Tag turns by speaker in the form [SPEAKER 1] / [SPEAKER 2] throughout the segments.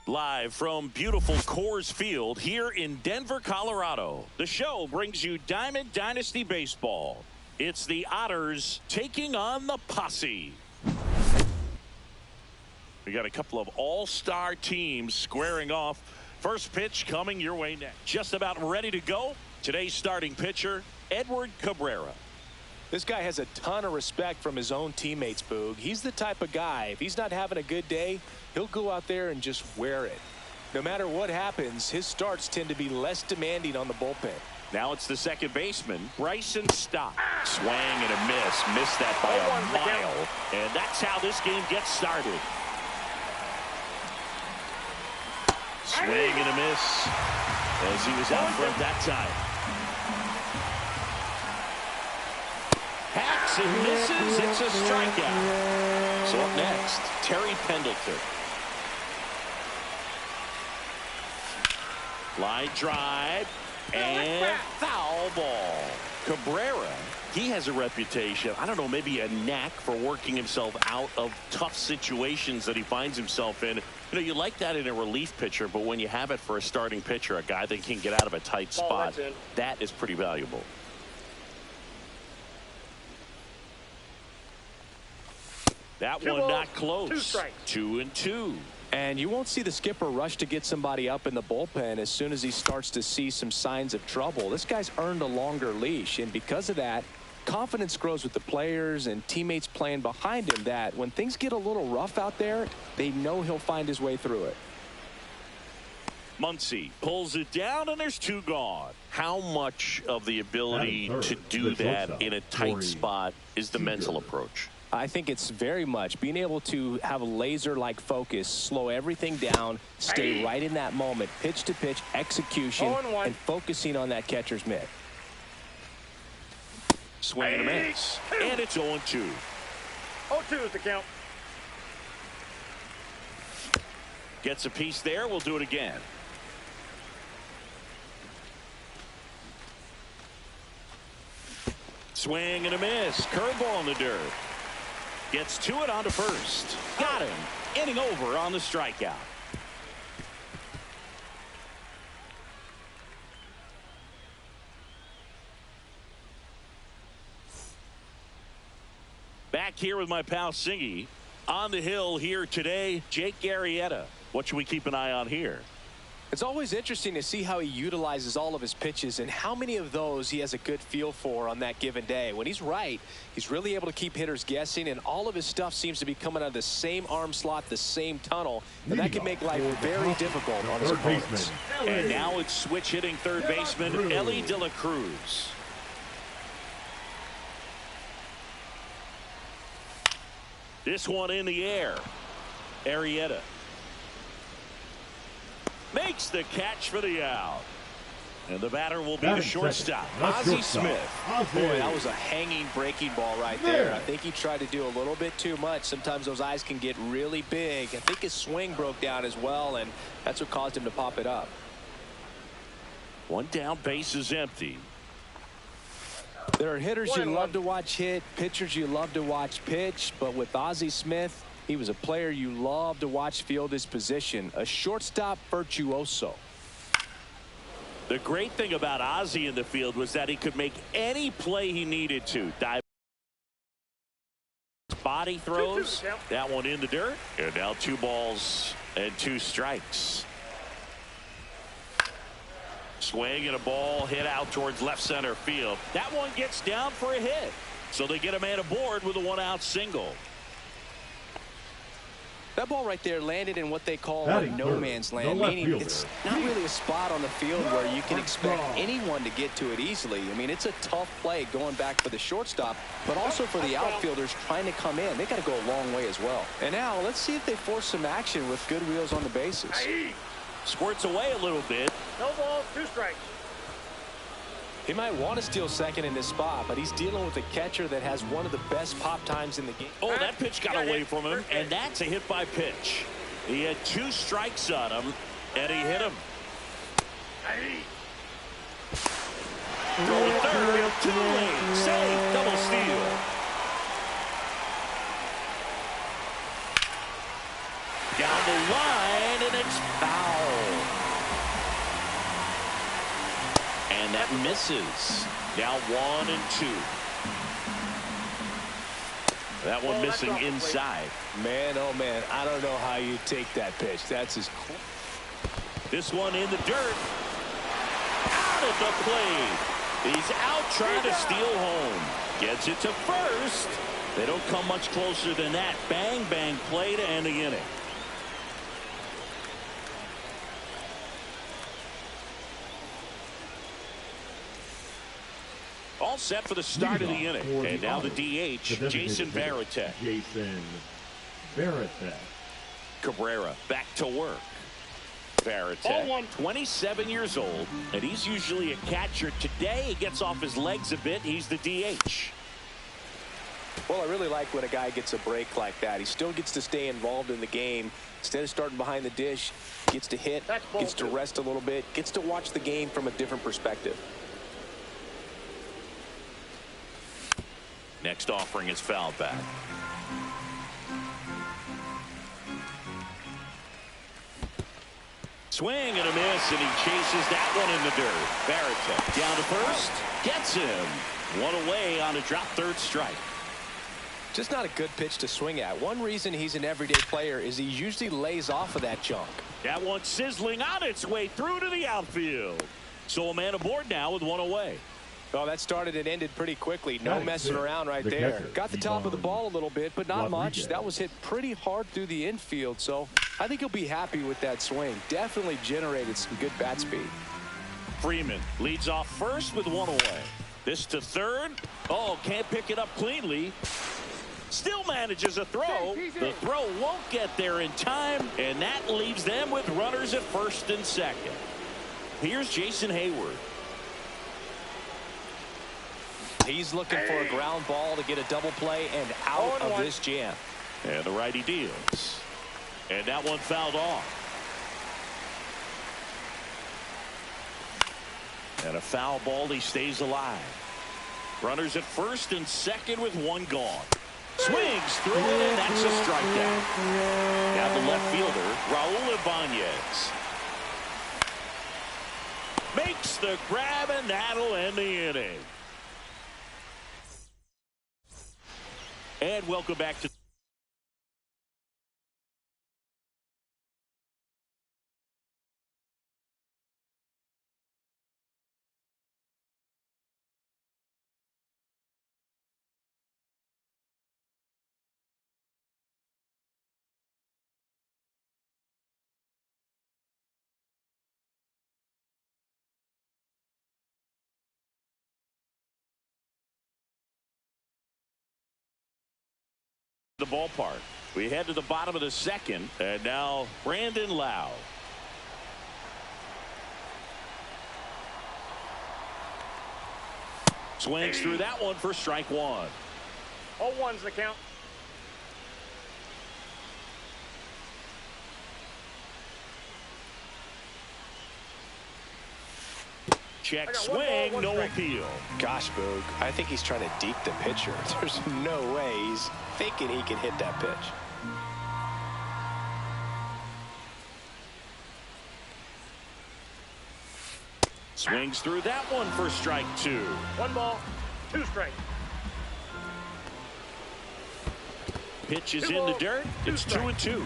[SPEAKER 1] Live from beautiful Coors Field here in Denver, Colorado, the show brings you Diamond Dynasty Baseball. It's the Otters taking on the Posse. We got a couple of all-star teams squaring off. First pitch coming your way next. Just about ready to go. Today's starting pitcher, Edward Cabrera.
[SPEAKER 2] This guy has a ton of respect from his own teammates, Boog. He's the type of guy, if he's not having a good day, he'll go out there and just wear it. No matter what happens, his starts tend to be less demanding on the bullpen.
[SPEAKER 1] Now it's the second baseman, Bryson Stott. Swing and a miss. Missed that by a mile. And that's how this game gets started. Swing and a miss as he was out front that time. Hacks and misses. It's a strikeout. So up next, Terry Pendleton. Line drive and foul ball. Cabrera, he has a reputation, I don't know, maybe a knack for working himself out of tough situations that he finds himself in. You know, you like that in a relief pitcher, but when you have it for a starting pitcher, a guy that can get out of a tight spot, that is pretty valuable. That one not close. 2-2.
[SPEAKER 2] And you won't see the skipper rush to get somebody up in the bullpen as soon as he starts to see some signs of trouble. This guy's earned a longer leash, and because of that, confidence grows with the players and teammates playing behind him, that when things get a little rough out there, they know he'll find his way through it.
[SPEAKER 1] Muncy pulls it down, and there's two gone. How much of the ability to do that in a tight spot is the mental approach?
[SPEAKER 2] I think it's very much being able to have a laser-like focus, slow everything down, stay right in that moment, pitch-to-pitch execution, and focusing on that catcher's mitt.
[SPEAKER 1] Swing and a miss. And it's 0-2.
[SPEAKER 3] 0-2 is the count.
[SPEAKER 1] Gets a piece there. We'll do it again. Swing and a miss. Curveball in the dirt. Gets to it onto first. Got him. Inning over on the strikeout. Back here with my pal Singy. On the hill here today, Jake Arrieta. What should we keep an eye on here?
[SPEAKER 2] It's always interesting to see how he utilizes all of his pitches and how many of those he has a good feel for on that given day. When he's right, he's really able to keep hitters guessing, and all of his stuff seems to be coming out of the same arm slot, the same tunnel, and that can make life very difficult on his opponents.
[SPEAKER 1] And now it's switch hitting third baseman Ellie De La Cruz. This one in the air. Arrieta makes the catch for the out. And the batter will be the shortstop, Ozzie Smith.
[SPEAKER 2] Boy, that was a hanging breaking ball right there. I think he tried to do a little bit too much. Sometimes those eyes can get really big. I think his swing broke down as well, and that's what caused him to pop it up.
[SPEAKER 1] One down, base is empty.
[SPEAKER 2] There are hitters you love to watch hit, pitchers you love to watch pitch, but with Ozzie Smith, he was a player you love to watch field his position, a shortstop virtuoso.
[SPEAKER 1] The great thing about Ozzie in the field was that he could make any play he needed to. Dive body throws, that one in the dirt, and now 2 balls and 2 strikes. Swing and a ball hit out towards left center field. That one gets down for a hit. So they get a man aboard with a 1-out single.
[SPEAKER 2] That ball right there landed in what they call a no man's land, meaning it's not really a spot on the field where you can expect anyone to get to it easily. I mean, it's a tough play going back for the shortstop, but also for the outfielders trying to come in. They got to go a long way as well. And now let's see if they force some action with good wheels on the bases.
[SPEAKER 1] Squirts away a little bit.
[SPEAKER 3] No balls, 2 strikes.
[SPEAKER 2] He might want to steal second in this spot, but he's dealing with a catcher that has one of the best pop times in the game.
[SPEAKER 1] Oh, that pitch got away from him, and that's a hit by pitch. He had 2 strikes on him, and he hit him. Throwing third, too late. Save, double steal. Down the line, and it's foul. And that misses. Now 1 and 2. That one missing inside.
[SPEAKER 2] Man, oh man, I don't know how you take that pitch. That's his.
[SPEAKER 1] This one in the dirt. Out at the plate. He's out trying to steal home. Gets it to first. They don't come much closer than that. Bang, bang play to end the inning. All set for the start of the inning. And now the DH, Jason Varitek. Cabrera back to work. Varitek, 27 years old, and he's usually a catcher. Today he gets off his legs a bit. He's the DH.
[SPEAKER 2] Well, I really like when a guy gets a break like that. He still gets to stay involved in the game. Instead of starting behind the dish, gets to hit, gets to rest a little bit, gets to watch the game from a different perspective.
[SPEAKER 1] Next offering is fouled back. Swing and a miss, and he chases that one in the dirt. Varitek down to first, gets him. 1 away on a drop third strike.
[SPEAKER 2] Just not a good pitch to swing at. One reason he's an everyday player is he usually lays off of that junk.
[SPEAKER 1] That one sizzling on its way through to the outfield. So a man aboard now with 1 away.
[SPEAKER 2] Oh, that started and ended pretty quickly. No messing around right there. Got the top of the ball a little bit, but not much. That was hit pretty hard through the infield, so I think he'll be happy with that swing. Definitely generated some good bat speed.
[SPEAKER 1] Freeman leads off first with 1 away. This to third. Oh, can't pick it up cleanly. Still manages a throw. The throw won't get there in time, and that leaves them with runners at first and second. Here's Jason Hayward.
[SPEAKER 2] He's looking for a ground ball to get a double play and out of this jam.
[SPEAKER 1] And the righty deals. And that one fouled off. And a foul ball. He stays alive. Runners at first and second with 1 gone. Swings through it, and that's a strikeout. Now the left fielder, Raul Ibanez. Makes the grab, and that'll end the inning. And welcome back to ballpark. We head to the bottom of the second, and now Brandon Lau. Swings through that one for strike one.
[SPEAKER 3] 0-1's the count.
[SPEAKER 1] Check swing, no appeal.
[SPEAKER 2] Gosh, Boog, I think he's trying to deep the pitcher. There's no way he's thinking he can hit that pitch.
[SPEAKER 1] Swings through that one for strike two.
[SPEAKER 3] 1 ball, 2 strikes.
[SPEAKER 1] Pitch is in the dirt. It's 2-2.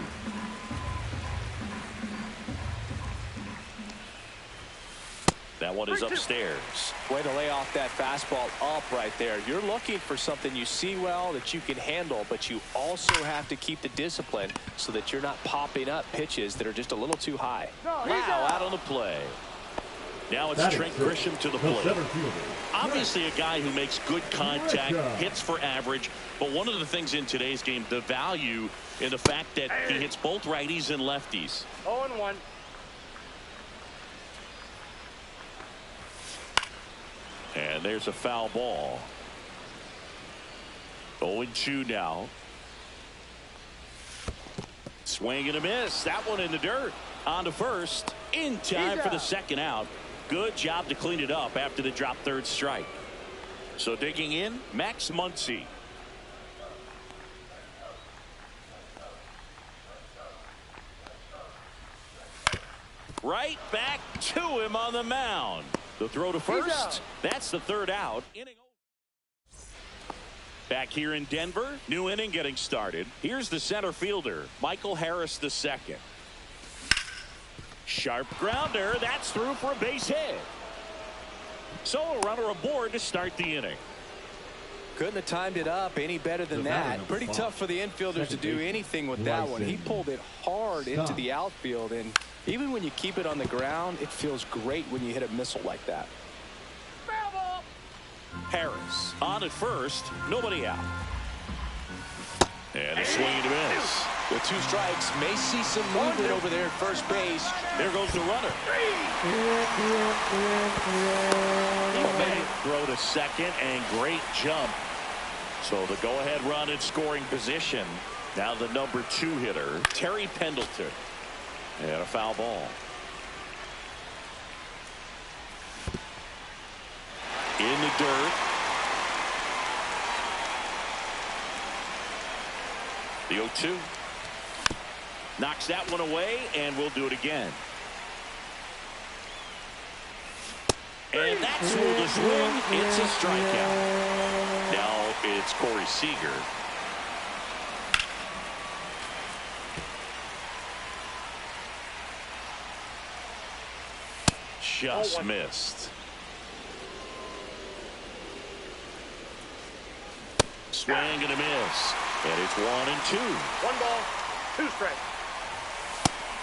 [SPEAKER 1] That one is upstairs.
[SPEAKER 2] Way to lay off that fastball up right there. You're looking for something you see well that you can handle, but you also have to keep the discipline so that you're not popping up pitches that are just a little too high.
[SPEAKER 1] Lau out on the play. Now it's Trent Grisham to the plate. Obviously a guy who makes good contact, hits for average, but one of the things in today's game, the value in the fact that he hits both righties and lefties.
[SPEAKER 3] 0-1.
[SPEAKER 1] And there's a foul ball. 0-2 now. Swing and a miss. That one in the dirt. On to first. In time for the second out. Good job to clean it up after the drop third strike. So digging in, Max Muncy. Right back to him on the mound. The throw to first. That's the third out. Inning over. Back here in Denver, new inning getting started. Here's the center fielder, Michael Harris II. Sharp grounder. That's through for a base hit. So a runner aboard to start the inning.
[SPEAKER 2] Couldn't have timed it up any better than that. Pretty tough for the infielders to do anything with that one. He pulled it hard into the outfield, and even when you keep it on the ground, it feels great when you hit a missile like that.
[SPEAKER 1] Harris on at first, nobody out. And a swing and a miss.
[SPEAKER 2] With 2 strikes, may see some movement over there at first base.
[SPEAKER 1] There goes the runner. Throw to second, and great jump. So the go-ahead run in scoring position. Now the number 2 hitter, Terry Pendleton. And a foul ball. In the dirt. The 0-2. Knocks that one away, and we'll do it again. And that's through the swing. It's a strikeout. Now it's Corey Seager. Just missed. Swing and a miss. And it's 1-2.
[SPEAKER 3] 1 ball, 2 strikes.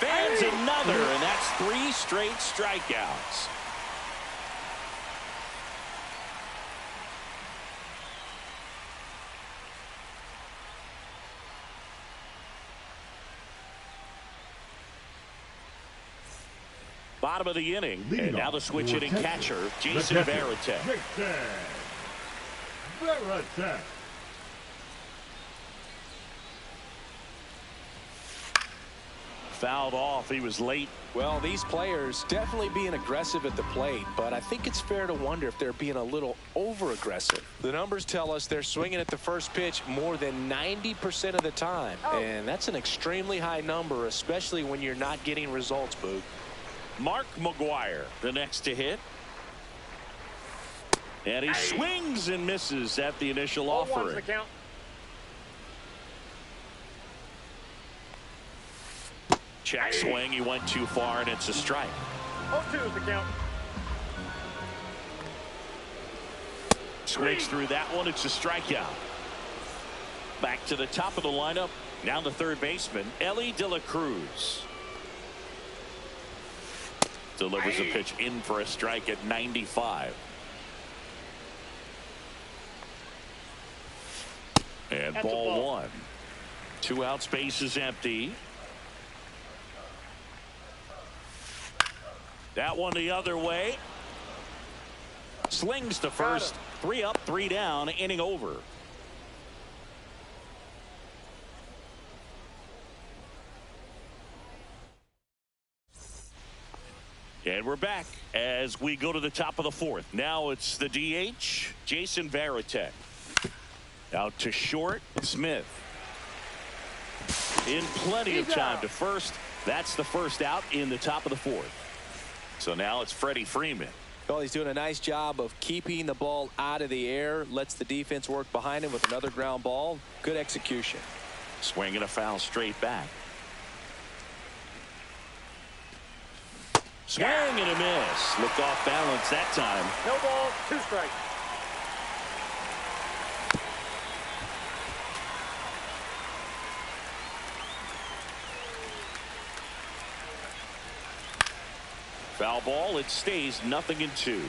[SPEAKER 1] Fans another, and that's 3 straight strikeouts. Bottom of the inning, and now the switch hitting catcher, Jason Varitek. Fouled off. He was late.
[SPEAKER 2] Well, these players definitely being aggressive at the plate, but I think it's fair to wonder if they're being a little over-aggressive. The numbers tell us they're swinging at the first pitch more than 90% of the time, and that's an extremely high number, especially when you're not getting results, Boog.
[SPEAKER 1] Mark McGuire, the next to hit. And he swings and misses at the initial offering.
[SPEAKER 3] The count.
[SPEAKER 1] Check swing. He went too far, and it's a strike.
[SPEAKER 3] 0-2 is the count.
[SPEAKER 1] Swings through that one. It's a strikeout. Back to the top of the lineup. Now the third baseman, Ellie De La Cruz. Delivers a pitch in for a strike at 95. And ball 1. Two out, space is empty. That one the other way. Slings to first. 3 up, 3 down, inning over. And we're back as we go to the top of the 4th. Now it's the DH, Jason Varitek. Out to short, Smith. In plenty of time to first. That's the first out in the top of the 4th. So now it's Freddie Freeman.
[SPEAKER 2] Well, he's doing a nice job of keeping the ball out of the air. Lets the defense work behind him with another ground ball. Good execution.
[SPEAKER 1] Swinging a foul straight back. Swing and a miss. Looked off balance that time.
[SPEAKER 3] No ball, 2 strikes.
[SPEAKER 1] Foul ball. It stays 0-2.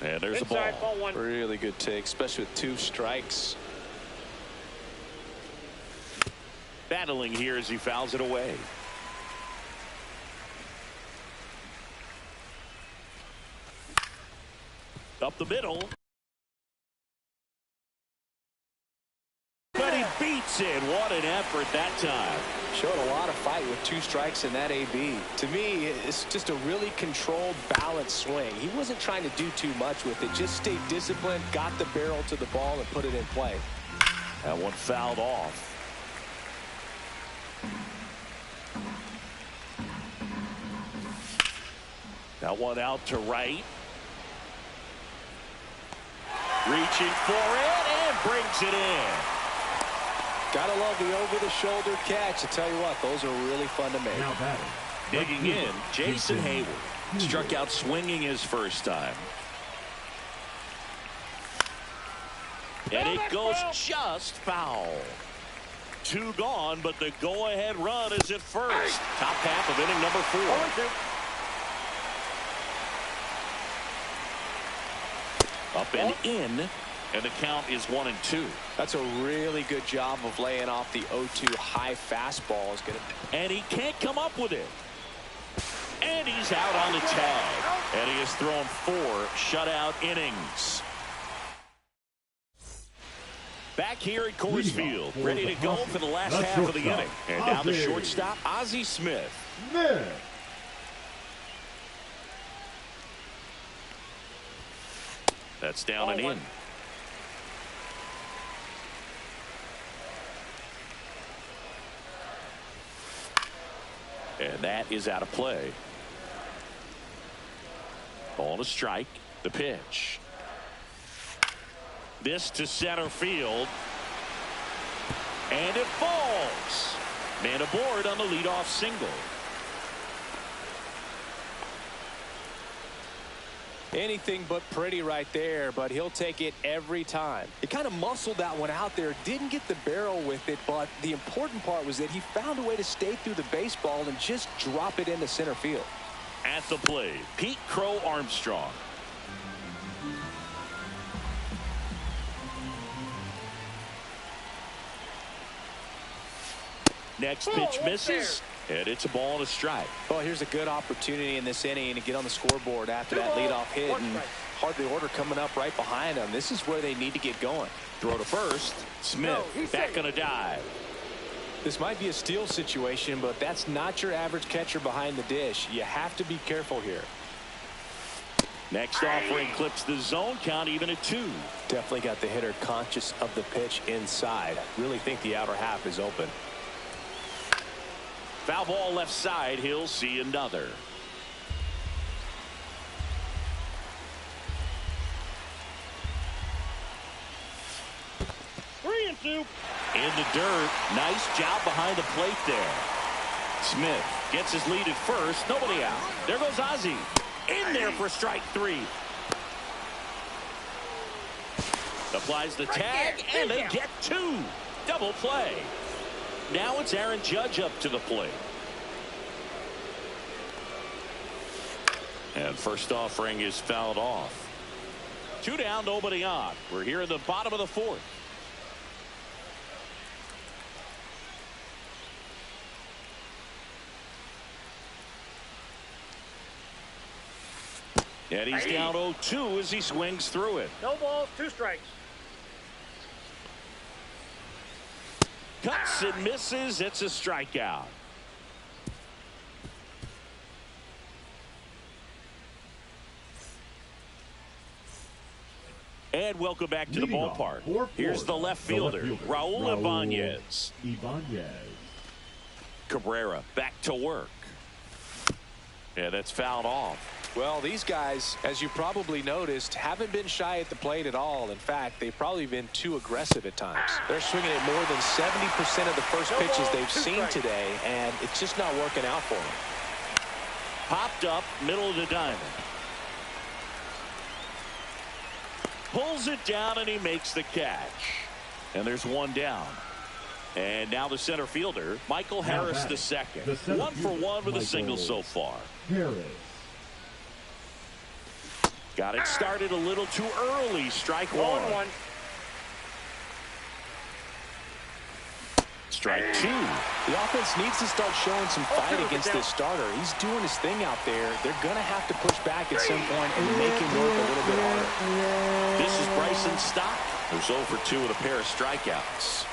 [SPEAKER 1] And there's
[SPEAKER 3] Inside,
[SPEAKER 1] a ball.
[SPEAKER 3] ball 1.
[SPEAKER 2] Really good take, especially with 2 strikes.
[SPEAKER 1] Battling here as he fouls it away. Up the middle. But he beats it. What an effort that time.
[SPEAKER 2] Showed a lot of fight with 2 strikes in that AB. To me, it's just a really controlled, balanced swing. He wasn't trying to do too much with it. Just stayed disciplined, got the barrel to the ball, and put it in play.
[SPEAKER 1] That one fouled off. That one out to right. Reaching for it and brings it in.
[SPEAKER 2] Gotta love the over-the-shoulder catch. I tell you what, those are really fun to make.
[SPEAKER 4] Now batting.
[SPEAKER 1] Digging in, Jason Hayward. Struck out swinging his first time. And it goes just foul. 2 gone, but the go-ahead run is at first. Top half of inning number 4. Up and in, and the count is 1-2.
[SPEAKER 2] That's a really good job of laying off the 0-2 high fastball.
[SPEAKER 1] And he can't come up with it. And he's out on the tag. And he has thrown 4 shutout innings. Back here at Coors Field, ready to go for the last half of the inning. And now the shortstop, Ozzie Smith. That's down and in. And that is out of play. On a strike. The pitch. This to center field. And it falls. Man aboard on the leadoff single.
[SPEAKER 2] Anything but pretty right there, but he'll take it every time. He kind of muscled that one out there, didn't get the barrel with it, but the important part was that he found a way to stay through the baseball and just drop it into center field.
[SPEAKER 1] At the plate, Pete Crow Armstrong. Next pitch misses, and it's a ball and a strike.
[SPEAKER 2] Well, here's a good opportunity in this inning to get on the scoreboard after that leadoff hit, and hardly order coming up right behind them. This is where they need to get going.
[SPEAKER 1] Throw to first. Smith back on a dive.
[SPEAKER 2] This might be a steal situation, but that's not your average catcher behind the dish. You have to be careful here.
[SPEAKER 1] Next offering clips the zone count even at 2.
[SPEAKER 2] Definitely got the hitter conscious of the pitch inside. Really think the outer half is open.
[SPEAKER 1] Foul ball left side. He'll see another.
[SPEAKER 3] Three and two.
[SPEAKER 1] In the dirt. Nice job behind the plate there. Smith gets his lead at first. Nobody out. There goes Ozzie. In there for strike 3. Applies the tag, and they get 2. Double play. Now it's Aaron Judge up to the plate. And first offering is fouled off. Two down, nobody on. We're here in the bottom of the fourth. And he's down 0-2 as he swings through it.
[SPEAKER 3] No balls, 2 strikes.
[SPEAKER 1] Cuts and misses. It's a strikeout. And welcome back to the ballpark. Here's the left fielder, Raul Ibanez. Cabrera back to work. Yeah, that's fouled off.
[SPEAKER 2] Well, these guys, as you probably noticed, haven't been shy at the plate at all. In fact, they've probably been too aggressive at times. They're swinging at more than 70% of the first pitches they've seen today, and it's just not working out for them.
[SPEAKER 1] Popped up, middle of the diamond. Pulls it down, and he makes the catch. And there's one down. And now the center fielder, Michael Harris the second. 1 for 1 with a single so far. Got it started a little too early. Strike one. Strike two.
[SPEAKER 2] The offense needs to start showing some fight against this starter. He's doing his thing out there. They're going to have to push back at some point and make him work a little bit harder.
[SPEAKER 1] This is Bryson Stott, who's 0 for 2 with a pair of strikeouts.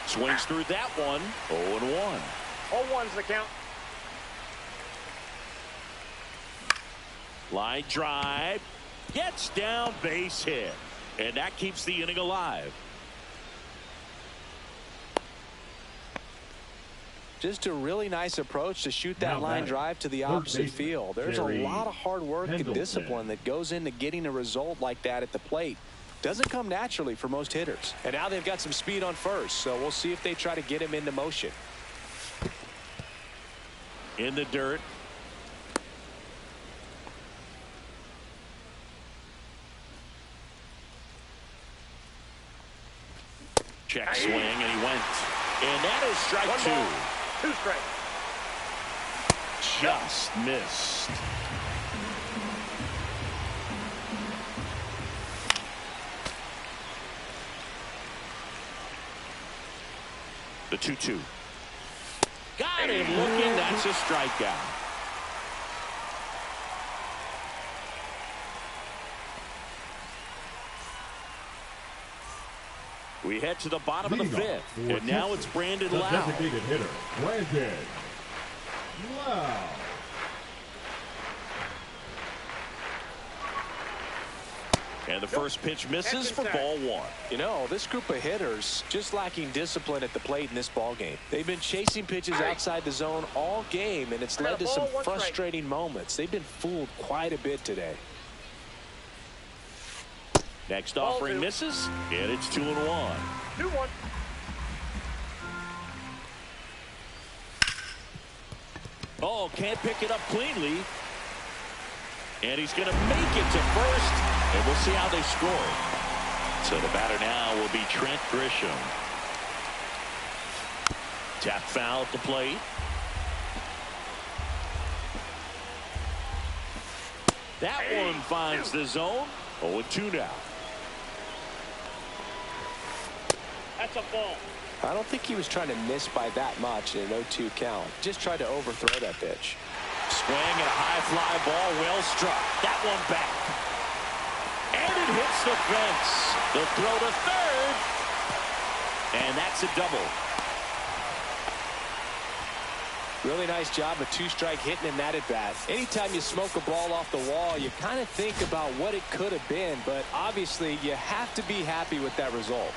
[SPEAKER 1] Swings through that one. 0-1.
[SPEAKER 3] 0-1's the count.
[SPEAKER 1] Line drive. Gets down, base hit. And that keeps the inning alive.
[SPEAKER 2] Just a really nice approach to shoot that line drive to the opposite field. There's a lot of hard work and discipline that goes into getting a result like that at the plate. Doesn't come naturally for most hitters. And now they've got some speed on first, so we'll see if they try to get him into motion.
[SPEAKER 1] In the dirt. Check swing, and he went. And that is strike 2.
[SPEAKER 3] 2 strikes.
[SPEAKER 1] Just missed. The 2-2. Got him looking. That's a strikeout. We head to the bottom of the fifth, and now it's Brandon Lowe.
[SPEAKER 4] Designated hitter, Brandon Lowe.
[SPEAKER 1] And the first pitch misses for ball 1.
[SPEAKER 2] You know, this group of hitters just lacking discipline at the plate in this ball game. They've been chasing pitches outside the zone all game, and it's led to some frustrating moments. They've been fooled quite a bit today.
[SPEAKER 1] Next offering misses, and it's 2-1.
[SPEAKER 3] 2-1.
[SPEAKER 1] Oh, can't pick it up cleanly. And he's going to make it to first, and we'll see how they score. So the batter now will be Trent Grisham. Tap foul at the plate. That one finds the zone. 0-2 now.
[SPEAKER 3] That's a ball.
[SPEAKER 2] I don't think he was trying to miss by that much in an 0-2 count. Just tried to overthrow that pitch.
[SPEAKER 1] Swing and a high fly ball, well struck. That one back. And it hits the fence. The throw to third. And that's a double.
[SPEAKER 2] Really nice job of 2-strike hitting in that at bat. Anytime you smoke a ball off the wall, you kind of think about what it could have been, but obviously you have to be happy with that result.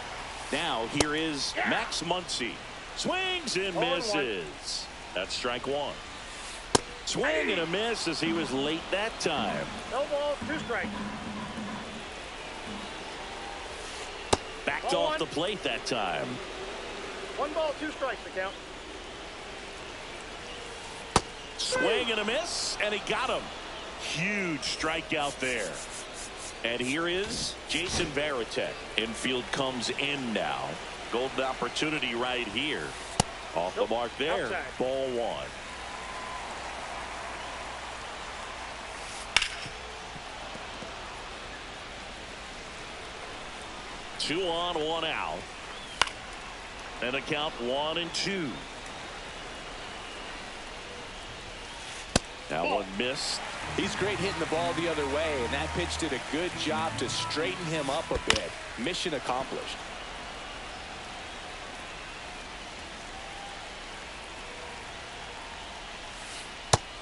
[SPEAKER 1] Now here is Max Muncy. Swings and misses. That's strike 1. Swing and a miss as he was late that time.
[SPEAKER 3] No balls, 2 strikes.
[SPEAKER 1] Backed off the plate that time.
[SPEAKER 3] 1 ball, 2 strikes to count.
[SPEAKER 1] Swing and a miss, and he got him. Huge strikeout there. And here is Jason Varitek. Infield comes in now. Golden opportunity right here. Off the mark there.
[SPEAKER 3] Outside.
[SPEAKER 1] Ball 1. 2 on, 1 out. And a count 1-2. That one missed.
[SPEAKER 2] He's great hitting the ball the other way, and that pitch did a good job to straighten him up a bit. Mission accomplished.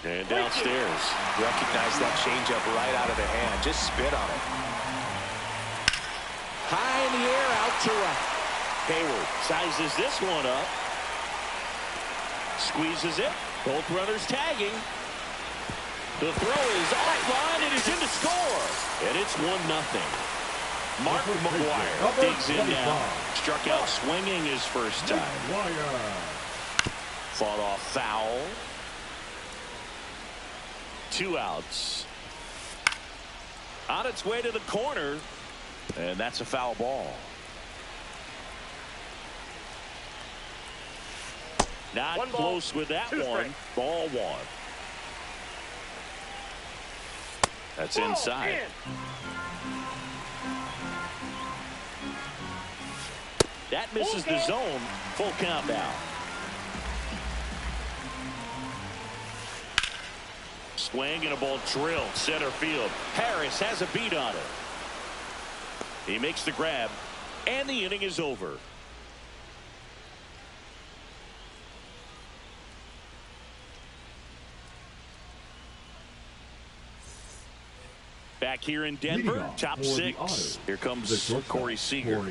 [SPEAKER 1] And downstairs.
[SPEAKER 2] Recognize that changeup right out of the hand. Just spit on it.
[SPEAKER 1] High in the air, out to right. Hayward sizes this one up. Squeezes it. Both runners tagging. The throw is offline. It is in to score. And it's 1-0. Mark McGuire digs in now. Struck out swinging his first time. Fought off foul. 2 outs. On its way to the corner. And that's a foul ball. Not close with that one. Ball 1. That's inside. That misses the zone. Full count now. Swing and a ball drilled center field. Harris has a beat on it. He makes the grab, and the inning is over. Back here in Denver, top 6. Here comes Corey Seager.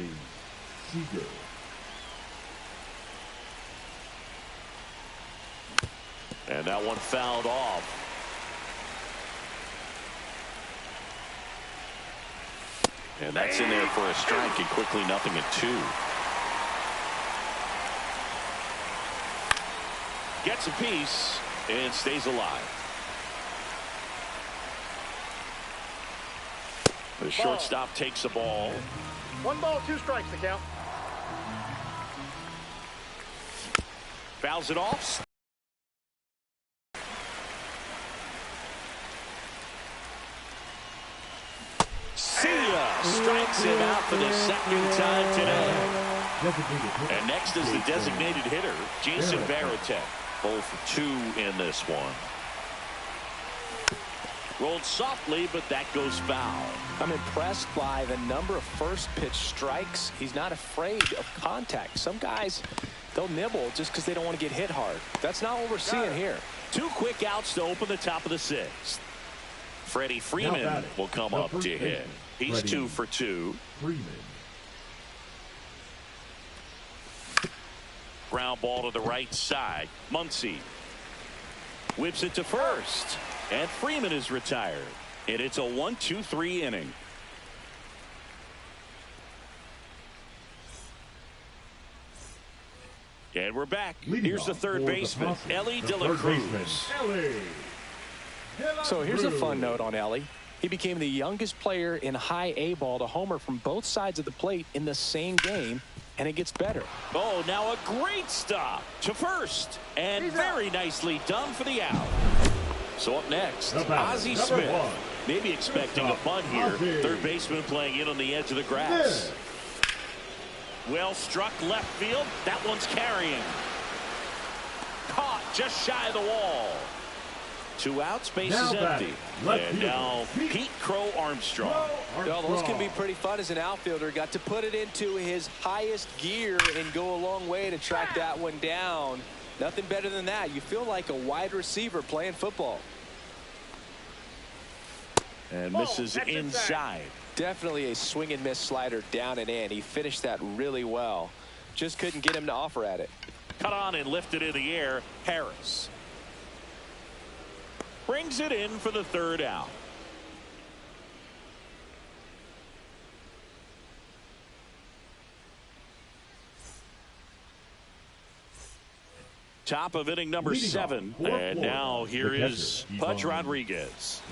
[SPEAKER 1] And that one fouled off. And that's in there for a strike, and quickly 0-2. Gets a piece and stays alive. The shortstop takes the ball.
[SPEAKER 3] 1 ball, 2 strikes to count.
[SPEAKER 1] Fouls it off. Strikes him out for the second time today. And next is the designated hitter, Jason Varitek. 0 for 2 in this one. Rolled softly, but that goes foul.
[SPEAKER 2] I'm impressed by the number of first pitch strikes. He's not afraid of contact. Some guys, they'll nibble just because they don't want to get hit hard. That's not what we're seeing here.
[SPEAKER 1] 2 quick outs to open the top of the 6th. Freddie Freeman will come up to hit. He's 2 for 2. Ground ball to the right side. Muncy whips it to first. And Freeman is retired. And it's a 1-2-3 inning. And we're back. Here's the third baseman, Ellie De La Cruz.
[SPEAKER 2] So here's a fun note on Ellie. He became the youngest player in high A ball to homer from both sides of the plate in the same game, and it gets better.
[SPEAKER 1] Oh, now a great stop to first, and very nicely done for the out. So up next, Ozzie Smith. Maybe expecting a bunt here. Third baseman playing in on the edge of the grass. Well struck left field. That one's carrying. Caught just shy of the wall. 2 outs, base is empty. And now Pete Crow Armstrong.
[SPEAKER 2] Well, those can be pretty fun as an outfielder. Got to put it into his highest gear and go a long way to track that one down. Nothing better than that. You feel like a wide receiver playing football.
[SPEAKER 1] And misses inside.
[SPEAKER 2] Definitely a swing and miss slider down and in. He finished that really well. Just couldn't get him to offer at it.
[SPEAKER 1] Cut on and lifted in the air. Harris brings it in for the 3rd out. Top of inning number 7. And now here is Pudge Rodriguez.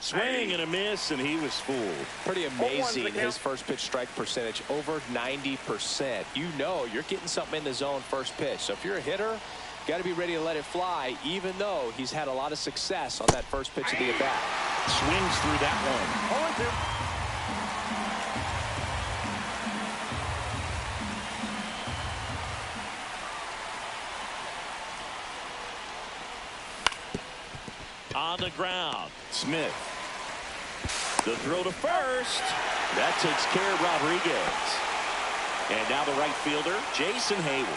[SPEAKER 1] Swing and a miss, and he was fooled.
[SPEAKER 2] Pretty amazing, his first pitch strike percentage, over 90%. You know you're getting something in the zone first pitch. So if you're a hitter, Got to be ready to let it fly, even though he's had a lot of success on that first pitch of the at-bat.
[SPEAKER 1] Swings through that one. 0-2. On the ground, Smith. The throw to first. That takes care of Rodriguez. And now the right fielder, Jason Hayward.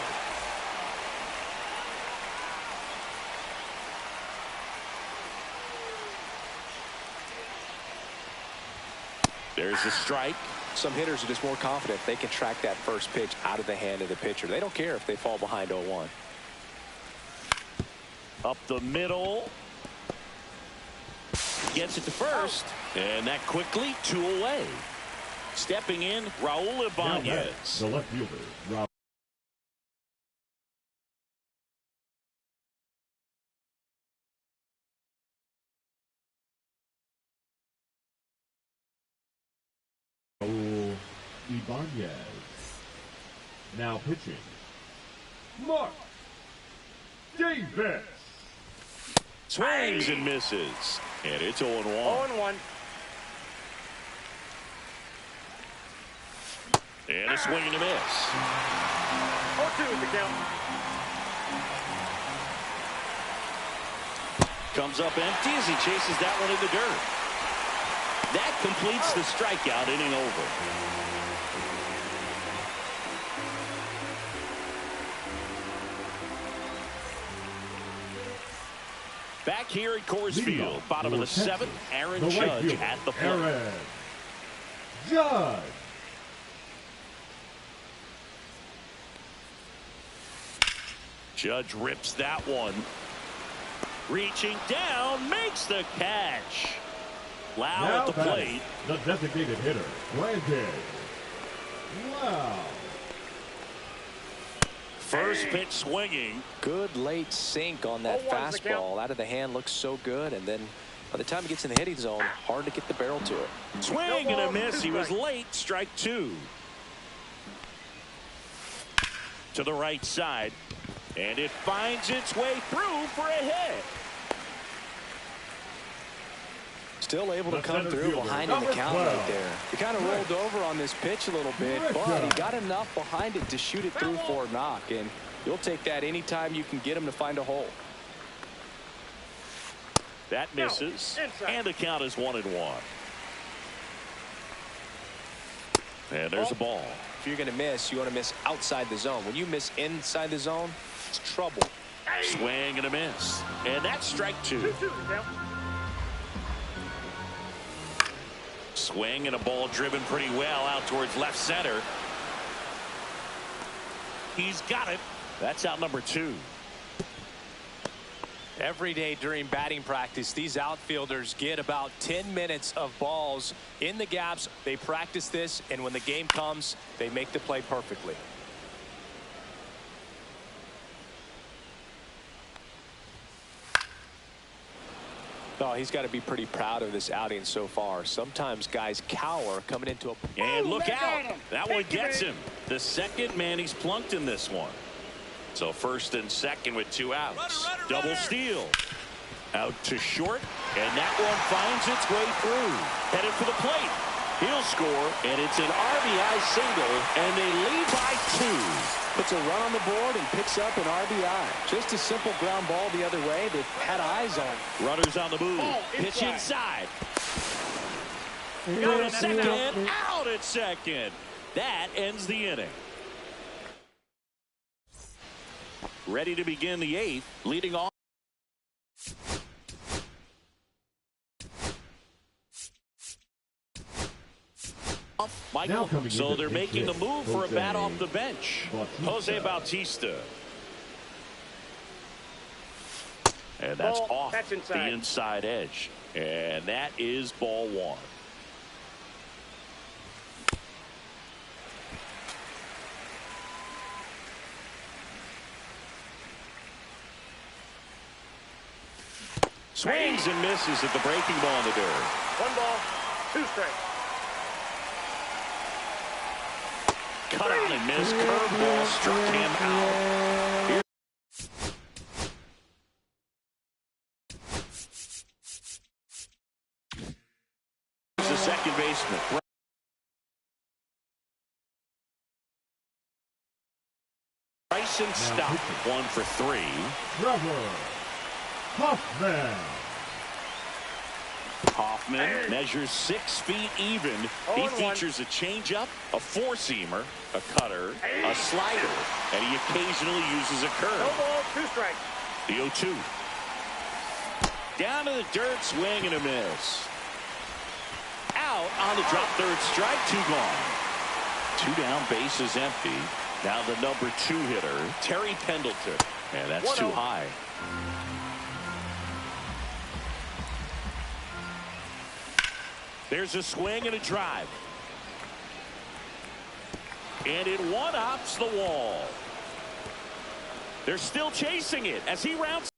[SPEAKER 1] There's a strike.
[SPEAKER 2] Some hitters are just more confident they can track that first pitch out of the hand of the pitcher. They don't care if they fall behind 0-1.
[SPEAKER 1] Up the middle. Gets it to first. And that quickly 2 away. Stepping in, Raul Ibanez.
[SPEAKER 4] The left fielder, Raul. Ibanez. Now pitching, Mark Davis.
[SPEAKER 1] Swings and misses. And it's 0-1.
[SPEAKER 3] 0-1.
[SPEAKER 1] And a swing and a miss.
[SPEAKER 3] 0-2 is the count.
[SPEAKER 1] Comes up empty as he chases that one in the dirt. That completes the strikeout, inning over. Back here at Coors Field, bottom of the 7th, Aaron Judge at the plate.
[SPEAKER 4] Aaron Judge.
[SPEAKER 1] Judge rips that one. Reaching down, makes the catch. Lau
[SPEAKER 4] Now
[SPEAKER 1] at the plate.
[SPEAKER 4] The designated hitter, Brandon Lau.
[SPEAKER 1] First pitch swinging.
[SPEAKER 2] Good late sink on that
[SPEAKER 3] 0-1's the count.
[SPEAKER 2] fastball. Out of the hand looks so good, and then by the time he gets in the hitting zone, hard to get the barrel to it.
[SPEAKER 1] Swing and a miss. He was late. Strike 2. To the right side. And it finds its way through for a hit.
[SPEAKER 2] Still able to
[SPEAKER 4] The
[SPEAKER 2] come
[SPEAKER 4] center
[SPEAKER 2] through
[SPEAKER 4] fielder,
[SPEAKER 2] behind in the
[SPEAKER 4] number
[SPEAKER 2] count
[SPEAKER 4] 12.
[SPEAKER 2] right there. He kind of rolled over on this pitch a little bit, but he got enough behind it to shoot it through for a knock. And you'll take that anytime you can get him to find a hole.
[SPEAKER 1] That misses. And the count is 1-1. And there's a ball.
[SPEAKER 2] If you're going to miss, you want to miss outside the zone. When you miss inside the zone, it's trouble.
[SPEAKER 1] Swing and a miss. And that's strike 2.
[SPEAKER 3] 2-2 is the count.
[SPEAKER 1] Swing and a ball driven pretty well out towards left center. He's got it. That's out number 2.
[SPEAKER 2] Every day during batting practice, these outfielders get about 10 minutes of balls in the gaps. They practice this, and when the game comes, they make the play perfectly. Oh, he's got to be pretty proud of this outing so far. Sometimes guys cower coming into a...
[SPEAKER 1] And look out. That one gets him. The second man he's plunked in this one. So first and second with 2 outs. Double steal. Out to short. And that one finds its way through. Headed for the plate. He'll score. And it's an RBI single. And they lead by 2.
[SPEAKER 2] Puts a run on the board and picks up an RBI. Just a simple ground ball the other way. They've had eyes on.
[SPEAKER 1] Runners on the move. Pitch inside. Go to second. Out at second. That ends the inning. Ready to begin the 8th. Leading off. Michael. So they're making the move for a bat off the bench. Jose Bautista. And that's off the inside edge. And that is ball 1. Swings and misses at the breaking ball in the dirt.
[SPEAKER 3] 1 ball, 2 strikes.
[SPEAKER 1] Cut on and miss. Curveball struck him out. baseman. Bryson Stott, 1 for 3.
[SPEAKER 4] Trevor
[SPEAKER 1] Hoffman measures 6 feet even. He features a changeup, a four-seamer, a cutter, a slider, and he occasionally uses a curve.
[SPEAKER 3] No ball, 2 strikes.
[SPEAKER 1] The 0-2. Down to the dirt, swing and a miss. Out on the drop, third strike, 2 gone. 2 down, bases empty. Now the number 2 hitter, Terry Pendleton. And that's too high. There's a swing and a drive. And it one-ups the wall. They're still chasing it as he rounds.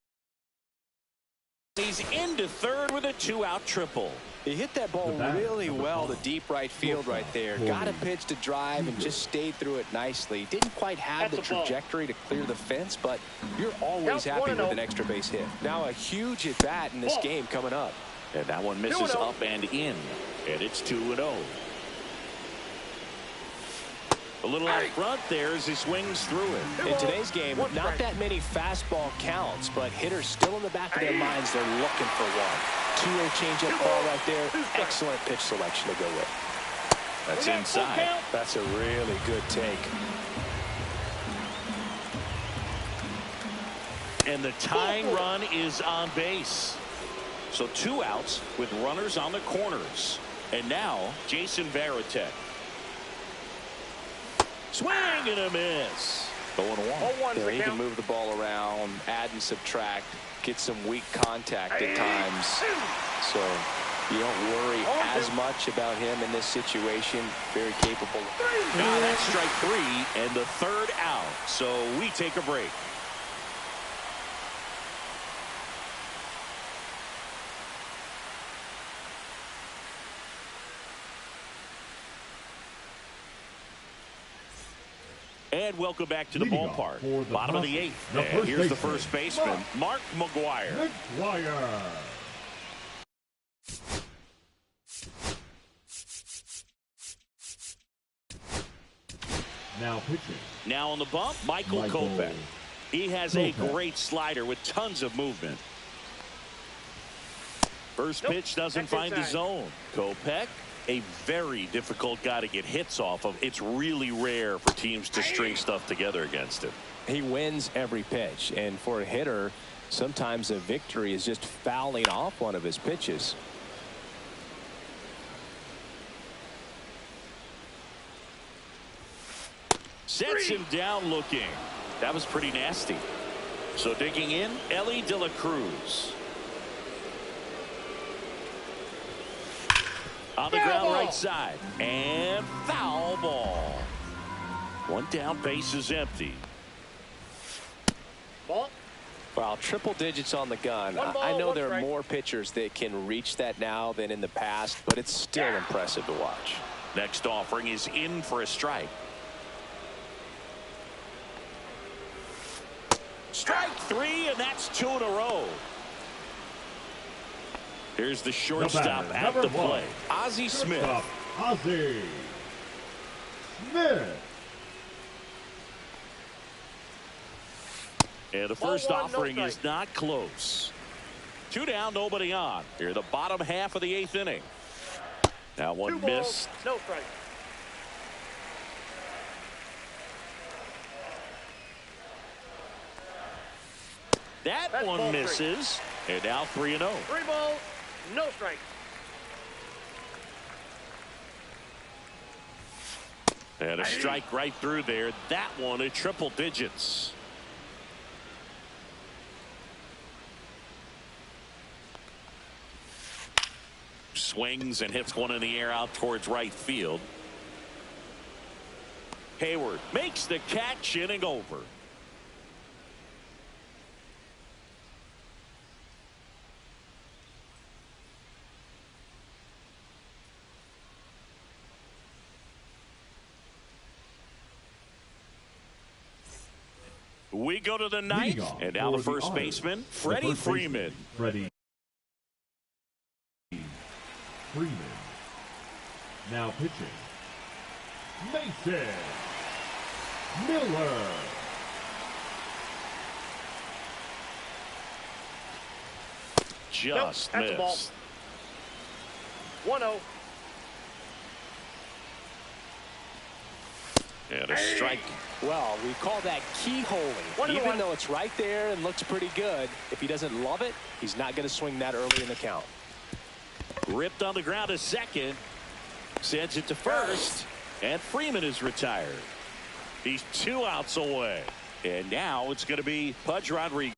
[SPEAKER 1] He's into third with a 2-out triple.
[SPEAKER 2] He hit that ball really well to deep right field right there. Got a pitch to drive and just stayed through it nicely. Didn't quite have the trajectory to clear the fence, but you're always happy with an extra base hit. Now a huge at bat in this game coming up.
[SPEAKER 1] And that one misses up and in. And it's 2-0. A little out front there as he swings through it.
[SPEAKER 2] In today's game, not that many fastball counts, but hitters still in the back of their minds. They're looking for one. 2-0 changeup ball right there. Excellent pitch selection to go with.
[SPEAKER 1] That's inside.
[SPEAKER 2] That's a really good take.
[SPEAKER 1] And the tying run is on base. So 2 outs with runners on the corners. And now Jason Varitek. Swing and a miss. 0-1.
[SPEAKER 2] Yeah, he can move the ball around, add and subtract, get some weak contact at times. So you don't worry as much about him in this situation. Very capable.
[SPEAKER 1] Now that's strike 3 and the 3rd out. So we take a break. And welcome back to the ballpark. Bottom of the 8th. And here's the first baseman, Mark McGwire.
[SPEAKER 4] Now pitching.
[SPEAKER 1] Now on the bump, Michael Kopech. He has a great slider with tons of movement. First pitch doesn't find the zone. Kopech, a very difficult guy to get hits off of. It's really rare for teams to string stuff together against him.
[SPEAKER 2] He wins every pitch, and for a hitter, sometimes a victory is just fouling off one of his pitches.
[SPEAKER 1] Sets him down looking. That was pretty nasty. So digging in, Ellie De La Cruz. On the ground right side. And foul ball. 1 down, base is empty.
[SPEAKER 3] Ball.
[SPEAKER 2] Well, triple digits on the gun. I know there are more pitchers that can reach that now than in the past, but it's still impressive to watch.
[SPEAKER 1] Next offering is in for a strike. Strike 3, and that's 2 in a row. Here's the shortstop at the plate, Ozzie Smith.
[SPEAKER 4] Ozzie Smith.
[SPEAKER 1] And the first offering is not close. 2 down, nobody on. Here, the bottom half of the 8th inning. Now one missed.
[SPEAKER 3] No strike.
[SPEAKER 1] That one misses. And now 3-0.
[SPEAKER 3] 3 balls, no strike.
[SPEAKER 1] And a strike right through there. That one at triple digits. Swings and hits one in the air out towards right field. Hayward makes the catch, inning over. We go to the 9th, and now the first baseman, Freddie Freeman.
[SPEAKER 4] Freddie Freeman. Now pitching, Mason Miller.
[SPEAKER 1] Just
[SPEAKER 3] Nope, that's a ball.
[SPEAKER 1] missed.
[SPEAKER 3] 1-0.
[SPEAKER 1] And a strike.
[SPEAKER 2] Well, we call that keyholing. Even though it's right there and looks pretty good, if he doesn't love it, he's not going to swing that early in the count.
[SPEAKER 1] Ripped on the ground to second. Sends it to first. And Freeman is retired. He's 2 outs away. And now it's going to be Pudge Rodriguez.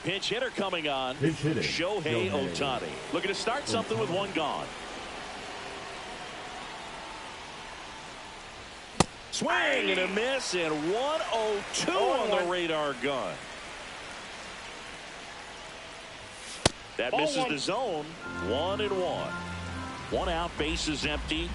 [SPEAKER 1] Pinch hitter coming on.
[SPEAKER 4] Pinch hitting,
[SPEAKER 1] Shohei
[SPEAKER 4] Shohei
[SPEAKER 1] Ohtani. Looking to start something with 1 gone. Swing and a miss, and 1-0-2 on the radar gun. That misses the zone. 1-1. 1 out, bases empty.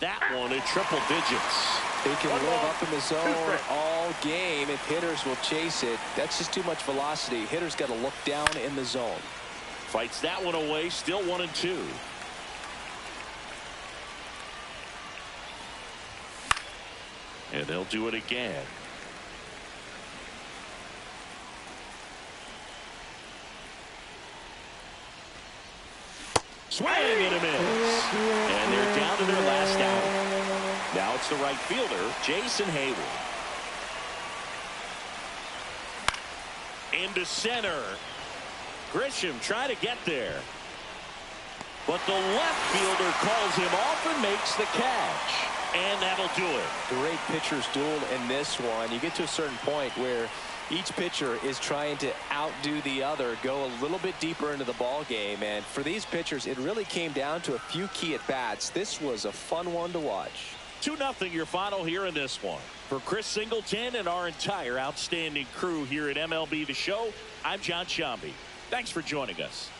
[SPEAKER 1] That one in triple digits.
[SPEAKER 2] They can live up in the zone all game if hitters will chase it. That's just too much velocity. Hitters got to look down in the zone.
[SPEAKER 1] Fights that one away. Still 1-2. And they'll do it again. Swing and a miss. And they're down to their last out. Now it's the right fielder, Jason Hayward. Into center. Grisham trying to get there. But the left fielder calls him off and makes the catch. And that'll do it.
[SPEAKER 2] Great pitchers duel in this one. You get to a certain point where each pitcher is trying to outdo the other, go a little bit deeper into the ball game. And for these pitchers, it really came down to a few key at-bats. This was a fun one to watch.
[SPEAKER 1] 2-0 your final here in this one. For Chris Singleton and our entire outstanding crew here at MLB The Show, I'm John Shambi. Thanks for joining us.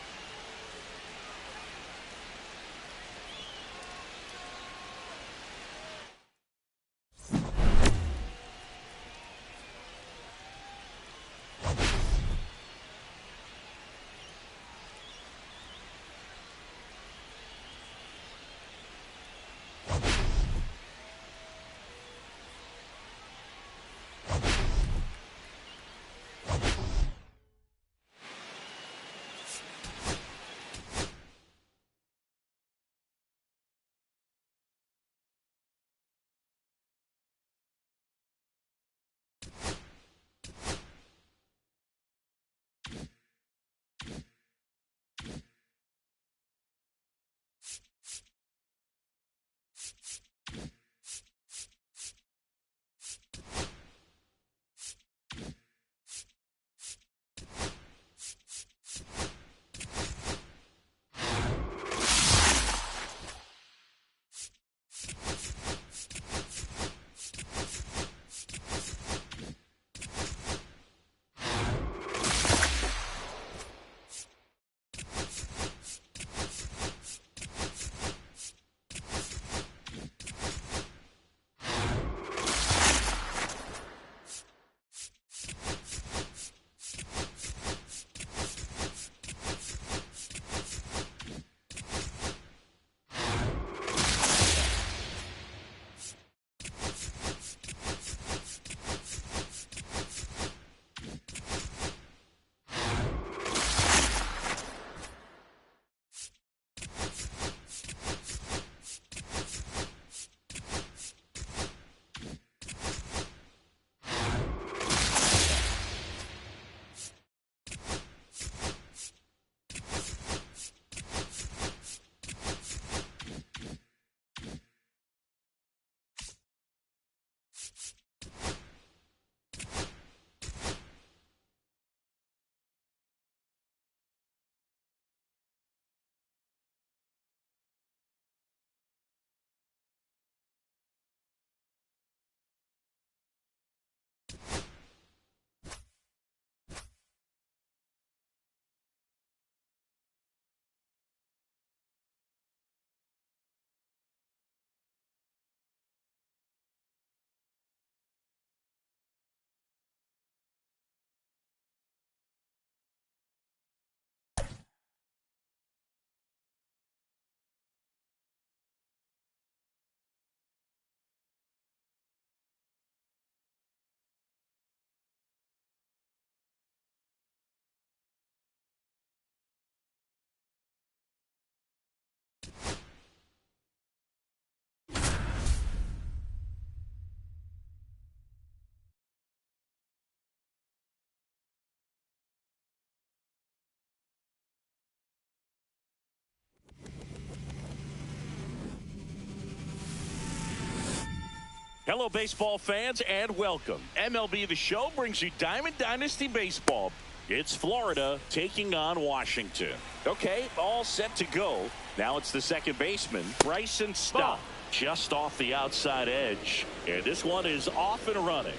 [SPEAKER 1] Hello, baseball fans, and welcome. MLB The Show brings you Diamond Dynasty Baseball. It's Florida taking on Washington. Okay, all set to go. Now it's the second baseman, Bryson Stott, just off the outside edge. And this one is off and running.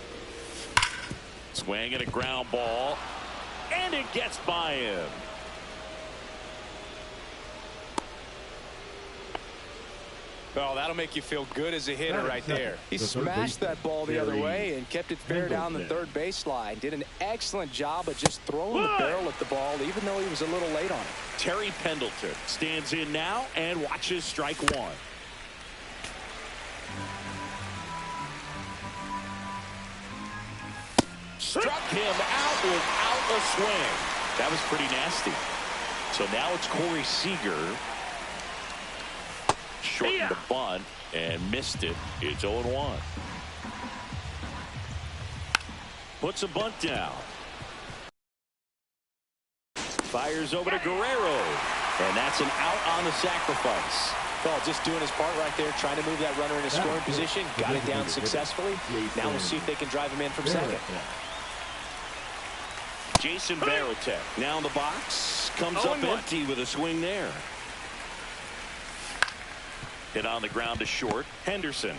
[SPEAKER 1] Swing and a ground ball, and it gets by him.
[SPEAKER 2] Oh, that'll make you feel good as a hitter right there. He smashed that ball the other way and kept it fair down the third baseline. Did an excellent job of just throwing the barrel at the ball, even though he was a little late on it.
[SPEAKER 1] Terry Pendleton stands in now and watches strike one. Struck him out without a swing. That was pretty nasty. So now it's Corey Seager. Shortened the bunt and missed it. It's 0-1. Puts a bunt down. Fires over to Guerrero. And that's an out on the sacrifice.
[SPEAKER 2] Well, just doing his part right there, trying to move that runner into scoring position. Got it down successfully. Now we'll see if they can drive him in from second.
[SPEAKER 1] Jason Varitek now in the box. Comes up empty with a swing there. Hit on the ground to short. Henderson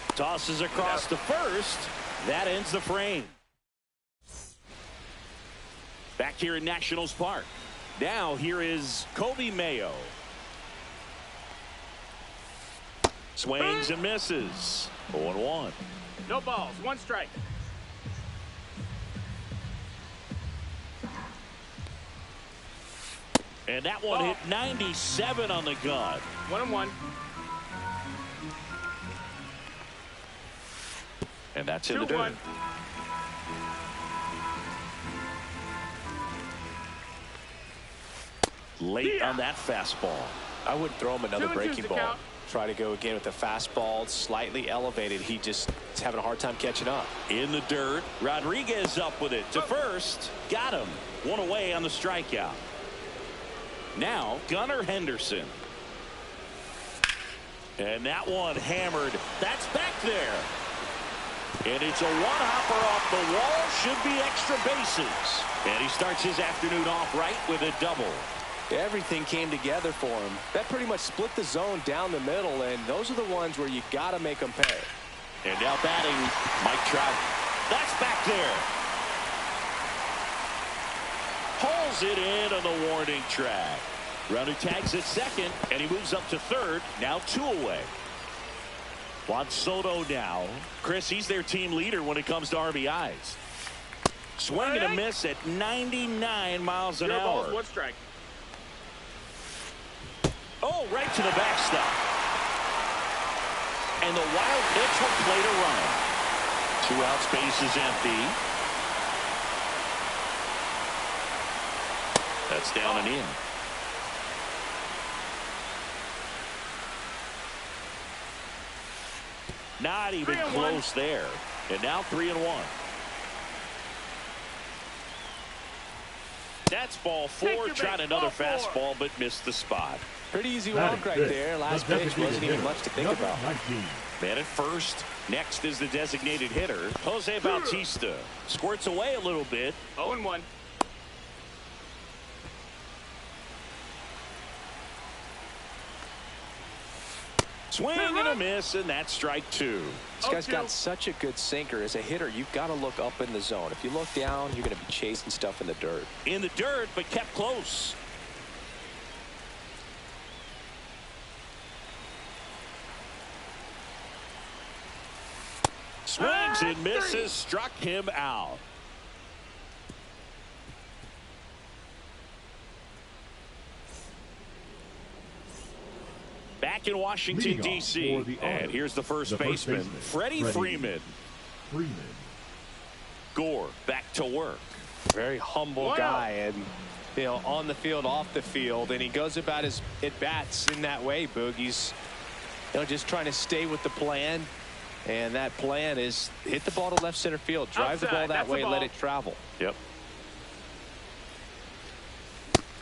[SPEAKER 1] tosses across to first. That ends the frame. Back here in Nationals Park. Now here is Kobe Mayo. Swings and misses. 0-1.
[SPEAKER 3] No balls. One strike.
[SPEAKER 1] And that one hit 97 on the gun.
[SPEAKER 3] 1-1.
[SPEAKER 1] And that's in the dirt. Late on that fastball.
[SPEAKER 2] I wouldn't throw him another breaking ball. Try to go again with the fastball, slightly elevated. He just is having a hard time catching up.
[SPEAKER 1] In the dirt. Rodriguez up with it to first. Got him. One away on the strikeout. Now Gunnar Henderson. And that one hammered. That's back there. And it's a one-hopper off the wall. Should be extra bases. And he starts his afternoon off right with a double.
[SPEAKER 2] Everything came together for him. That pretty much split the zone down the middle, and those are the ones where you got to make them pay.
[SPEAKER 1] And now batting, Mike Trout. That's back there. Pulls it in on the warning track. Runner tags at second, and he moves up to third. Now 2 away. Juan Soto now. Chris, he's their team leader when it comes to RBIs. Swing and a miss at 99 miles an hour.
[SPEAKER 3] Balls, 1 strike.
[SPEAKER 1] Oh, right to the backstop. And the wild pitch will play to run. 2 outs, base is empty. That's down and in. Not even close there. And now 3-1. That's ball 4. Tried another fastball, but missed the spot.
[SPEAKER 2] Pretty easy walk right there. Last pitch wasn't even much to think about.
[SPEAKER 1] Man at first. Next is the designated hitter, Jose Bautista. Squirts away a little bit.
[SPEAKER 3] 0-1.
[SPEAKER 1] Swing and a miss, and that's strike 2.
[SPEAKER 2] This guy's got such a good sinker. As a hitter, you've got to look up in the zone. If you look down, you're going to be chasing stuff in the dirt.
[SPEAKER 1] In the dirt, but kept close. Swings and misses, struck him out. Back in Washington, D.C. And here's the first baseman, Freddie Freeman. Gore back to work.
[SPEAKER 2] Very humble guy, and you know, on the field, off the field, and he goes about his at-bats in that way, Boog. He's just trying to stay with the plan, and that plan is hit the ball to left center field, drive the ball that way, and let it travel.
[SPEAKER 1] Yep.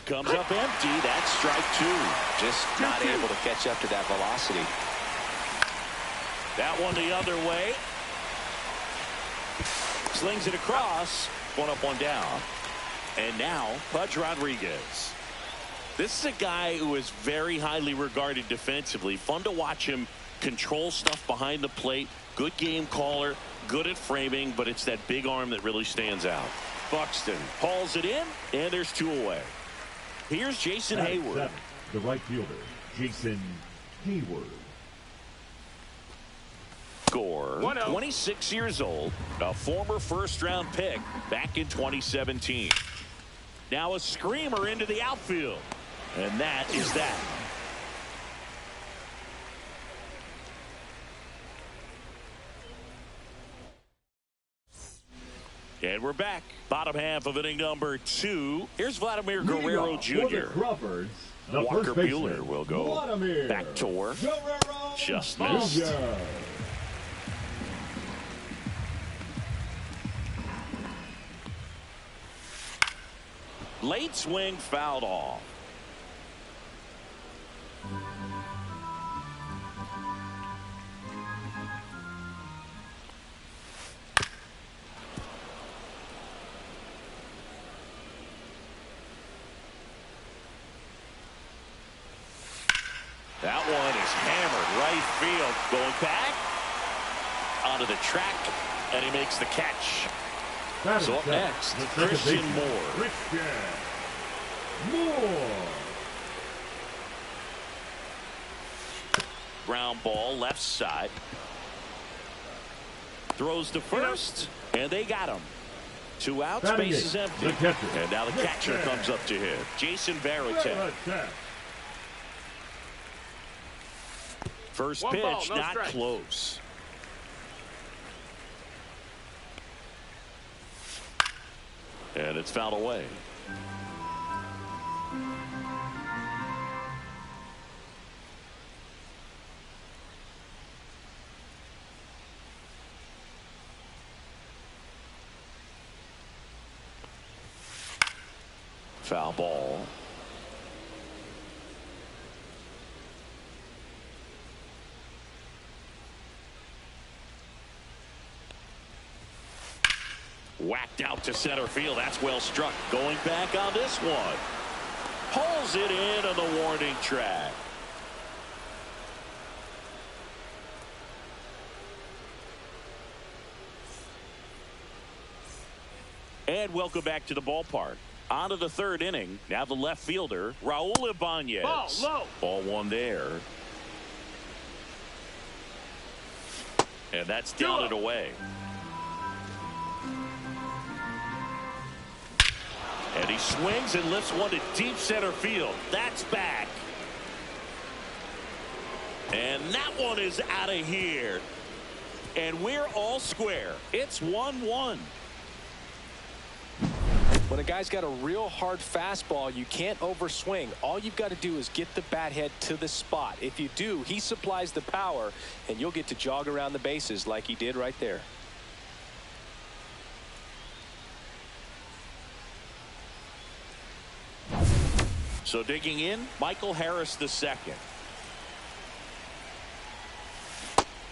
[SPEAKER 1] Comes up empty. That's strike 2.
[SPEAKER 2] Just not able to catch up to that velocity.
[SPEAKER 1] That one the other way. Slings it across. One up, one down. And now, Pudge Rodriguez. This is a guy who is very highly regarded defensively. Fun to watch him control stuff behind the plate. Good game caller. Good at framing, but it's that big arm that really stands out. Buxton hauls it in, and there's 2 away. Here's Jason Hayward.
[SPEAKER 4] The right fielder, Jason Hayward.
[SPEAKER 1] Score, 26 years old, a former first-round pick back in 2017. Now a screamer into the outfield, and that is that. And we're back. Bottom half of inning number 2. Here's Vladimir Guerrero Jr. Walker Buehler will go back to work. Just missed. Late swing fouled off. That one is hammered right field. Going back onto the track, and he makes the catch. So up next, Christian Moore. Ground ball left side. Throws to first, and they got him. 2 outs, bases empty. And now the catcher comes up to hit. Jason Varitek. First pitch,
[SPEAKER 3] ball, no
[SPEAKER 1] not
[SPEAKER 3] strikes.
[SPEAKER 1] close. And it's fouled away. Foul ball. Whacked out to center field. That's well struck. Going back on this one. Pulls it in on the warning track. And welcome back to the ballpark. On to the 3rd inning. Now the left fielder, Raul Ibanez.
[SPEAKER 3] Ball low.
[SPEAKER 1] Ball 1 there. And that's down and away. And he swings and lifts one to deep center field. That's back. And that one is out of here. And we're all square. It's 1-1.
[SPEAKER 2] When a guy's got a real hard fastball, you can't overswing. All you've got to do is get the bat head to the spot. If you do, he supplies the power, and you'll get to jog around the bases like he did right there.
[SPEAKER 1] So digging in, Michael Harris II.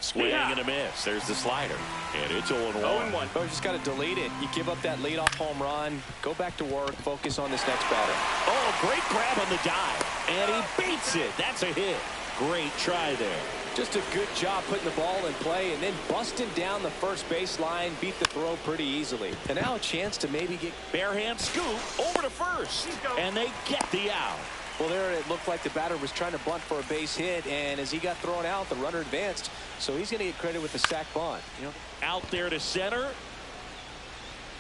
[SPEAKER 1] Swing and a miss. There's the slider. And it's 0-1.
[SPEAKER 3] 0-1.
[SPEAKER 2] Oh, you just got to delete it. You give up that leadoff home run. Go back to work. Focus on this next batter.
[SPEAKER 1] Oh, great grab on the dive. And he beats it. That's a hit. Great try there.
[SPEAKER 2] Just a good job putting the ball in play and then busting down the first baseline. Beat the throw pretty easily. And now a chance to maybe get
[SPEAKER 1] bare hand scoop over to first. And they get the out.
[SPEAKER 2] Well, there it looked like the batter was trying to bunt for a base hit, and as he got thrown out, the runner advanced, so he's going to get credit with the sac bunt. You know,
[SPEAKER 1] out there to center,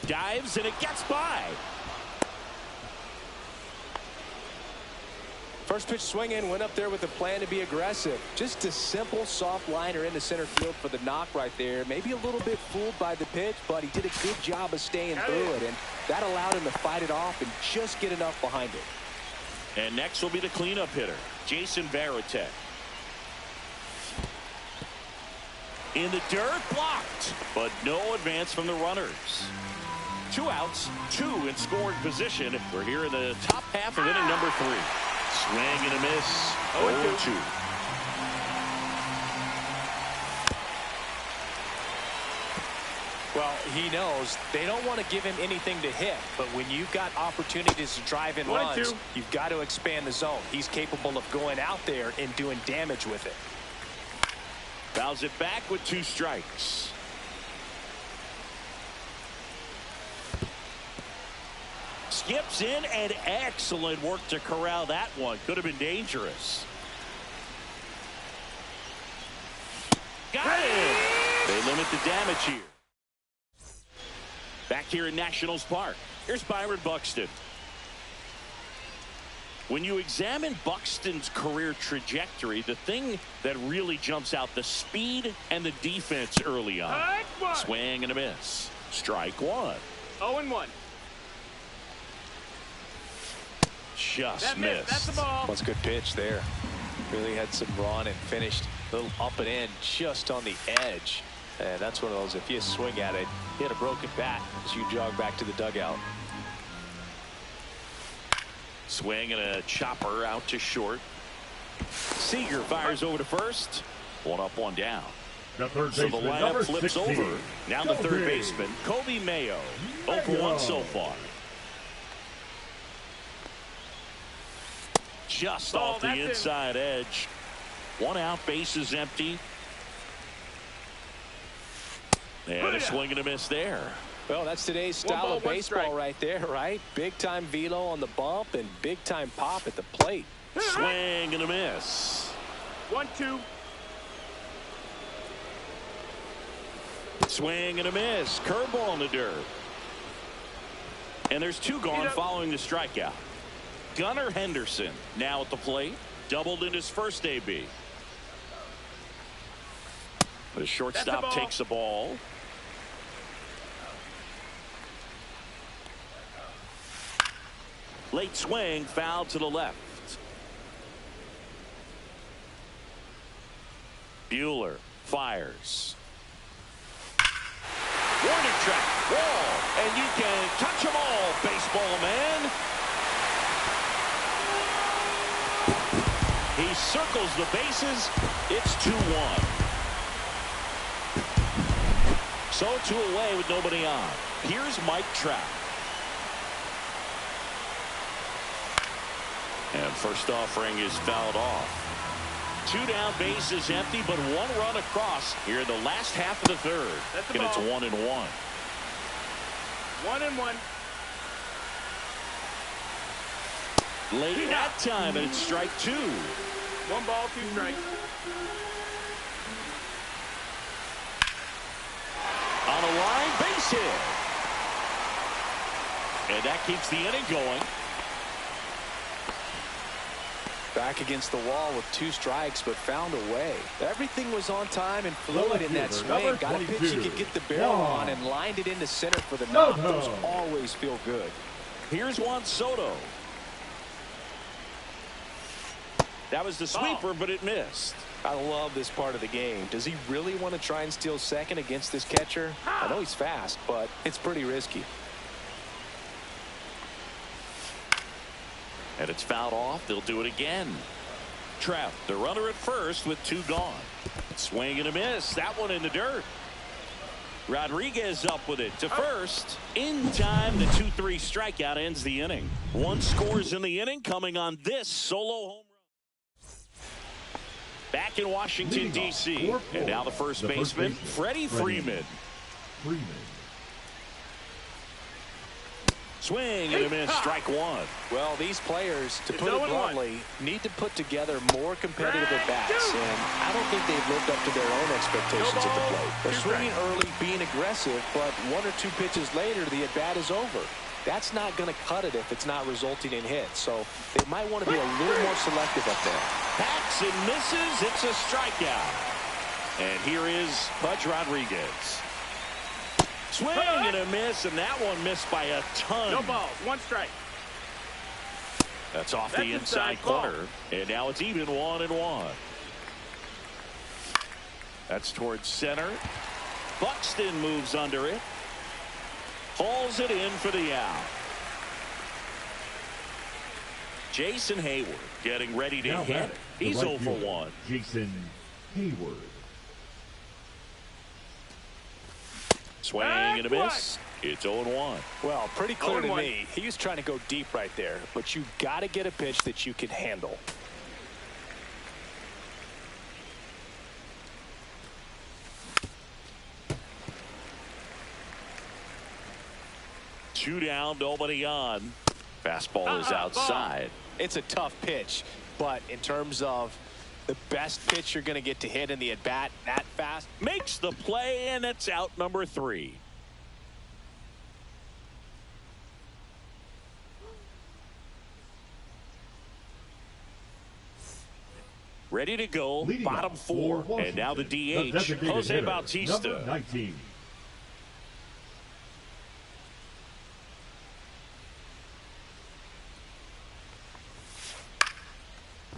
[SPEAKER 1] dives, and it gets by.
[SPEAKER 2] First pitch swing in, went up there with a plan to be aggressive. Just a simple soft liner into center field for the knock right there. Maybe a little bit fooled by the pitch, but he did a good job of staying through it, and that allowed him to fight it off and just get enough behind it.
[SPEAKER 1] And next will be the cleanup hitter, Jason Varitek. In the dirt, blocked, but no advance from the runners. 2 outs, 2 in scoring position. We're here in the top half of inning number 3. Swing and a miss. 0-2.
[SPEAKER 2] Well, he knows they don't want to give him anything to hit, but when you've got opportunities to drive in runs, you've got to expand the zone. He's capable of going out there and doing damage with it.
[SPEAKER 1] Fouls it back with 2 strikes. Skips in, and excellent work to corral that one. Could have been dangerous. Got it! They limit the damage here. Back here in Nationals Park, here's Byron Buxton. When you examine Buxton's career trajectory, the thing that really jumps out, the speed and the defense early on. Swing and a miss. Strike 1.
[SPEAKER 3] 0-1.
[SPEAKER 1] Just missed.
[SPEAKER 3] That's the ball.
[SPEAKER 2] That's a good pitch there. Really had some run and finished a little up and in just on the edge. And that's one of those, if you swing at it, hit a broken bat as you jog back to the dugout.
[SPEAKER 1] Swing and a chopper out to short. Seager fires over to first. 1 up, 1 down.
[SPEAKER 4] The third
[SPEAKER 1] So the
[SPEAKER 4] baseman,
[SPEAKER 1] lineup
[SPEAKER 4] number
[SPEAKER 1] flips
[SPEAKER 4] 16.
[SPEAKER 1] over. Now the third baseman, Kobe Mayo. 0 for 1 so far. Just off the inside edge. 1 out, bases empty. And a swing and a miss there.
[SPEAKER 2] Well, that's today's style of baseball right there, right? Big time velo on the bump and big time pop at the plate.
[SPEAKER 1] Swing and a miss.
[SPEAKER 3] 1-2.
[SPEAKER 1] Swing and a miss. Curveball in the dirt. And there's 2 gone following the strikeout. Gunnar Henderson now at the plate. Doubled in his first AB. The shortstop takes the ball. Late swing, foul to the left. Buehler fires. Warning track, wall, and you can touch them all, baseball man. He circles the bases. It's 2-1. So 2 away with nobody on. Here's Mike Trout. And first offering is fouled off. 2 down, bases empty, but 1 run across here in the last half of the third. And it's 1-1.
[SPEAKER 3] 1-1.
[SPEAKER 1] Late that time, and it's strike 2.
[SPEAKER 3] 1 ball, 2 strikes.
[SPEAKER 1] On a line, base hit. And that keeps the inning going.
[SPEAKER 2] Back against the wall with 2 strikes, but found a way. Everything was on time and fluid in that swing. Got a pitch you could get the barrel on and lined it into center for the knock. Those always feel good.
[SPEAKER 1] Here's Juan Soto. That was the sweeper, but it missed.
[SPEAKER 2] I love this part of the game. Does he really want to try and steal second against this catcher? I know he's fast, but it's pretty risky.
[SPEAKER 1] And it's fouled off. They'll do it again. Trout, the runner at first with 2 gone. Swing and a miss. That one in the dirt. Rodriguez up with it to first. In time, the 2-3 strikeout ends the inning. 1 scores in the inning coming on this solo home run. Back in Washington, D.C. And now the first baseman, Freddie Freeman. Swing and a miss, strike 1.
[SPEAKER 2] Well, these players, to put it bluntly, need to put together more competitive at-bats, and I don't think they've lived up to their own expectations at the plate. They're swinging early, being aggressive, but 1 or 2 pitches later, the at-bat is over. That's not going to cut it if it's not resulting in hits, so they might want to be a little more selective up there.
[SPEAKER 1] Hacks and misses, it's a strikeout. And here is Pudge Rodriguez. Swing and a miss, and that one missed by a ton.
[SPEAKER 3] No balls, 1 strike.
[SPEAKER 1] That's off the inside corner, and now it's even 1-1. That's towards center. Buxton moves under it. Hauls it in for the out. Jason Hayward getting ready to hit. He's 0 for 1.
[SPEAKER 4] Jason Hayward.
[SPEAKER 1] Swing and a miss. It's 0-1.
[SPEAKER 2] Well, pretty clear to
[SPEAKER 3] 0-1.
[SPEAKER 2] me. He was trying to go deep right there, but you got to get a pitch that you can handle.
[SPEAKER 1] Two down, nobody on. Fastball is outside.
[SPEAKER 2] It's a tough pitch, but in terms of the best pitch you're going to get to hit in the at-bat that fast.
[SPEAKER 1] Makes the play, and it's out number 3. Ready to go,
[SPEAKER 4] Leading
[SPEAKER 1] bottom
[SPEAKER 4] off
[SPEAKER 1] 4,
[SPEAKER 4] for
[SPEAKER 1] and now the
[SPEAKER 4] Washington,
[SPEAKER 1] DH,
[SPEAKER 4] designated
[SPEAKER 1] Jose
[SPEAKER 4] hitter,
[SPEAKER 1] Bautista.
[SPEAKER 4] number 19.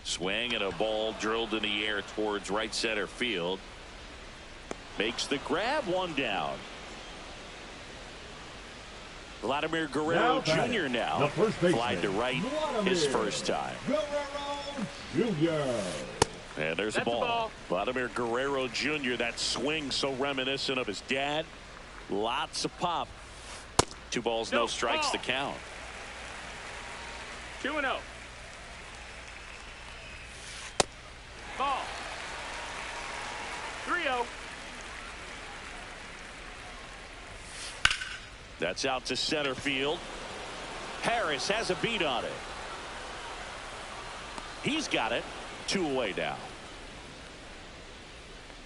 [SPEAKER 1] Swing and a ball drilled in the air towards right center field. Makes the grab, 1 down. Vladimir Guerrero Jr. now.
[SPEAKER 4] The first baseman,
[SPEAKER 1] Flied to right his first time.
[SPEAKER 4] Guerrero Jr.
[SPEAKER 1] And there's a ball. Vladimir Guerrero Jr., that swing so reminiscent of his dad. Lots of pop. 2 balls, no strikes to count.
[SPEAKER 3] 2-0. Ball. 3-0.
[SPEAKER 1] That's out to center field. Harris has a beat on it. He's got it. 2 away now.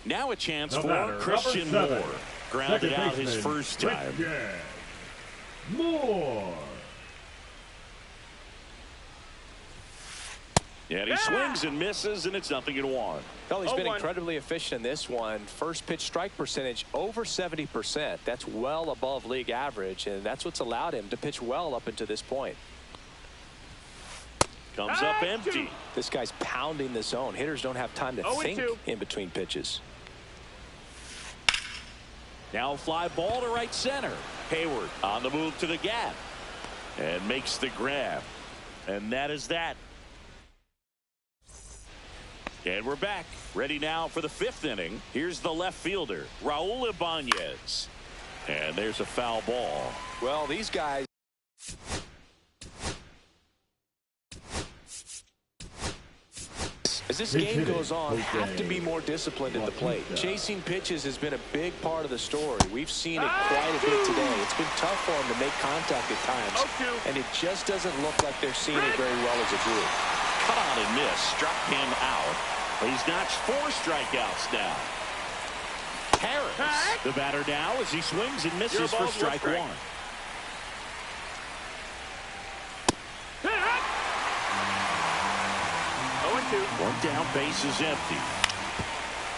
[SPEAKER 1] Now a chance for Christian Moore. Grounded out his first time.
[SPEAKER 4] Moore.
[SPEAKER 1] And he swings and misses, and it's 0-1.
[SPEAKER 2] Well, he's been incredibly efficient in this one. First pitch strike percentage over 70%. That's well above league average, and that's what's allowed him to pitch well up until this point.
[SPEAKER 1] Comes up empty.
[SPEAKER 2] This guy's pounding the zone. Hitters don't have time to think in between pitches.
[SPEAKER 1] Now a fly ball to right center. Hayward on the move to the gap and makes the grab. And that is that. And we're back. Ready now for the 5th inning. Here's the left fielder, Raul Ibanez. And there's a foul ball.
[SPEAKER 2] Well, these guys. As this game goes on, have to be more disciplined at the plate. Chasing pitches has been a big part of the story. We've seen it quite a bit today. It's been tough for them to make contact at times, and it just doesn't look like they're seeing it very well as a group.
[SPEAKER 1] Cut on and miss, struck him out. He's notched 4 strikeouts now. Harris, the batter now, as he swings and misses for strike 1. One down, base is empty.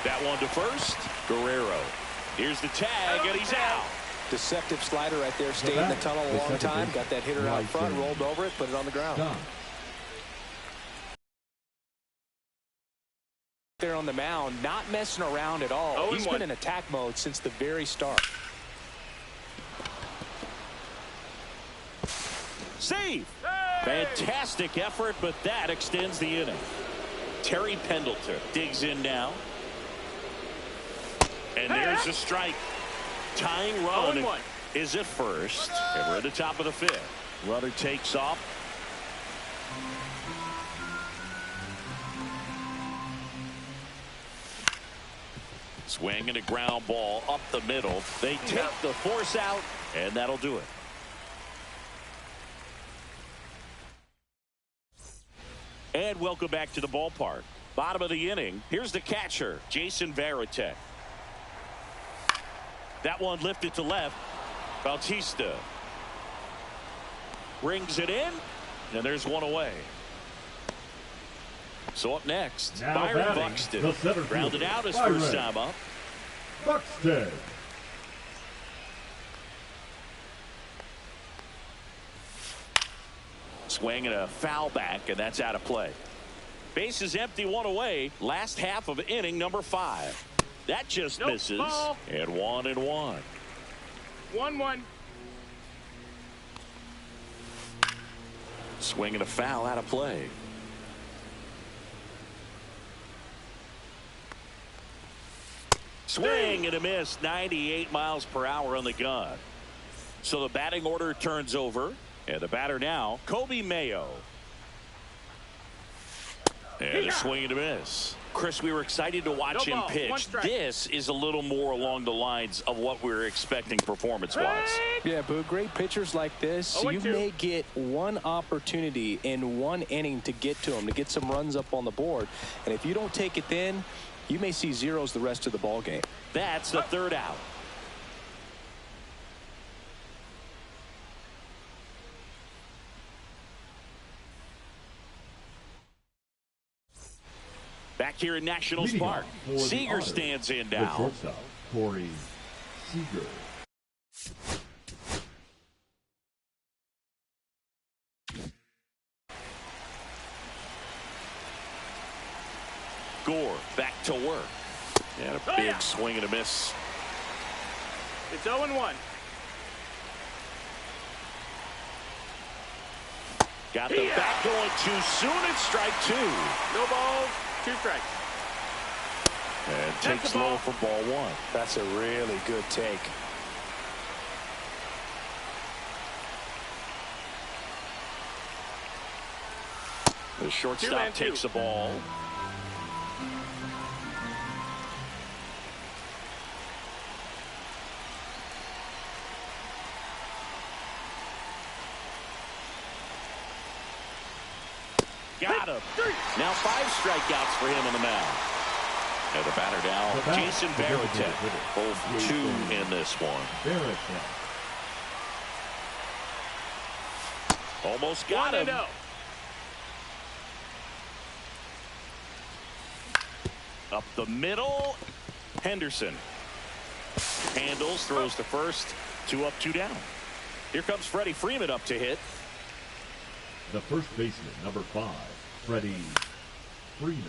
[SPEAKER 1] That one to first. Guerrero. Here's the tag, and he's out.
[SPEAKER 2] Deceptive slider right there. Stayed in the tunnel a long time. Got that hitter out front, rolled over it, put it on the ground. There on the mound, not messing around at all. He's been in attack mode since the very start.
[SPEAKER 1] Save. Fantastic effort, but that extends the inning. Terry Pendleton digs in now. And there's a strike. Tying run is at first. And we're at the top of the 5th. Runner takes off. Swing and a ground ball up the middle. They take the force out, and that'll do it. And welcome back to the ballpark. Bottom of the inning. Here's the catcher, Jason Varitek. That one lifted to left. Bautista brings it in, and there's 1 away. So up next,
[SPEAKER 4] now
[SPEAKER 1] Byron Buxton. Grounded out his first time up.
[SPEAKER 4] Buxton.
[SPEAKER 1] Swing and a foul back, and that's out of play. Base is empty, 1 away. Last half of inning number 5. That just misses.
[SPEAKER 3] Ball.
[SPEAKER 1] And 1-1.
[SPEAKER 3] 1-1.
[SPEAKER 1] Swing and a foul out of play. Swing and a miss. 98 miles per hour on the gun. So the batting order turns over. And the batter now, Kobe Mayo. And a swing and a miss. Chris, we were excited to watch him pitch. This is a little more along the lines of what we were expecting performance-wise.
[SPEAKER 2] Yeah, Boo, great pitchers like this, you may get one opportunity in one inning to get to them, to get some runs up on the board. And if you don't take it then, you may see zeros the rest of the ball game.
[SPEAKER 1] That's the third out. Back here in Nationals Park, Seager stands in now.
[SPEAKER 4] Shortstop, Corey Seager.
[SPEAKER 1] Gore back to work. And a big swing and a miss.
[SPEAKER 3] It's 0-1.
[SPEAKER 1] Got the bat going too soon. It's strike two.
[SPEAKER 3] No balls. 2 strikes.
[SPEAKER 1] And takes low for ball one.
[SPEAKER 2] That's a really good take.
[SPEAKER 1] The shortstop takes the ball. Got him. Now 5 strikeouts for him on the mound. And the batter now, Jason Varitek. Both 2 in this one. Almost got him. Up the middle. Henderson handles, throws to first. 2 up, 2 down. Here comes Freddie Freeman up to hit.
[SPEAKER 4] The first baseman, number 5, Freddie Freeman.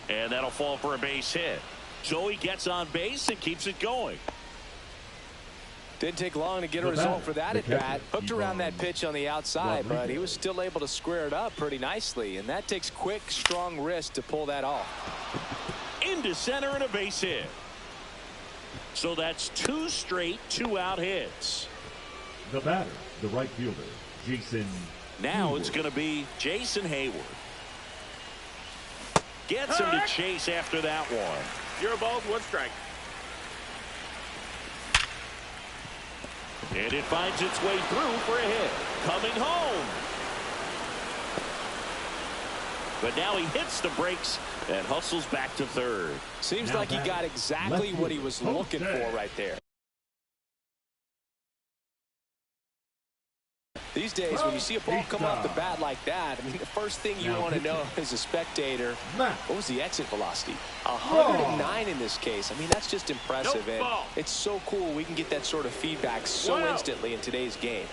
[SPEAKER 1] And that'll fall for a base hit. So he gets on base and keeps it going.
[SPEAKER 2] Didn't take long to get a result for that at bat. Hooked around that pitch on the outside, but he was still able to square it up pretty nicely. And that takes quick, strong wrist to pull that off.
[SPEAKER 1] Into center and a base hit. So that's 2 straight 2-out hits.
[SPEAKER 4] The batter, the right fielder, Jason
[SPEAKER 1] Now
[SPEAKER 4] Hayward.
[SPEAKER 1] it's going to be Jason Hayward. Gets him to chase after that one.
[SPEAKER 3] 0 balls, 1 strike.
[SPEAKER 1] And it finds its way through for a hit. Coming home. But now he hits the brakes and hustles back to third.
[SPEAKER 2] Seems like he got exactly what he was looking for right there. These days, when you see a ball come off the bat like that, I mean, the first thing you want to know as a spectator, what was the exit velocity? 109 in this case. I mean, that's just impressive. And it's so cool we can get that sort of feedback so instantly in today's game.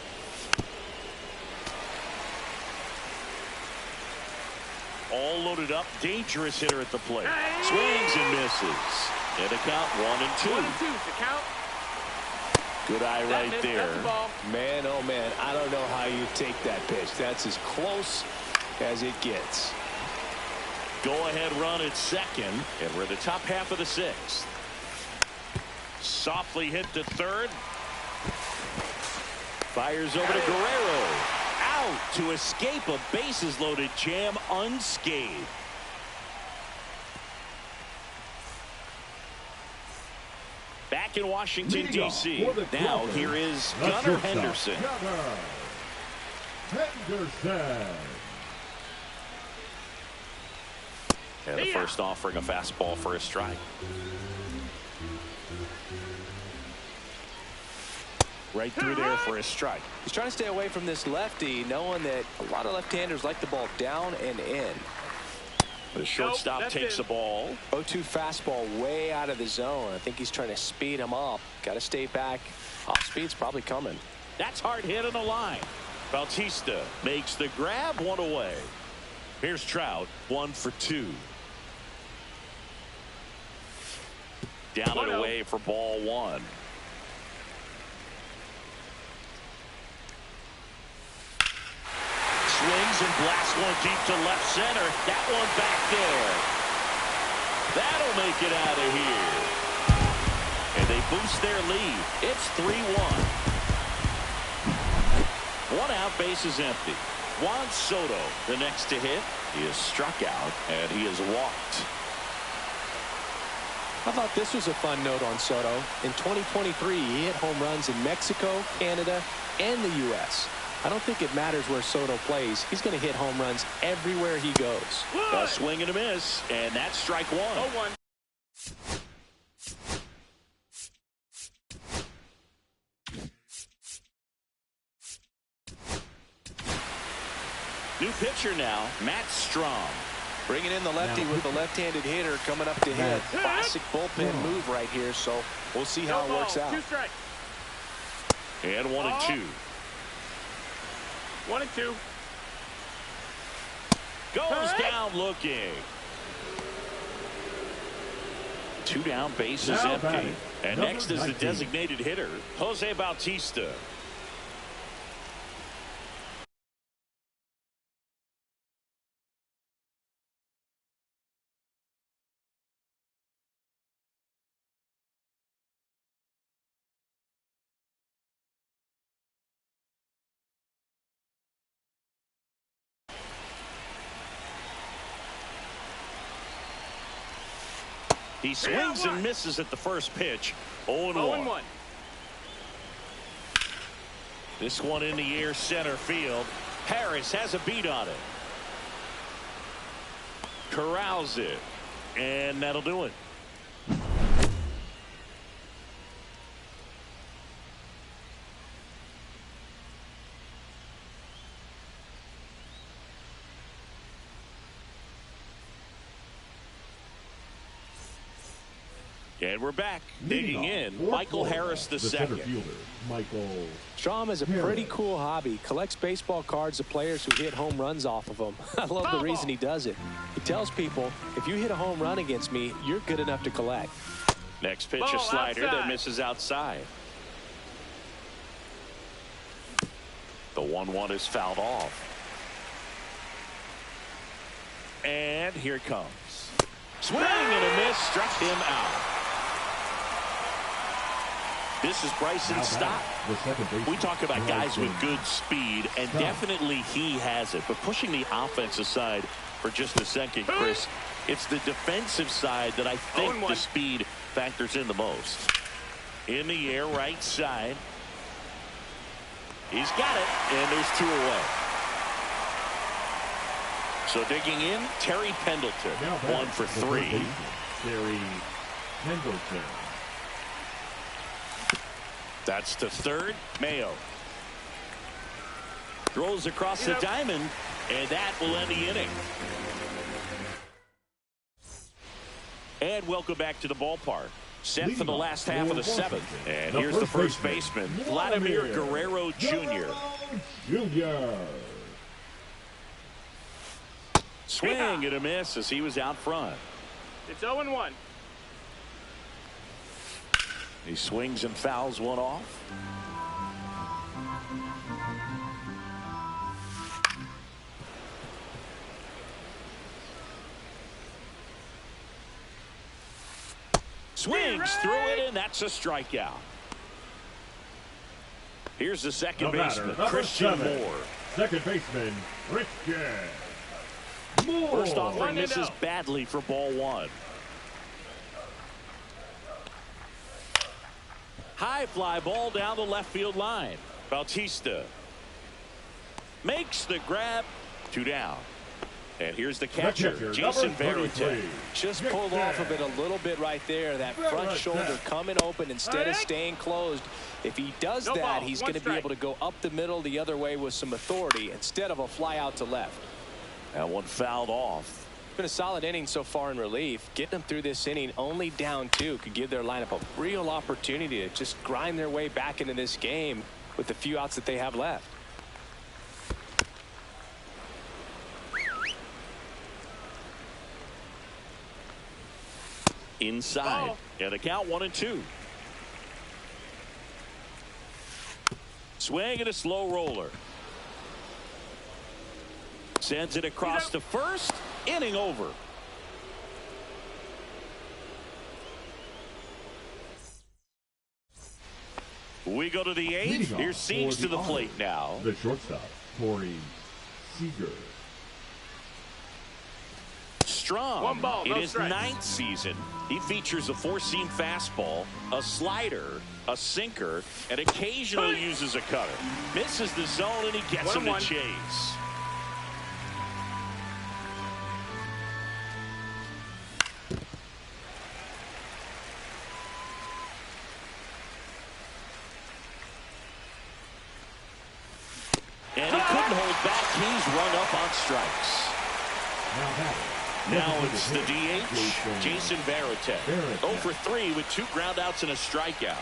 [SPEAKER 1] All loaded up, dangerous hitter at the plate. Swings and misses. And a count 1-2.
[SPEAKER 3] 1-2 to count.
[SPEAKER 1] Good eye right there.
[SPEAKER 2] Man, oh man, I don't know how you take that pitch. That's as close as it gets.
[SPEAKER 1] Go ahead run at second, and we're in the top half of the 6th. Softly hit to third. Fires over to Guerrero. Out to escape a bases loaded jam unscathed. Back in Washington, D.C. Now here is Gunnar Henderson. And the first offering a fastball for a strike. Right through there for a strike.
[SPEAKER 2] He's trying to stay away from this lefty, knowing that a lot of left-handers like the ball down and in.
[SPEAKER 1] The shortstop takes the ball.
[SPEAKER 2] 0-2 fastball way out of the zone. I think he's trying to speed him up. Got to stay back. Off speed's probably coming.
[SPEAKER 1] That's hard hit on the line. Bautista makes the grab, 1 away. Here's Trout, 1 for 2. Down and away for ball 1. Swings and blasts one deep to left center. That one back there. That'll make it out of here. And they boost their lead. It's 3-1. One out, base is empty. Juan Soto, the next to hit. He is struck out, and he is walked.
[SPEAKER 2] I thought this was a fun note on Soto. In 2023, he hit home runs in Mexico, Canada, and the U.S. I don't think it matters where Soto plays. He's going to hit home runs everywhere he goes.
[SPEAKER 1] A swing and a miss, and that's strike one.
[SPEAKER 3] 0-1.
[SPEAKER 1] New pitcher now, Matt Strom.
[SPEAKER 2] Bringing in the lefty with the left-handed hitter coming up to hit. Classic bullpen move right here, so we'll see how it works out.
[SPEAKER 3] 2 strikes.
[SPEAKER 1] And 1-2.
[SPEAKER 3] 1-2.
[SPEAKER 1] Goes down looking. 2 down, base is empty. And next is the designated hitter, Jose Bautista. He swings and misses at the first pitch. 0-1. This one in the air, center field. Harris has a beat on it. Corrals it. And that'll do it. And we're back. Digging in, Michael Harris the second.
[SPEAKER 4] Michael.
[SPEAKER 2] Strom has a pretty cool hobby. Collects baseball cards of players who hit home runs off of them. I love the reason he does it. He tells people, if you hit a home run against me, you're good enough to collect.
[SPEAKER 1] Next pitch, a slider that misses outside. The 1-1 is fouled off. And here it comes. Swing and a miss, struck him out. This is Bryson Stott. We talk about guys with good speed, and definitely he has it. But pushing the offense aside for just a second, Chris, it's the defensive side that I think the speed factors in the most. In the air, right side. He's got it, and there's 2 away. So digging in, Terry Pendleton, 1 for 3.
[SPEAKER 4] Terry Pendleton.
[SPEAKER 1] That's to third. Mayo throws across the diamond, and that will end the inning. And welcome back to the ballpark. Set for the last half of the 7th. And here's the first baseman, Vladimir Guerrero Jr. Swing and a miss as he was out front.
[SPEAKER 3] It's 0-1.
[SPEAKER 1] He swings and fouls one off. Swings through it, and that's a strikeout. Here's the second baseman, Christian Moore.
[SPEAKER 4] Second baseman, Christian Moore.
[SPEAKER 1] First offering misses badly for ball 1. High fly ball down the left field line. Bautista makes the grab. 2 down. And here's the catcher, Jason Varitek.
[SPEAKER 2] Just pulled off of it a little bit right there. That front shoulder coming open instead of staying closed. If he does that, he's going to be able to go up the middle the other way with some authority instead of a fly out to left.
[SPEAKER 1] That one fouled off.
[SPEAKER 2] Been a solid inning so far in relief. Getting them through this inning only down 2 could give their lineup a real opportunity to just grind their way back into this game with the few outs that they have left.
[SPEAKER 1] Inside. And the count 1-2. Swing and a slow roller. Sends it across to first. Inning over. We go to the 8th. Here's Siege to the plate now.
[SPEAKER 4] The shortstop, Corey Seager.
[SPEAKER 1] Strong.
[SPEAKER 3] One ball, no
[SPEAKER 1] in his
[SPEAKER 3] strikes.
[SPEAKER 1] 9th season, he features a 4-seam fastball, a slider, a sinker, and occasionally uses a cutter. Misses the zone, and he gets him to chase. And he couldn't hold back. He's run up on strikes. Now it's the DH, Jason Varitek. 0 for 3 with 2 groundouts and a strikeout.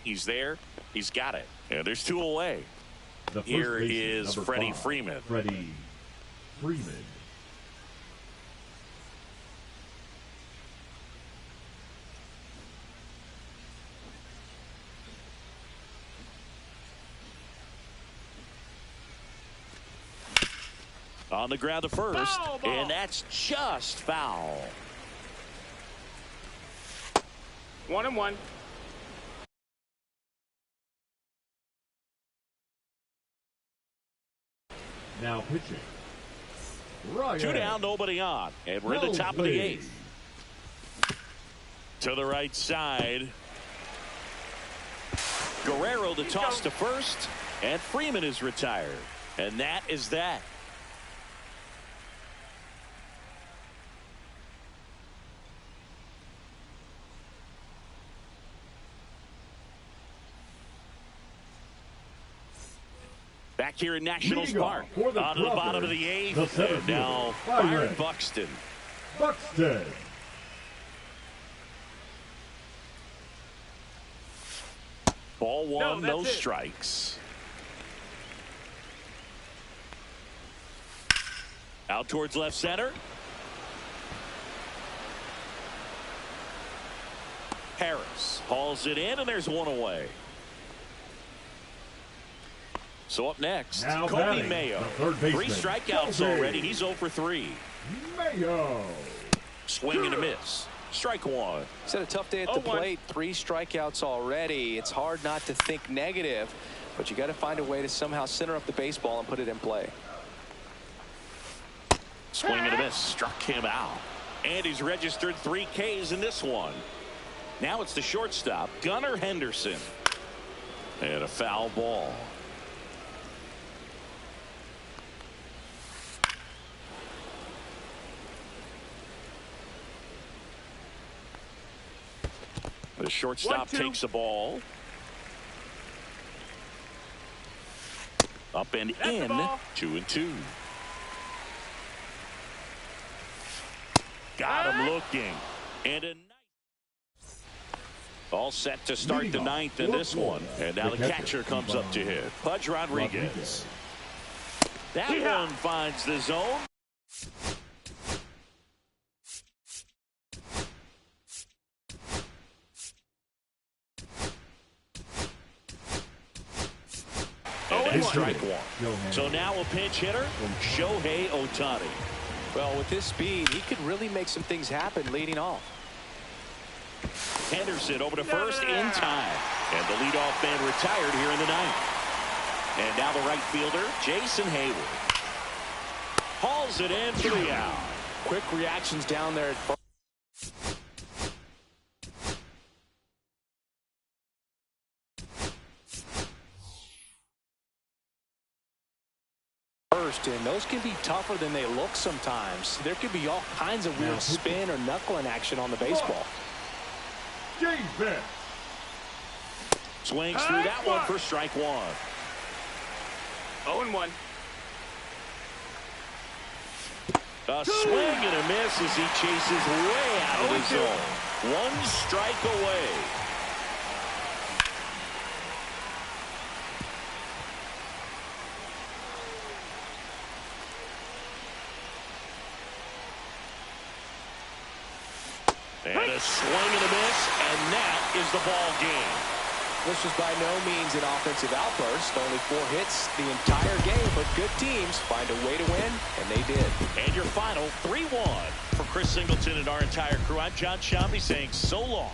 [SPEAKER 1] He's there. He's got it. And there's 2 away. Here is Freddie Freeman.
[SPEAKER 4] Freddie Freeman.
[SPEAKER 1] On the ground to first, and that's just foul.
[SPEAKER 3] 1-1.
[SPEAKER 4] Now pitching. Ryan.
[SPEAKER 1] 2 down, nobody on, and we're in the top of the 8th. To the right side. Guerrero the toss to first, and Freeman is retired. And that is that. Back here in Nationals Park, on to the bottom of the 8th, and now Byron Buxton.
[SPEAKER 4] Buxton.
[SPEAKER 1] Ball 1, no strikes. Out towards left center. Harris hauls it in, and there's 1 away. So up next, Kobe Mayo. 3 strikeouts already. He's 0 for 3.
[SPEAKER 4] Mayo.
[SPEAKER 1] Swing and a miss. Strike 1.
[SPEAKER 2] He's had a tough day at the plate. 3 strikeouts already. It's hard not to think negative, but you got to find a way to somehow center up the baseball and put it in play.
[SPEAKER 1] Swing and a miss. Struck him out. And he's registered 3 Ks in this one. Now it's the shortstop, Gunnar Henderson. And a foul ball. The shortstop takes the ball. Up and in. 2-2. Got him looking. And a nice. All set to start the 9th in this one. And now the catcher comes up to hit. Pudge Rodriguez. That one finds the zone. And strike 1. So now a pinch hitter from Shohei Ohtani.
[SPEAKER 2] Well, with his speed, he could really make some things happen leading off.
[SPEAKER 1] Henderson over to first in time. And the leadoff man retired here in the 9th. And now the right fielder, Jason Hayward. Hauls it in for the out.
[SPEAKER 2] Quick reactions down there at first. And those can be tougher than they look sometimes. There could be all kinds of weird spin or knuckling action on the baseball.
[SPEAKER 4] James Bent.
[SPEAKER 1] Swings through that one for strike 1.
[SPEAKER 3] 0-1.
[SPEAKER 1] A swing and a miss as he chases way out of the zone. 1 strike away. And a swing and a miss, and that is the ball game.
[SPEAKER 2] This was by no means an offensive outburst. Only 4 hits the entire game, but good teams find a way to win, and they did.
[SPEAKER 1] And your final 3-1 for Chris Singleton and our entire crew. I'm John Shambi saying so long.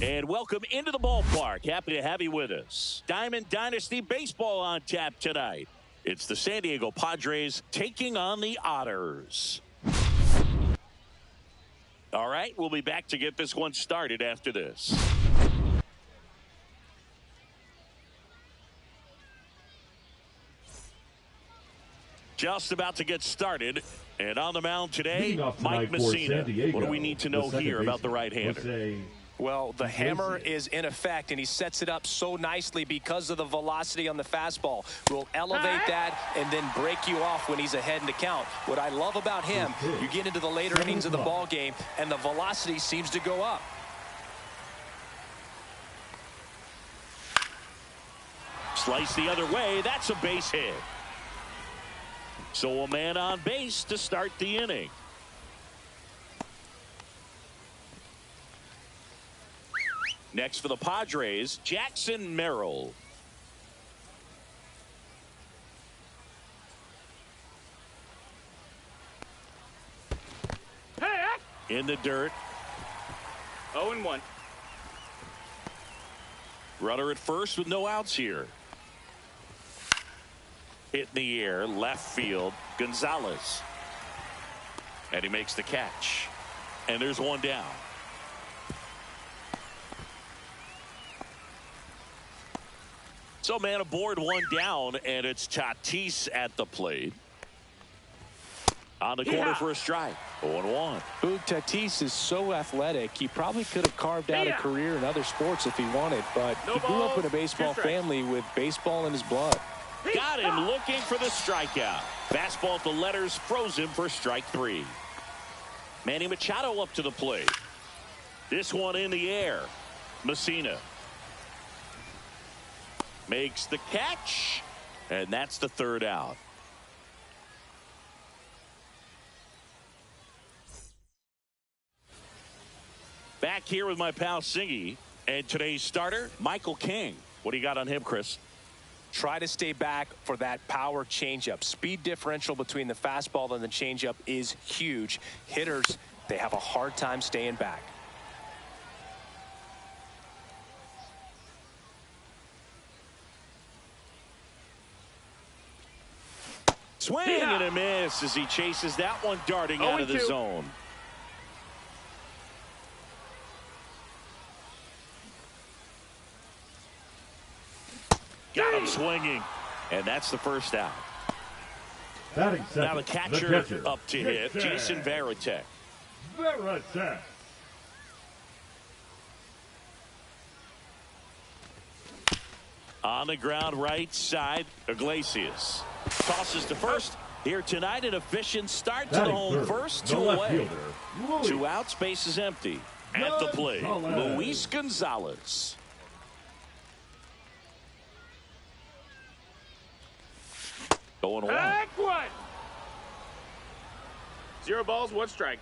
[SPEAKER 1] And welcome into the ballpark. Happy to have you with us. Diamond Dynasty Baseball on tap tonight. It's the San Diego Padres taking on the Otters. All right, we'll be back to get this one started after this. Just about to get started. And on the mound today, Mike Messina. What do we need to know here about the right-hander?
[SPEAKER 2] Well, the hammer is in effect, and he sets it up so nicely because of the velocity on the fastball. Will elevate that and then break you off when he's ahead in the count. What I love about him, you get into the later innings of the ball game, and the velocity seems to go up.
[SPEAKER 1] Slice the other way. That's a base hit. So a man on base to start the inning. Next for the Padres, Jackson Merrill. In the dirt.
[SPEAKER 3] 0-1.
[SPEAKER 1] Runner at first with no outs here. Hit in the air, left field, Gonzalez. And he makes the catch. And there's one down. So man aboard, one down, and it's Tatis at the plate. On the corner for a strike. 0-1.
[SPEAKER 2] Boog, Tatis is so athletic, he probably could have carved out a career in other sports if he wanted, but he grew up in a baseball family with baseball in his blood.
[SPEAKER 1] Got him looking for the strikeout. Fastball at the letters, froze him for strike 3. Manny Machado up to the plate. This one in the air. Messina makes the catch, and that's the third out. Back here with my pal Singy, and today's starter, Michael King. What do you got on him, Chris?
[SPEAKER 2] Try to stay back for that power changeup. Speed differential between the fastball and the changeup is huge. Hitters, they have a hard time staying back.
[SPEAKER 1] Swing and a miss as he chases that one darting out of the zone. Got him swinging, and that's the first out. Now the catcher up to hit, Jason Varitek. On the ground right side, Iglesias tosses to first. Here tonight, an efficient start to the home first, 2 away. 2 outs, base is empty. At the plate, Luis Gonzalez. Going one.
[SPEAKER 3] 0 balls, 1 strike.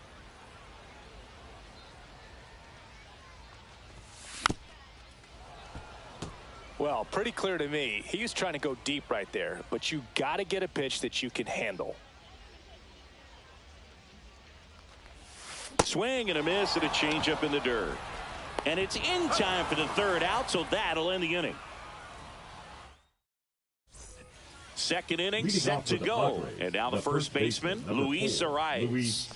[SPEAKER 2] Well, pretty clear to me. He was trying to go deep right there, but you got to get a pitch that you can handle.
[SPEAKER 1] Swing and a miss and a changeup in the dirt. And it's in time for the third out, so that'll end the inning. Second inning set to go. And now the first baseman, Luis Arias.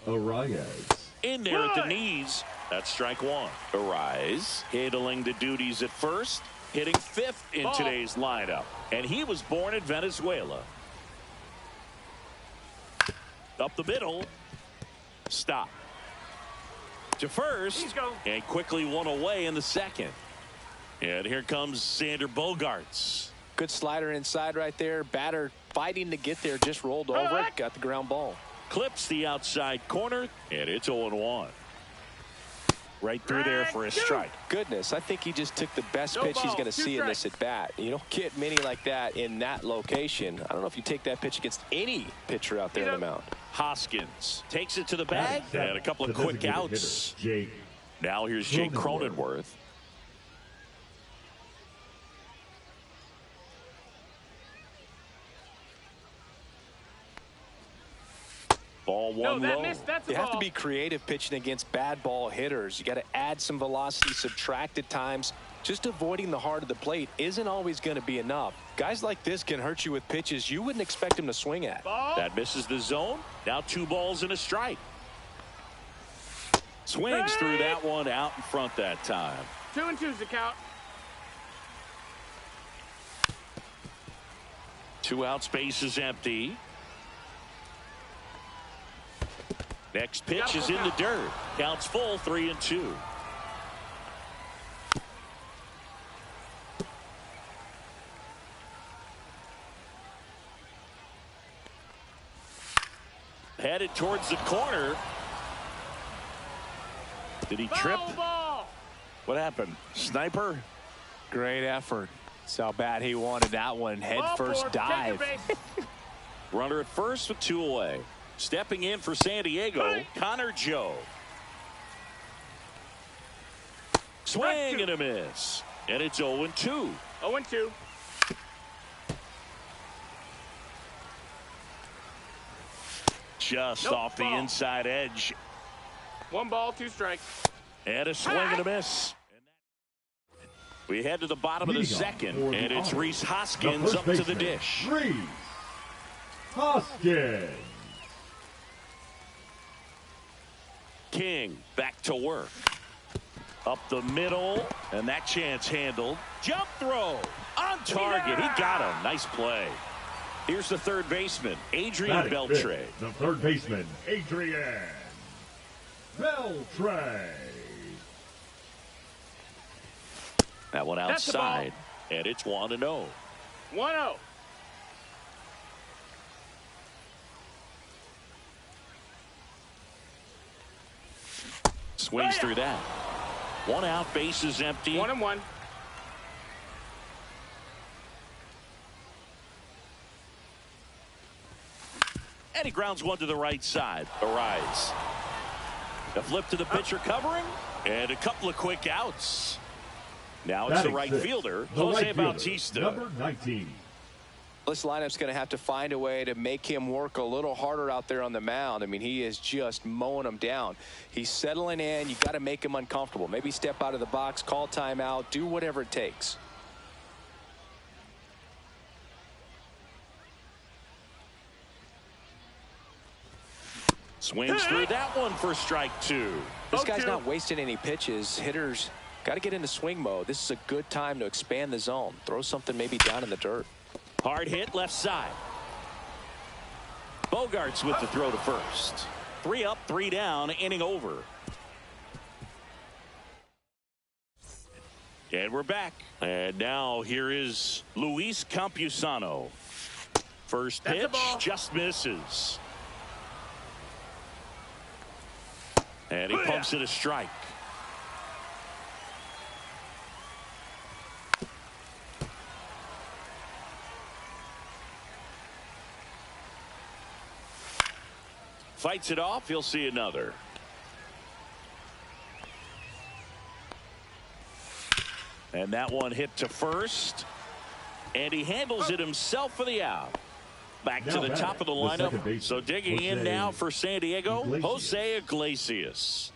[SPEAKER 1] In there at the knees. That's strike 1. Arias handling the duties at first, hitting 5th in today's lineup. And he was born in Venezuela. Up the middle. Stop. To first. And quickly one away in the second. And here comes Sander Bogaerts.
[SPEAKER 2] Good slider inside right there. Batter fighting to get there, just rolled over it, got the ground ball.
[SPEAKER 1] Clips the outside corner, and it's 0-1. Right through there for a strike.
[SPEAKER 2] Goodness, I think he just took the best
[SPEAKER 3] No
[SPEAKER 2] pitch he's
[SPEAKER 3] ball,
[SPEAKER 2] going to
[SPEAKER 3] 2
[SPEAKER 2] see in this
[SPEAKER 3] strikes.
[SPEAKER 2] at bat. You don't get many like that in that location. I don't know if you take that pitch against any pitcher out there on the mound.
[SPEAKER 1] Hoskins takes it to the bag and a couple of
[SPEAKER 4] The
[SPEAKER 1] quick
[SPEAKER 4] designated
[SPEAKER 1] outs.
[SPEAKER 4] hitter, Jake
[SPEAKER 1] Now here's Jake Cronenworth. Ball one
[SPEAKER 3] No, that
[SPEAKER 1] low.
[SPEAKER 3] missed. That's a
[SPEAKER 2] You
[SPEAKER 3] ball.
[SPEAKER 2] have to be creative pitching against bad ball hitters. You got to add some velocity, subtract at times. Just avoiding the heart of the plate isn't always going to be enough. Guys like this can hurt you with pitches you wouldn't expect him to swing at.
[SPEAKER 3] Ball.
[SPEAKER 1] That misses the zone. Now 2 balls and a strike. Swings through that one out in front that time.
[SPEAKER 3] 2 and 2's the count.
[SPEAKER 1] 2 outs, base is empty. Next pitch is in the dirt. Counts full, 3 and 2. Headed towards the corner. Did he trip?
[SPEAKER 3] Ball.
[SPEAKER 1] What happened? Sniper?
[SPEAKER 2] Great effort. That's how bad he wanted that one. Head
[SPEAKER 3] Ball
[SPEAKER 2] first
[SPEAKER 3] four,
[SPEAKER 2] dive.
[SPEAKER 3] take your base.
[SPEAKER 1] Runner at first with 2 away. Stepping in for San Diego, Connor Joe. Swing and a miss. And it's 0 and 2.
[SPEAKER 3] 0 and 2.
[SPEAKER 1] Just
[SPEAKER 3] Nope,
[SPEAKER 1] off the
[SPEAKER 3] ball.
[SPEAKER 1] inside edge.
[SPEAKER 3] 1 ball, 2 strikes.
[SPEAKER 1] And a swing and a miss. We head to the bottom of the
[SPEAKER 4] Leading off
[SPEAKER 1] second,
[SPEAKER 4] for the
[SPEAKER 1] and it's
[SPEAKER 4] Honors,
[SPEAKER 1] Rhys
[SPEAKER 4] the
[SPEAKER 1] Hoskins
[SPEAKER 4] first
[SPEAKER 1] up to the
[SPEAKER 4] baseman,
[SPEAKER 1] dish.
[SPEAKER 4] Rhys Hoskins.
[SPEAKER 1] King back to work. Up the middle, and that chance handled. Jump throw on target. He got him. Nice play. Here's the third baseman, Adrian
[SPEAKER 4] Batting
[SPEAKER 1] Beltre.
[SPEAKER 4] fifth, the third baseman, Adrian Beltre.
[SPEAKER 1] That one
[SPEAKER 3] That's the ball.
[SPEAKER 1] outside, and it's 1 and 0.
[SPEAKER 3] 1-0.
[SPEAKER 1] Swings through that. 1 out, base is empty.
[SPEAKER 3] 1 and 1.
[SPEAKER 1] And he grounds one to the right side. Arise. The flip to the pitcher covering, and a couple of quick outs. Now it's the
[SPEAKER 4] Batting
[SPEAKER 1] right
[SPEAKER 4] sixth,
[SPEAKER 1] fielder,
[SPEAKER 4] the
[SPEAKER 1] Jose
[SPEAKER 4] right fielder,
[SPEAKER 1] Bautista.
[SPEAKER 4] number 19.
[SPEAKER 2] This lineup's going to have to find a way to make him work a little harder out there on the mound. I mean, he is just mowing them down. He's settling in. You got to make him uncomfortable. Maybe step out of the box, call timeout, do whatever it takes.
[SPEAKER 1] Swings through that one for strike 2.
[SPEAKER 2] This guy's
[SPEAKER 3] 0-2.
[SPEAKER 2] not wasting any pitches. Hitters got to get into swing mode. This is a good time to expand the zone. Throw something maybe down in the dirt.
[SPEAKER 1] Hard hit left side. Bogarts with the throw to first. 3 up, 3 down, inning over. And we're back. And now here is Luis Campusano. First
[SPEAKER 3] That's a
[SPEAKER 1] pitch
[SPEAKER 3] ball.
[SPEAKER 1] just misses. And he pumps it a strike. Fights it off. He'll see another. And that one hit to first. And he handles it himself for the out. Back to
[SPEAKER 4] Now
[SPEAKER 1] the
[SPEAKER 4] batting,
[SPEAKER 1] top of the
[SPEAKER 4] the
[SPEAKER 1] lineup.
[SPEAKER 4] second baseman,
[SPEAKER 1] So digging in
[SPEAKER 4] Jose
[SPEAKER 1] now for San Diego,
[SPEAKER 4] Iglesias.
[SPEAKER 1] Jose Iglesias.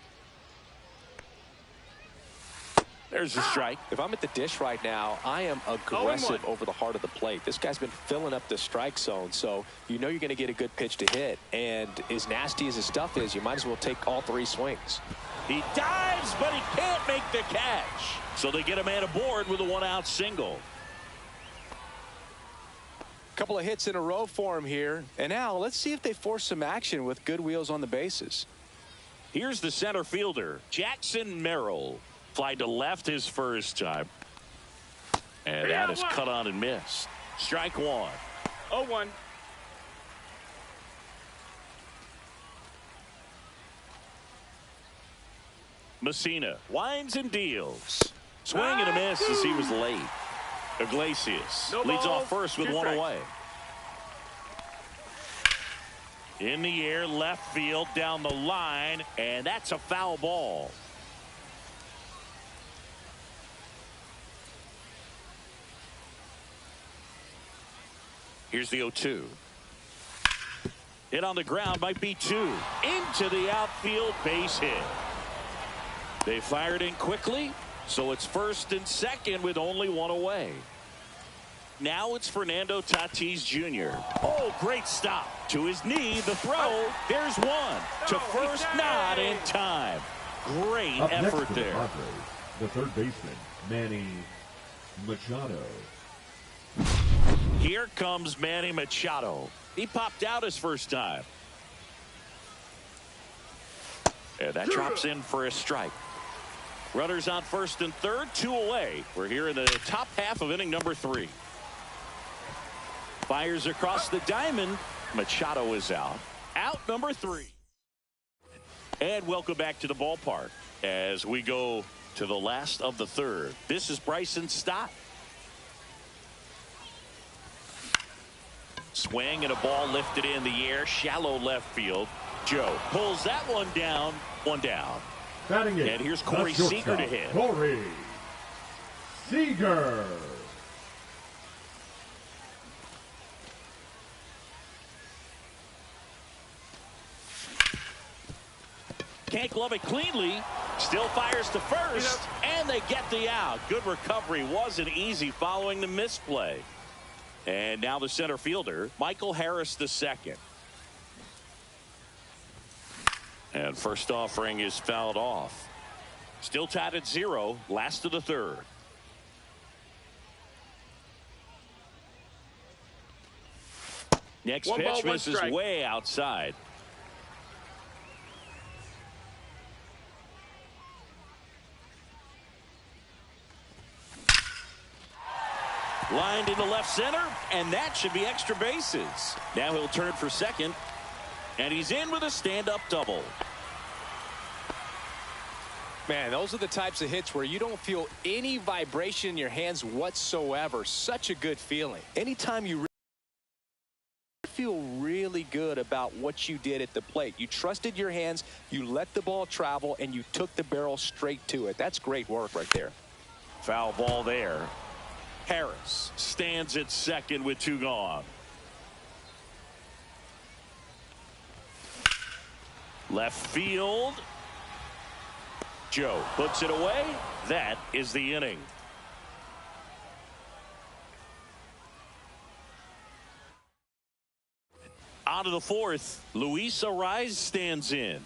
[SPEAKER 1] There's a strike.
[SPEAKER 2] If I'm at the dish right now, I am aggressive over the heart of the plate. This guy's been filling up the strike zone, so you know you're going to get a good pitch to hit. And as nasty as his stuff is, you might as well take all 3 swings.
[SPEAKER 1] He dives, but he can't make the catch. So they get a man aboard with a 1-out single.
[SPEAKER 2] Couple of hits in a row for him here. And now let's see if they force some action with good wheels on the bases.
[SPEAKER 1] Here's the center fielder, Jackson Merrill. Fly to left his first time. And that is cut on and missed. Strike 1.
[SPEAKER 3] 0-1.
[SPEAKER 1] Messina winds and deals. Swing and a miss as he was late. Iglesias leads off first with 1 away. In the air, left field, down the line, and that's a foul ball. Here's the 0-2. Hit on the ground, might be 2. Into the outfield, base hit. They fired in quickly, so it's first and second with only 1 away. Now it's Fernando Tatis Jr. Oh, great stop. To his knee, the throw. There's one. To first, not in time. Great effort there.
[SPEAKER 4] The third baseman, Manny Machado.
[SPEAKER 1] Here comes Manny Machado. He popped out his first time. And that drops in for a strike. Runners on first and third, 2 away. We're here in the top half of inning number 3. Fires across the diamond. Machado is out. Out number 3. And welcome back to the ballpark as we go to the last of the third. This is Bryson Stott. Swing and a ball lifted in the air. Shallow left field. Joe pulls that one down. 1 down.
[SPEAKER 4] Batting it.
[SPEAKER 1] And here's Corey Seager to hit.
[SPEAKER 4] Corey Seager.
[SPEAKER 1] Can't glove it cleanly. Still fires to first. And they get the out. Good recovery. Wasn't easy following the misplay. And now the center fielder, Michael Harris II. And first offering is fouled off. Still tied at 0. Last of the third. Next pitch misses way outside. Lined into left center, and that should be extra bases. Now he'll turn for second, and he's in with a stand-up double.
[SPEAKER 2] Man, those are the types of hits where you don't feel any vibration in your hands whatsoever. Such a good feeling. Anytime you feel really good about what you did at the plate. You trusted your hands, you let the ball travel, and you took the barrel straight to it. That's great work right there.
[SPEAKER 1] Foul ball there. Harris stands at second with 2 gone. Left field. Joe puts it away. That is the inning. Out of the 4th, Luis Arraez stands in.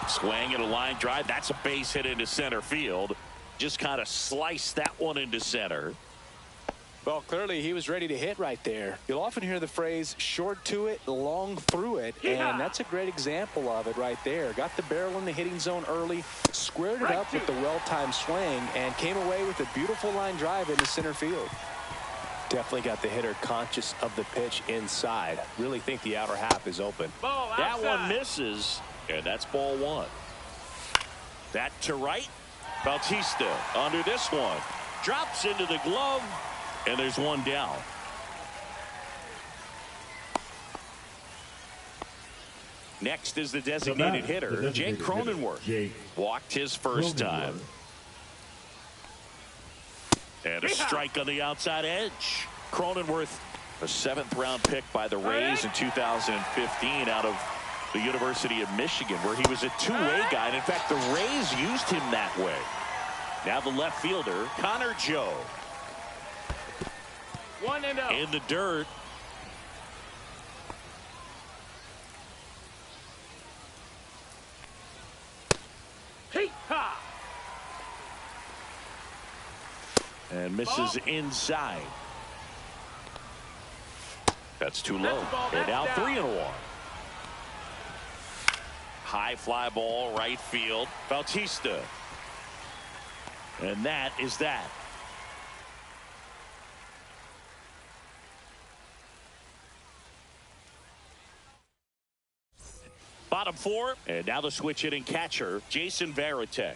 [SPEAKER 1] Swing and a line drive. That's a base hit into center field. Just kind of sliced that one into center.
[SPEAKER 2] Well, clearly he was ready to hit right there. You'll often hear the phrase short to it, long through it, and that's a great example of it right there. Got the barrel in the hitting zone early, squared it up with the well-timed swing, and came away with a beautiful line drive into center field. Definitely got the hitter conscious of the pitch inside. Really think the outer half is open.
[SPEAKER 1] That one misses, and that's ball 1. That to right. Bautista under this one. Drops into the glove, and there's 1 down. Next is the designated hitter, Jake Cronenworth. Walked his first time. And a strike on the outside edge. Cronenworth, a 7th-round pick by the Rays in 2015 out of the University of Michigan, where he was a two-way guy. And in fact, the Rays used him that way. Now the left fielder, Connor Joe.
[SPEAKER 3] 1-0.
[SPEAKER 1] In the dirt.
[SPEAKER 3] Hey-ha!
[SPEAKER 1] And misses inside. That's too low. And now 3-1. High fly ball, right field. Bautista. And that is that. Bottom four, and now the switch hitting catcher, Jason Varitek.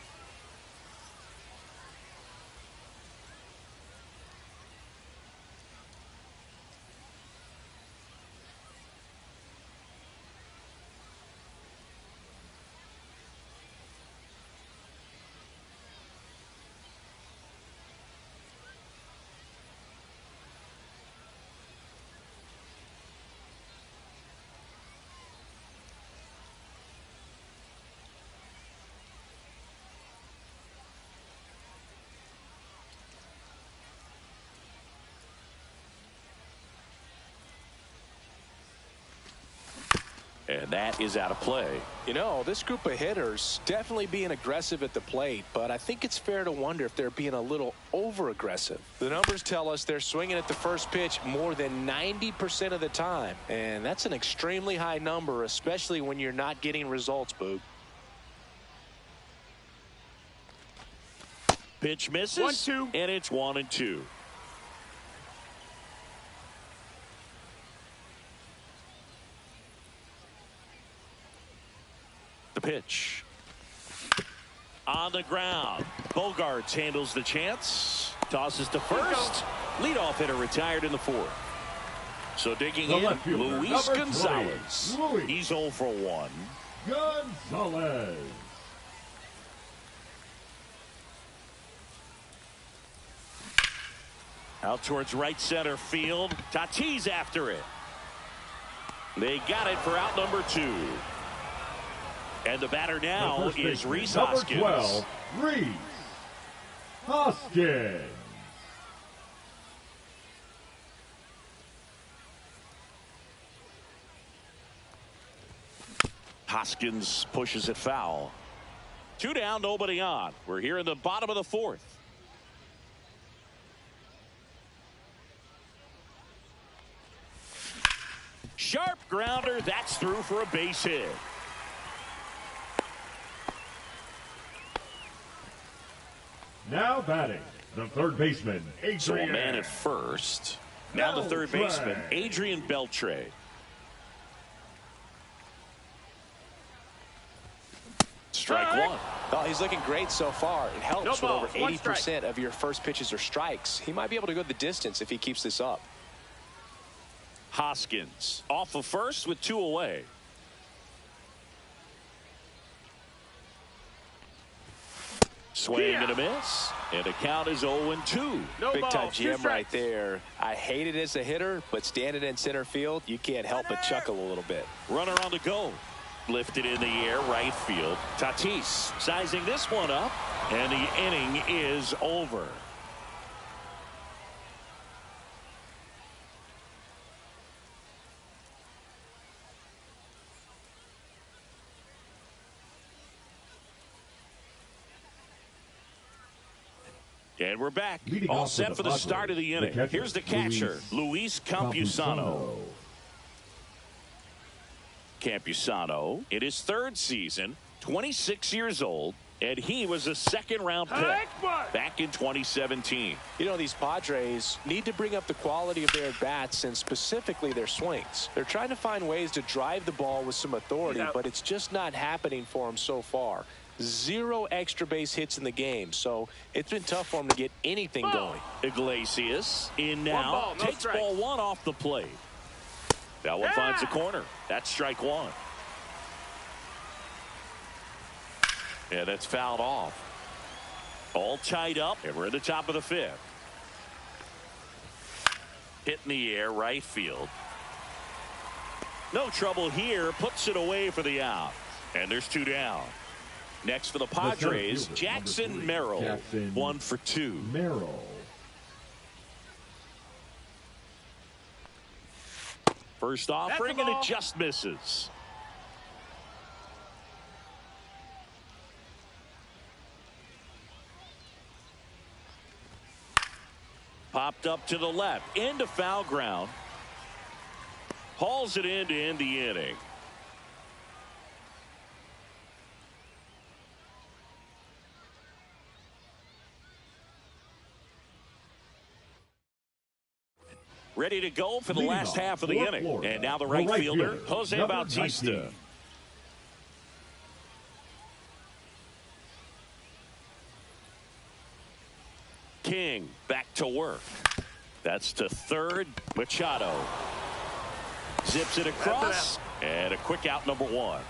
[SPEAKER 1] And that is out of play.
[SPEAKER 2] You know, this group of hitters definitely being aggressive at the plate, but I think it's fair to wonder if they're being a little over-aggressive. The numbers tell us they're swinging at the first pitch more than 90% of the time, and that's an extremely high number, especially when you're not getting results, Boog.
[SPEAKER 1] Pitch misses,
[SPEAKER 3] 1-2,
[SPEAKER 1] and it's 1-2. The pitch. On the ground. Bogarts handles the chance. Tosses to first. Leadoff hitter retired in the fourth. So digging in, Luis Gonzalez. He's 0 for 1.
[SPEAKER 4] Gonzalez.
[SPEAKER 1] Out towards right center field. Tatis after it. They got it for out number 2. And the batter now is Rhys Hoskins.
[SPEAKER 4] Number 12, Rhys Hoskins.
[SPEAKER 1] Hoskins pushes it foul. 2 down, nobody on. We're here in the bottom of the fourth. Sharp grounder. That's through for a base hit.
[SPEAKER 4] Now batting, the third baseman, Adrian.
[SPEAKER 1] So a man at first. Now the third baseman, Adrian Beltre. Strike one.
[SPEAKER 2] Oh, he's looking great so far. It helps
[SPEAKER 3] No
[SPEAKER 2] when over
[SPEAKER 3] balls,
[SPEAKER 2] 80% of your first pitches are strikes. He might be able to go the distance if he keeps this up.
[SPEAKER 1] Hoskins off of first with 2 away. Swing and a miss. And the count is 0-2.
[SPEAKER 3] No
[SPEAKER 2] Big time
[SPEAKER 3] balls, 2
[SPEAKER 2] jam right
[SPEAKER 3] strikes.
[SPEAKER 2] there. I hate it as a hitter, but standing in center field, you can't help but chuckle a little bit.
[SPEAKER 1] Runner on the go. Lifted in the air, right field. Tatis sizing this one up, and the inning is over. And we're back.
[SPEAKER 4] Leading
[SPEAKER 1] All
[SPEAKER 4] off
[SPEAKER 1] set
[SPEAKER 4] the
[SPEAKER 1] for the
[SPEAKER 4] Padres,
[SPEAKER 1] start of the inning.
[SPEAKER 4] catcher,
[SPEAKER 1] Here's the catcher, Luis Campusano. Campusano in his 3rd season, 26 years old, and he was a 2nd-round pick back in 2017.
[SPEAKER 2] You know, these Padres need to bring up the quality of their at-bats and specifically their swings. They're trying to find ways to drive the ball with some authority, but it's just not happening for them so far. 0 extra base hits in the game, so it's been tough for them to get anything going.
[SPEAKER 1] Iglesias in now,
[SPEAKER 3] ball, no
[SPEAKER 1] takes
[SPEAKER 3] strikes.
[SPEAKER 1] ball 1 off the plate. That one finds the corner. That's strike 1. And that's fouled off. All tied up, and we're in the top of the 5th. Hit in the air, right field. No trouble here, puts it away for the out. And there's 2 down. Next for the Padres, Jackson Merrill, 1 for 2.
[SPEAKER 4] Merrill.
[SPEAKER 1] First offering, and it just misses. Popped up to the left, into foul ground. Hauls it in to end the inning. Ready to go for the last half of the inning. And now the right fielder, Jose Bautista. King back to work. That's to third. Machado zips it across, and a quick out, number one.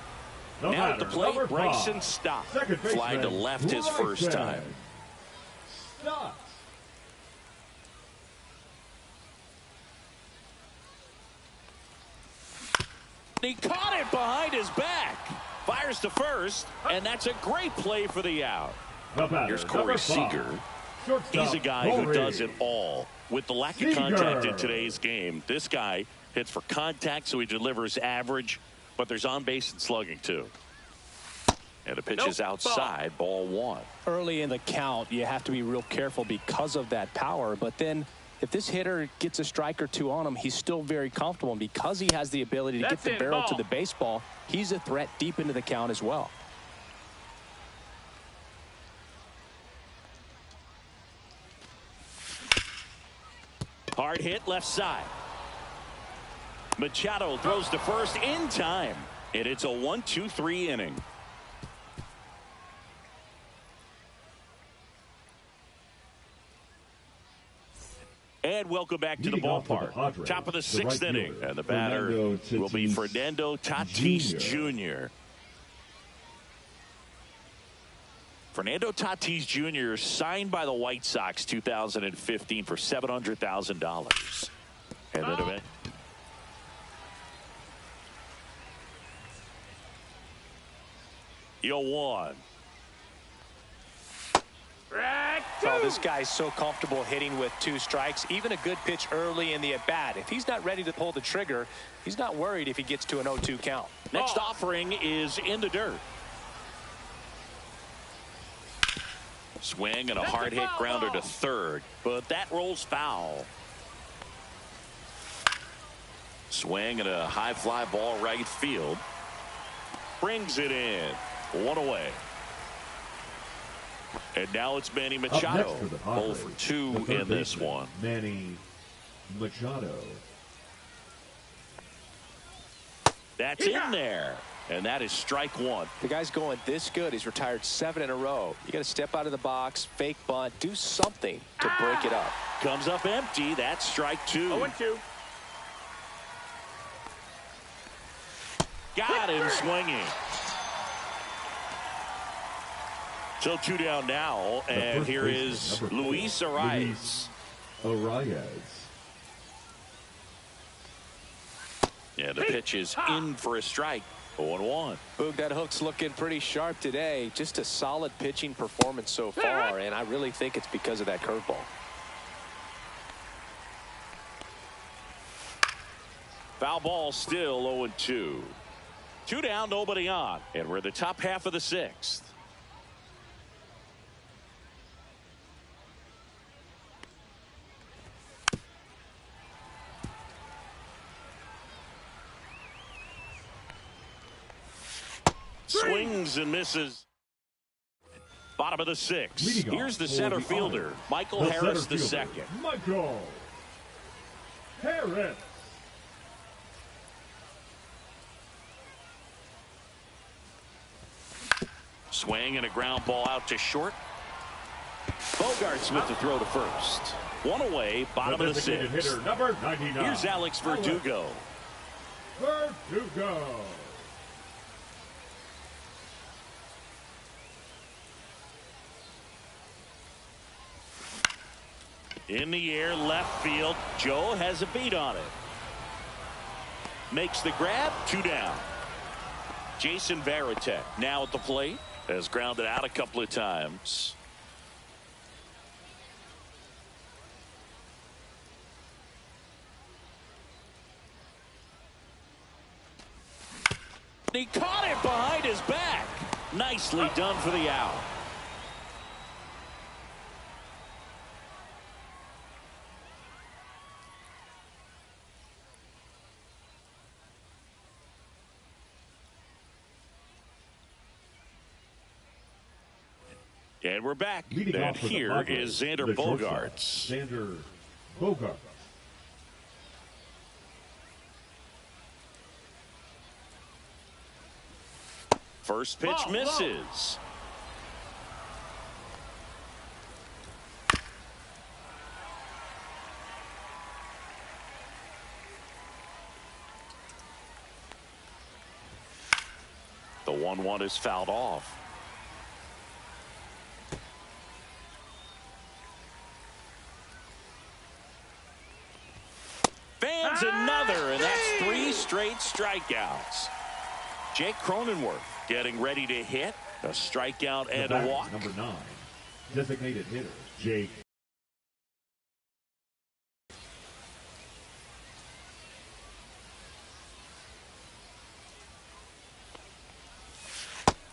[SPEAKER 1] Now at the plate, Bryson Stott. Flying to left his first time.
[SPEAKER 4] Stott.
[SPEAKER 1] He caught it behind his back. Fires to first, and that's a great play for the out. Here's Corey Seager. He's a guy who does it all. With the lack of contact in today's game, this guy hits for contact, so he delivers average, but there's on base and slugging too. And the pitch is outside, ball one.
[SPEAKER 2] Early in the count, you have to be real careful because of that power, but then if this hitter gets a strike or two on him, he's still very comfortable, and because he has the ability to get the barrel to the baseball, he's a threat deep into the count as well.
[SPEAKER 1] Hard hit left side. Machado throws to first in time, and it's a 1-2-3 inning. And welcome back to the ballpark. Top of the sixth inning, and the batter will be Fernando Tatis Jr. Fernando Tatis Jr. signed by the White Sox 2015 for $700,000. And then event. Yo one.
[SPEAKER 2] Oh, this guy's so comfortable hitting with two strikes. Even a good pitch early in the at-bat. If he's not ready to pull the trigger, he's not worried if he gets to an 0-2 count.
[SPEAKER 1] Next offering is in the dirt. Swing and a hard hit grounder to third, but that rolls foul. Swing and a high fly ball right field. Brings it in. One away. And now it's Manny Machado. 0 for 2 in this one.
[SPEAKER 4] Manny Machado.
[SPEAKER 1] That's in there. And that is strike one.
[SPEAKER 2] The guy's going this good. He's retired 7 in a row. You got to step out of the box, fake bunt, do something to break it up.
[SPEAKER 1] Comes up empty. That's strike 2.
[SPEAKER 3] 0-2.
[SPEAKER 1] Got him swinging. So 2 down now, and here is Luis Arias. Yeah, the pitch is in for a strike. 0-1.
[SPEAKER 2] Boog, that hook's looking pretty sharp today. Just a solid pitching performance so far, and I really think it's because of that curveball.
[SPEAKER 1] Foul ball still 0-2. 2 down, nobody on, and we're the top half of the sixth. Swings and misses. Bottom of the sixth. Here's the center fielder, Michael Harris the second.
[SPEAKER 4] Michael Harris.
[SPEAKER 1] Swing and a ground ball out to short. Bogarts with the throw to first. One away, bottom of the sixth.
[SPEAKER 4] Hitter, number 99.
[SPEAKER 1] Here's Alex Verdugo.
[SPEAKER 4] Verdugo.
[SPEAKER 1] In the air, left field. Joe has a beat on it. Makes the grab, 2 down. Jason Varitek now at the plate. Has grounded out a couple of times. He caught it behind his back. Nicely done for the out. And we're back. And here is Xander Bogaerts.
[SPEAKER 4] Xander Bogaerts.
[SPEAKER 1] First pitch misses. 1-1 is fouled off. Fans another, and that's 3 straight strikeouts. Jake Cronenworth getting ready to hit. A strikeout and a walk.
[SPEAKER 4] Number 9, designated hitter, Jake.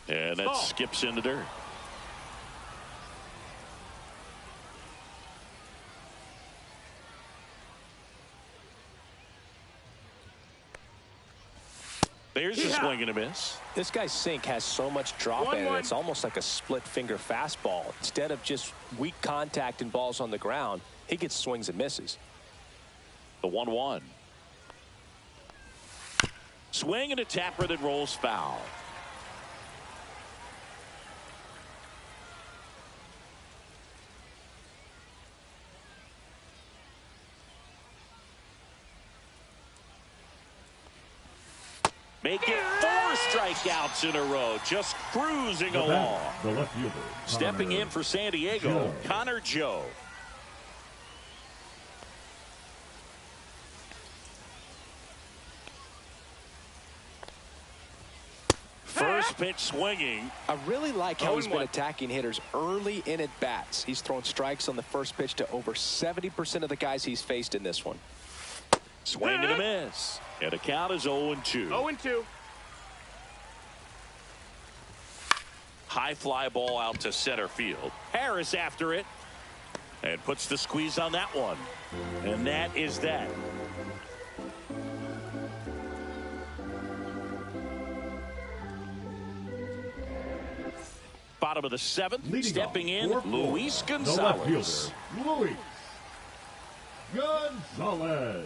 [SPEAKER 1] And that skips in the dirt. There's a swing and a miss.
[SPEAKER 2] This guy's sink has so much drop in it. It's almost like a split finger fastball. Instead of just weak contact and balls on the ground, he gets swings and misses.
[SPEAKER 1] The 1-1. Swing and a tapper that rolls foul. Make it 4 strikeouts in a row. Just cruising along.
[SPEAKER 4] The left fielder,
[SPEAKER 1] Stepping in for San Diego, Connor Joe. First pitch swinging.
[SPEAKER 2] I really like how he's been attacking hitters early in at bats. He's thrown strikes on the first pitch to over 70% of the guys he's faced in this one.
[SPEAKER 1] Swing and a miss. And the count is 0-2.
[SPEAKER 3] 0-2.
[SPEAKER 1] High fly ball out to center field. Harris after it. And puts the squeeze on that one. And that is that. Bottom of the 7th.
[SPEAKER 4] Leading
[SPEAKER 1] stepping in, Luis Gonzalez.
[SPEAKER 4] The left fielder, Luis Gonzalez.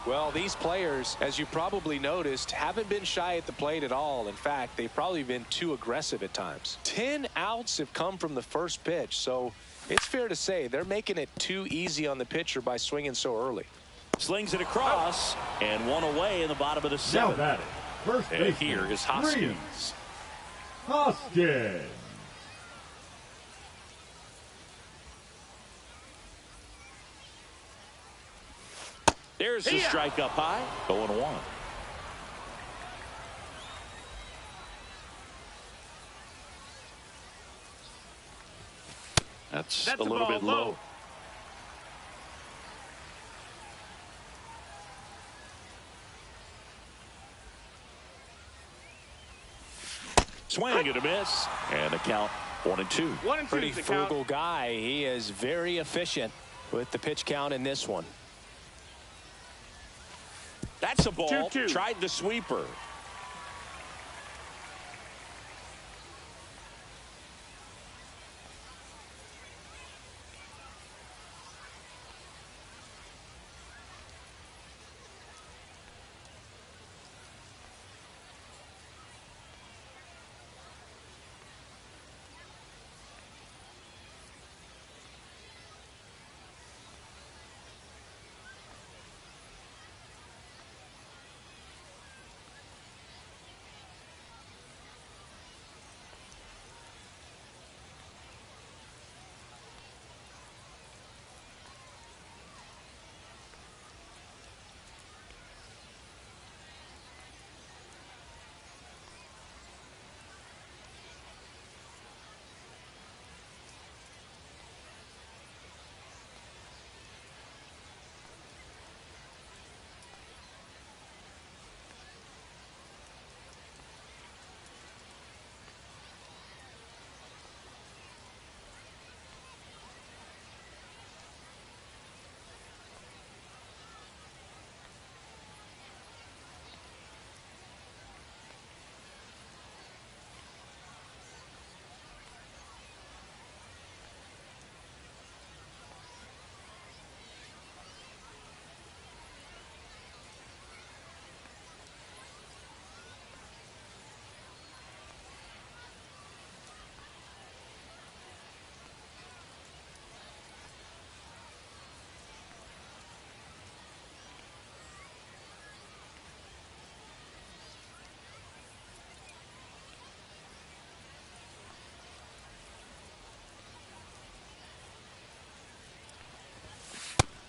[SPEAKER 2] Well, these players, as you probably noticed, haven't been shy at the plate at all. In fact, they've probably been too aggressive at times. 10 outs have come from the first pitch, so it's fair to say they're making it too easy on the pitcher by swinging so early.
[SPEAKER 1] Slings it across, and one away in the bottom of the 7th.
[SPEAKER 4] Now batting, first
[SPEAKER 1] And
[SPEAKER 4] baseman,
[SPEAKER 1] here is Hoskins.
[SPEAKER 4] Hoskins.
[SPEAKER 1] There's the strike up high. 0-1. That's a little bit low. Swing and a miss. And the count 1-2.
[SPEAKER 3] 1-2.
[SPEAKER 2] Pretty frugal guy. He is very efficient with the pitch count in this one.
[SPEAKER 1] That's a ball.
[SPEAKER 3] 2-2.
[SPEAKER 1] Tried the sweeper.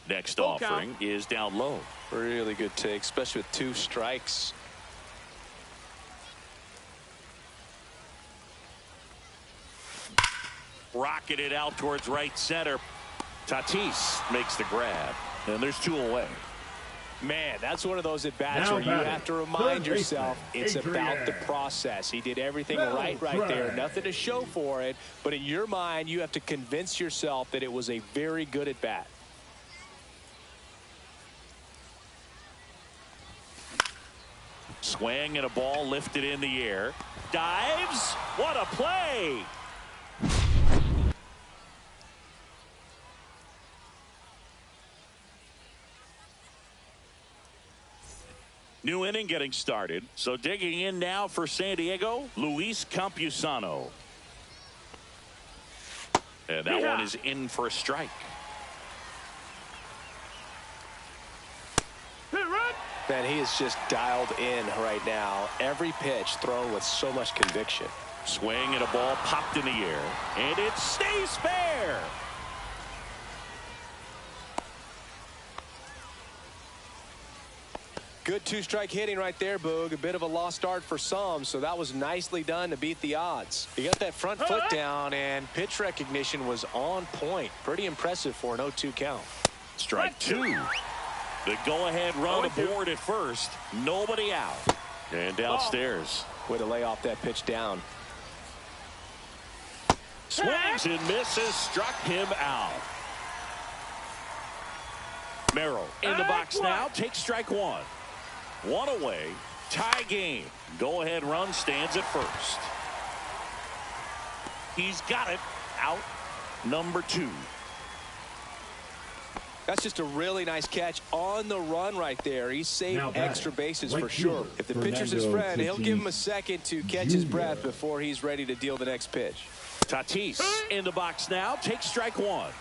[SPEAKER 1] Next
[SPEAKER 3] Full
[SPEAKER 1] offering
[SPEAKER 3] count.
[SPEAKER 1] is down low.
[SPEAKER 2] Really good take, especially with 2 strikes.
[SPEAKER 1] Rocketed out towards right center. Tatis makes the grab, and there's 2 away.
[SPEAKER 2] Man, that's one of those at-bats
[SPEAKER 4] Now
[SPEAKER 2] where you
[SPEAKER 4] batting,
[SPEAKER 2] have to remind
[SPEAKER 4] third
[SPEAKER 2] yourself
[SPEAKER 4] baseman,
[SPEAKER 2] it's about the
[SPEAKER 4] Adrian.
[SPEAKER 2] process. He did everything
[SPEAKER 4] No
[SPEAKER 2] right there.
[SPEAKER 4] try.
[SPEAKER 2] Nothing to show for it. But in your mind, you have to convince yourself that it was a very good at-bat.
[SPEAKER 1] Swing and a ball lifted in the air. Dives. What a play. New inning getting started. So digging in now for San Diego, Luis Campusano. And that one is in for a strike.
[SPEAKER 2] Man, he is just dialed in right now. Every pitch thrown with so much conviction.
[SPEAKER 1] Swing and a ball popped in the air. And it stays fair.
[SPEAKER 2] Good 2-strike hitting right there, Boog. A bit of a lost start for some, so that was nicely done to beat the odds. He got that front foot down, and pitch recognition was on point. Pretty impressive for an 0-2 count.
[SPEAKER 1] Strike 2. The go-ahead run aboard at first. Nobody out. And downstairs.
[SPEAKER 2] Way to lay off that pitch down.
[SPEAKER 1] Swings and misses. Struck him out. Merrill in the box now. Takes strike 1. 1 away. Tie game. Go-ahead run stands at first. He's got it. Out number 2.
[SPEAKER 2] That's just a really nice catch on the run right there. He saved
[SPEAKER 4] Now batting,
[SPEAKER 2] extra bases
[SPEAKER 4] right
[SPEAKER 2] for sure.
[SPEAKER 4] fielder,
[SPEAKER 2] If the pitcher's his
[SPEAKER 4] Fernando
[SPEAKER 2] friend, he'll give him a
[SPEAKER 4] Tatis
[SPEAKER 2] second to catch his
[SPEAKER 4] Jr.
[SPEAKER 2] breath before he's ready to deal the next pitch.
[SPEAKER 1] Tatis in the box now. Takes strike 1.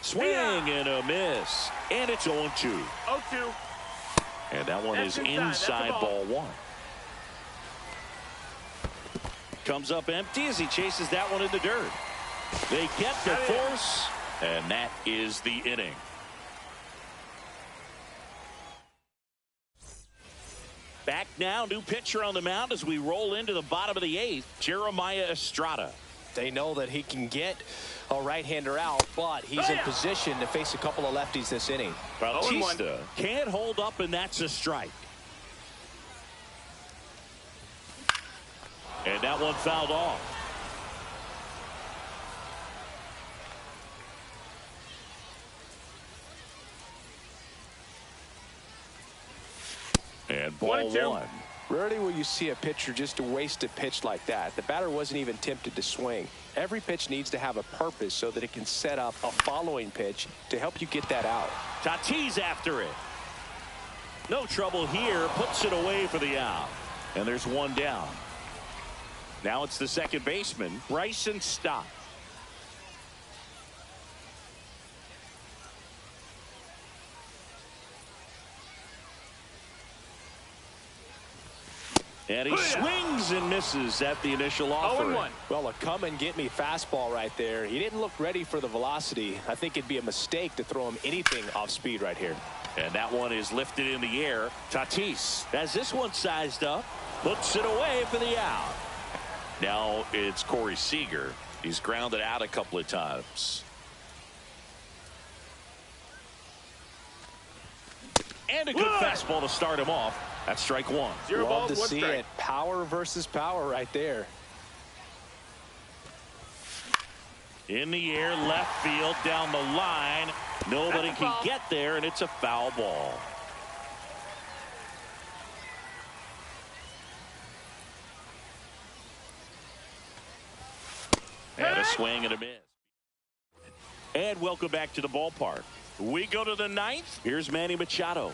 [SPEAKER 1] Swing and a miss. And it's 0-2.
[SPEAKER 3] 0-2.
[SPEAKER 1] And that one
[SPEAKER 3] That's
[SPEAKER 1] is
[SPEAKER 3] inside.
[SPEAKER 1] inside
[SPEAKER 3] That's a
[SPEAKER 1] ball 1. Comes up empty as he chases that one in the dirt. They get the force, and that is the inning. Back now, new pitcher on the mound as we roll into the bottom of the 8th, Jeremiah Estrada.
[SPEAKER 2] They know that he can get a right-hander out, but he's in position to face a couple of lefties this inning.
[SPEAKER 1] Bautista can't hold up, and that's a strike. And that one fouled off. And ball 1.
[SPEAKER 2] Rarely will you see a pitcher just waste a pitch like that. The batter wasn't even tempted to swing. Every pitch needs to have a purpose so that it can set up a following pitch to help you get that out.
[SPEAKER 1] Tatis after it. No trouble here. Puts it away for the out. And there's 1 down. Now it's the second baseman, Bryson Stott. And he swings and misses at the initial offering.
[SPEAKER 3] 0-1.
[SPEAKER 2] Well, a come-and-get-me fastball right there. He didn't look ready for the velocity. I think it'd be a mistake to throw him anything off speed right here.
[SPEAKER 1] And that one is lifted in the air. Tatis has this one sized up. Puts it away for the out. Now it's Corey Seager. He's grounded out a couple of times. And a good fastball to start him off. That's strike 1.
[SPEAKER 3] 0
[SPEAKER 2] Love
[SPEAKER 3] balls,
[SPEAKER 2] to
[SPEAKER 3] 1
[SPEAKER 2] see
[SPEAKER 3] strike.
[SPEAKER 2] it. Power versus power right there.
[SPEAKER 1] In the air, left field, down the line. Nobody can get there, and it's a foul ball. And a swing and a miss. And welcome back to the ballpark. We go to the 9th. Here's Manny Machado.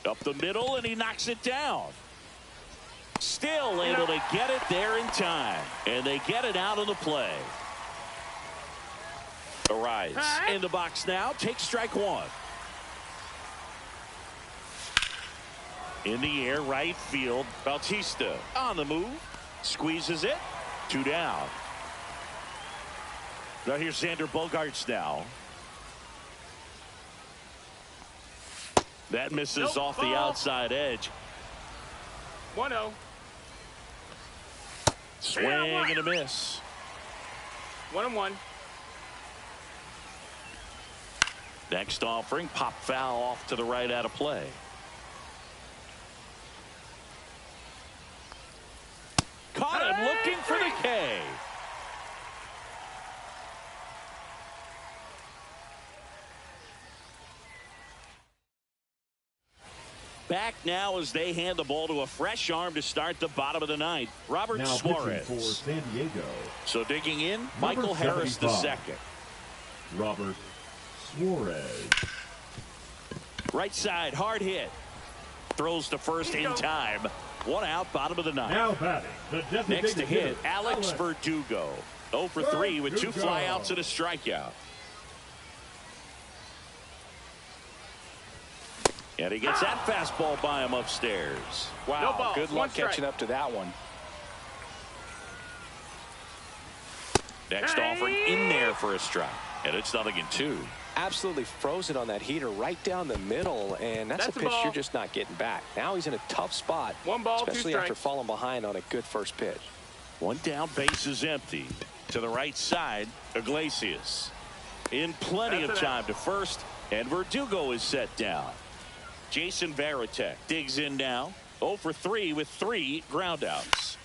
[SPEAKER 1] Up the middle, and he knocks it down. Still able to get it there in time. And they get it out of the play. Arise in the box now. Takes strike 1. In the air, right field. Bautista on the move. Squeezes it. 2 down. Now here's Xander Bogaerts now. That misses off the outside edge.
[SPEAKER 3] 1-0.
[SPEAKER 1] Swing and a miss.
[SPEAKER 3] 1-1.
[SPEAKER 1] Next offering, pop foul off to the right out of play. Caught him looking for the K. Back now as they hand the ball to a fresh arm to start the bottom of the ninth. Robert
[SPEAKER 4] Now
[SPEAKER 1] Suarez.
[SPEAKER 4] pitching for San Diego.
[SPEAKER 1] So digging in,
[SPEAKER 4] Number
[SPEAKER 1] Michael Harris
[SPEAKER 4] 75.
[SPEAKER 1] II.
[SPEAKER 4] Robert Suarez.
[SPEAKER 1] Right side, hard hit. Throws to first in time. One out, bottom of the ninth.
[SPEAKER 4] Now batting, the designated
[SPEAKER 1] Next to hit,
[SPEAKER 4] hitter,
[SPEAKER 1] Alex Verdugo. 0 for 3 with 2 flyouts and a strikeout. And he gets that fastball by him upstairs.
[SPEAKER 2] Wow,
[SPEAKER 3] No balls,
[SPEAKER 2] good
[SPEAKER 3] one
[SPEAKER 2] luck
[SPEAKER 3] strike.
[SPEAKER 2] catching up to that one.
[SPEAKER 1] Next offering in there for a strike. And it's 0-2.
[SPEAKER 2] Absolutely frozen on that heater right down the middle, and that's a
[SPEAKER 3] That's a
[SPEAKER 2] pitch
[SPEAKER 3] ball.
[SPEAKER 2] you're just not getting back. Now he's in a tough spot,
[SPEAKER 3] 1 ball, 2
[SPEAKER 2] especially
[SPEAKER 3] strikes.
[SPEAKER 2] after falling behind on a good first pitch.
[SPEAKER 1] One down, base is empty. To the right side, Iglesias. In plenty
[SPEAKER 3] That's
[SPEAKER 1] of
[SPEAKER 3] an
[SPEAKER 1] time to first, and Verdugo is set down. Jason Varitek digs in now. 0 for 3 with 3 groundouts.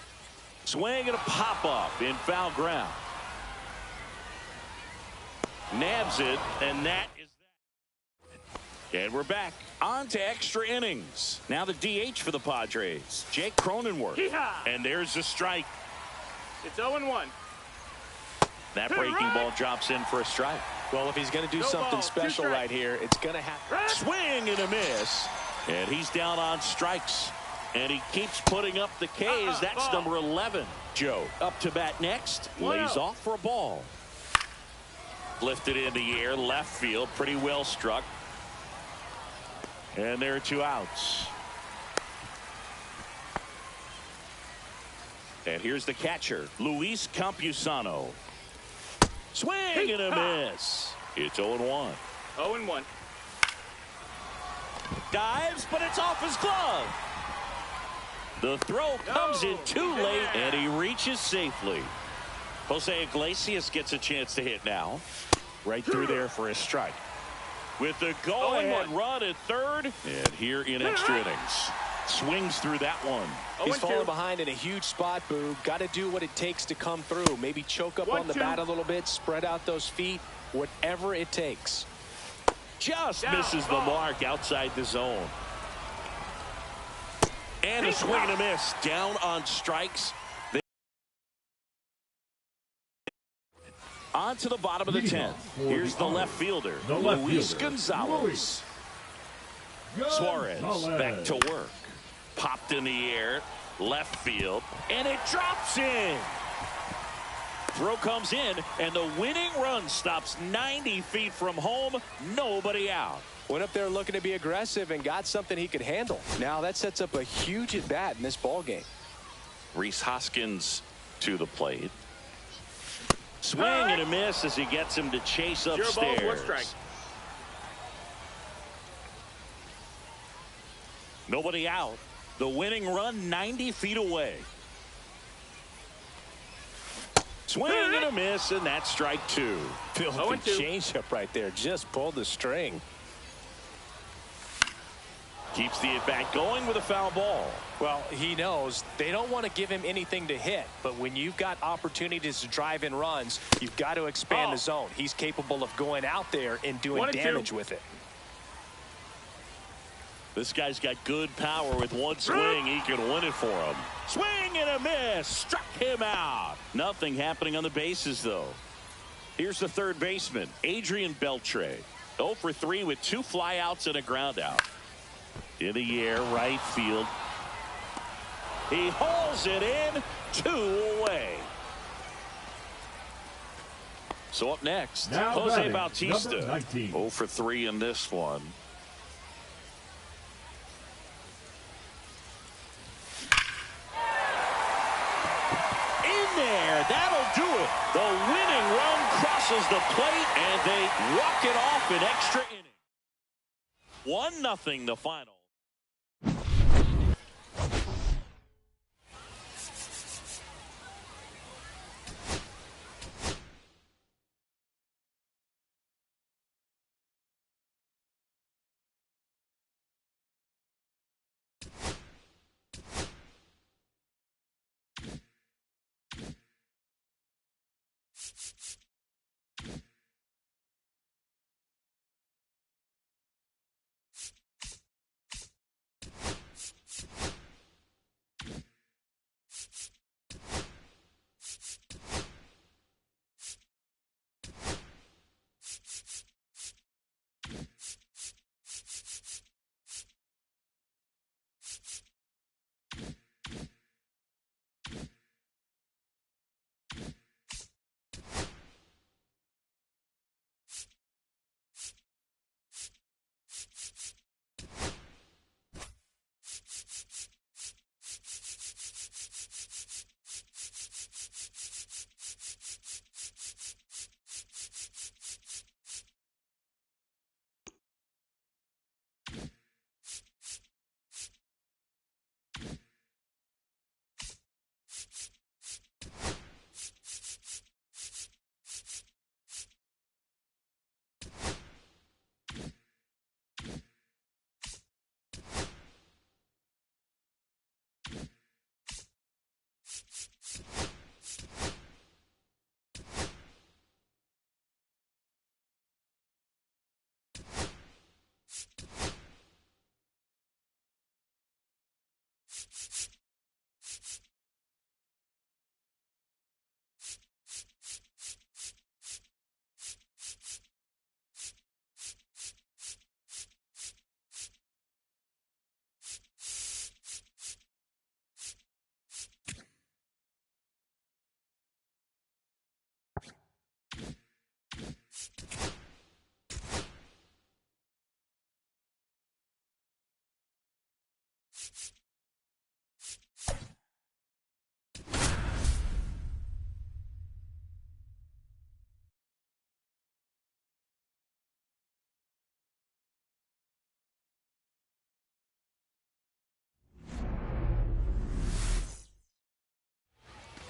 [SPEAKER 1] Swing and a pop-up in foul ground. Nabs it, and that is that. And we're back on to extra innings. Now the DH for the Padres, Jake Cronenworth.
[SPEAKER 3] Yeehaw!
[SPEAKER 1] And there's a strike.
[SPEAKER 3] It's 0-1.
[SPEAKER 1] That breaking ball drops in for a strike.
[SPEAKER 2] Well, if he's going to do
[SPEAKER 3] No
[SPEAKER 2] something
[SPEAKER 3] ball, 2
[SPEAKER 2] special
[SPEAKER 3] strikes.
[SPEAKER 2] right here, it's going to have.
[SPEAKER 1] Swing and a miss. And he's down on strikes. And he keeps putting up the Ks. That's
[SPEAKER 3] ball.
[SPEAKER 1] number 11. Joe up to bat next. Lays off for a ball. Lifted in the air, left field, pretty well struck. And there are 2 outs. And here's the catcher, Luis Campusano. Swing and a miss. It's 0-1.
[SPEAKER 3] 0-1.
[SPEAKER 1] Dives, but it's off his glove. The throw comes in too late, and he reaches safely. Jose Iglesias gets a chance to hit now. Right through there for a strike. With the go-ahead
[SPEAKER 3] 0-1.
[SPEAKER 1] run at third, and here in extra innings. Swings through that one.
[SPEAKER 2] He's
[SPEAKER 3] 0-2.
[SPEAKER 2] falling behind in a huge spot, Boo. Got to do what it takes to come through. Maybe choke up on the
[SPEAKER 3] 1-2.
[SPEAKER 2] bat a little bit, spread out those feet, whatever it takes.
[SPEAKER 1] Just
[SPEAKER 3] Down,
[SPEAKER 1] misses the
[SPEAKER 3] ball.
[SPEAKER 1] mark outside the zone. And a swing and a miss. Down on strikes. On to the bottom of the 10th. Here's the left fielder, Luis Gonzalez. Suarez back to work. Popped in the air, left field, and it drops in. Throw comes in, and the winning run stops 90 feet from home. Nobody out.
[SPEAKER 2] Went up there looking to be aggressive and got something he could handle. Now that sets up a huge at bat in this ball game.
[SPEAKER 1] Rhys Hoskins to the plate. Swing and a miss as he gets him to chase
[SPEAKER 3] 0 balls, 1
[SPEAKER 1] upstairs.
[SPEAKER 3] strike.
[SPEAKER 1] Nobody out. The winning run 90 feet away. Swing and a miss, and that's strike 2.
[SPEAKER 2] Filthy
[SPEAKER 3] 0-2.
[SPEAKER 2] changeup right there. Just pulled the string.
[SPEAKER 1] Keeps the at-bat going with a foul ball.
[SPEAKER 2] Well, he knows they don't want to give him anything to hit, but when you've got opportunities to drive in runs, you've got to expand the zone. He's capable of going out there and doing
[SPEAKER 3] 1-2.
[SPEAKER 2] damage with it.
[SPEAKER 1] This guy's got good power. With one swing, he can win it for him. Swing and a miss. Struck him out. Nothing happening on the bases, though. Here's the third baseman, Adrian Beltre. 0 for 3 with 2 flyouts and a groundout. In the air, right field. He hauls it in, 2 away. So up next,
[SPEAKER 4] Now
[SPEAKER 1] Jose
[SPEAKER 4] batting,
[SPEAKER 1] Bautista.
[SPEAKER 4] number 19.
[SPEAKER 1] 0 for 3 in this one. In there, that'll do it. The winning run crosses the plate, and they walk it off in extra innings. 1-0 the final.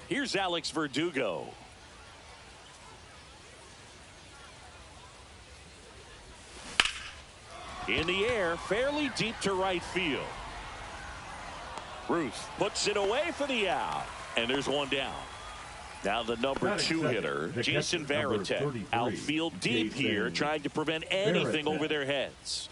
[SPEAKER 1] Here's Alex Verdugo. In the air, fairly deep to right field. Ruth puts it away for the out. And there's one down. Now the number 2 hitter, Jason Varitek, outfield deep here, trying to prevent anything over their heads.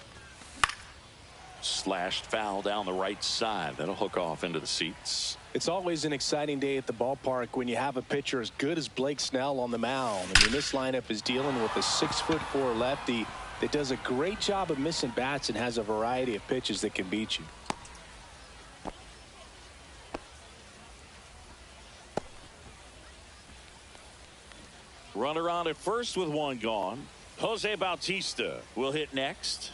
[SPEAKER 1] Slashed foul down the right side. That'll hook off into the seats.
[SPEAKER 2] It's always an exciting day at the ballpark when you have a pitcher as good as Blake Snell on the mound. I mean, this lineup is dealing with a 6'4" lefty that does a great job of missing bats and has a variety of pitches that can beat you.
[SPEAKER 1] Runner on at first with one gone. Jose Bautista will hit next.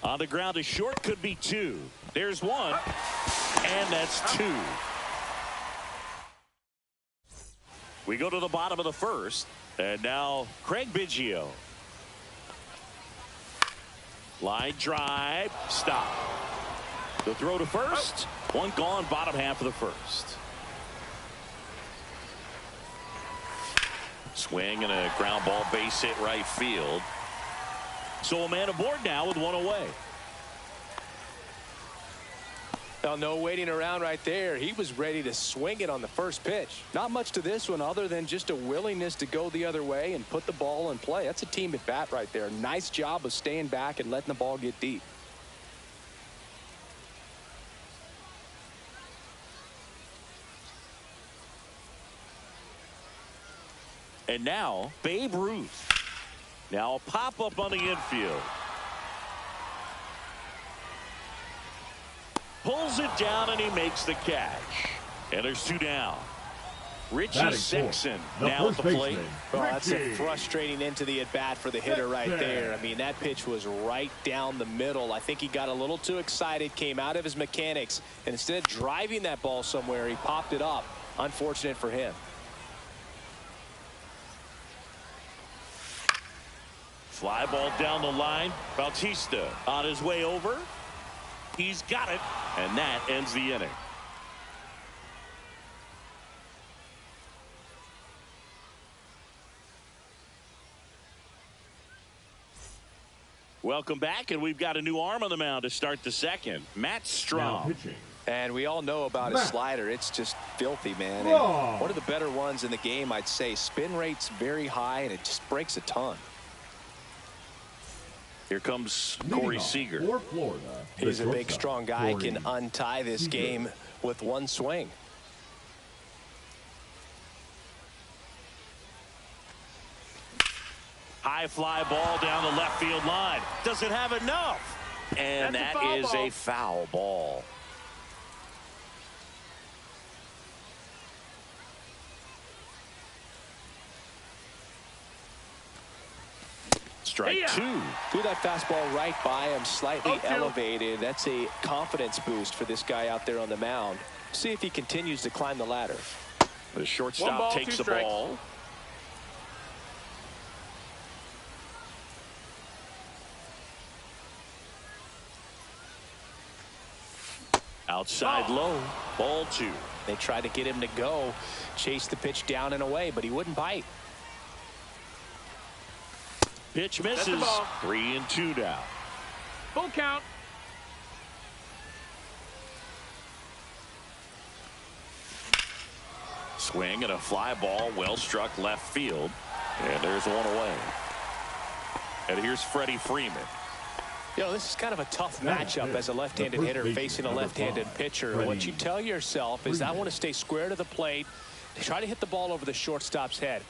[SPEAKER 1] On the ground, a short, could be 2. There's 1, and that's 2. We go to the bottom of the first, and now Craig Biggio. Line drive, stop. The throw to first, one gone, bottom half of the first. Swing and a ground ball, base hit right field. So a man aboard now with one away.
[SPEAKER 2] Now, no waiting around right there. He was ready to swing it on the first pitch. Not much to this one other than just a willingness to go the other way and put the ball in play. That's a team at bat right there. Nice job of staying back and letting the ball get deep.
[SPEAKER 1] And now Babe Ruth. Now a pop-up on the infield. Pulls it down and he makes the catch. And there's 2 down. Richie
[SPEAKER 4] Batting
[SPEAKER 1] Sexton
[SPEAKER 4] fourth,
[SPEAKER 1] now at
[SPEAKER 4] first
[SPEAKER 1] the plate.
[SPEAKER 4] baseman,
[SPEAKER 2] Well, that's a
[SPEAKER 4] Richie
[SPEAKER 2] frustrating into the at-bat for the hitter right there. I mean, that pitch was right down the middle. I think he got a little too excited, came out of his mechanics, and instead of driving that ball somewhere, he popped it up. Unfortunate for him.
[SPEAKER 1] Fly ball down the line. Bautista on his way over. He's got it, and that ends the inning. Welcome back, and we've got a new arm on the mound to start the second. Matt Strom.
[SPEAKER 2] And we all know about his slider. It's just filthy, man. And one of the better ones in the game, I'd say. Spin rate's very high, and it just breaks a ton.
[SPEAKER 1] Here comes Corey Seager.
[SPEAKER 2] He's a big, strong guy. Can untie this game with one swing.
[SPEAKER 1] High fly ball down the left field line. Doesn't have enough. And that is a foul ball. Strike 2.
[SPEAKER 2] Threw that fastball right by him, slightly elevated. That's a confidence boost for this guy out there on the mound. See if he continues to climb the ladder.
[SPEAKER 1] The shortstop takes the ball. Outside low, ball 2.
[SPEAKER 2] They tried to get him to go, chase the pitch down and away, but he wouldn't bite.
[SPEAKER 1] Pitch misses. 3-2 down.
[SPEAKER 3] Full count.
[SPEAKER 1] Swing and a fly ball, well struck left field. And there's one away. And here's Freddie Freeman.
[SPEAKER 2] You know, this is kind of a tough matchup as a left-handed hitter facing a left-handed pitcher. What you tell yourself is, I want to stay square to the plate, try to hit the ball over the shortstop's head.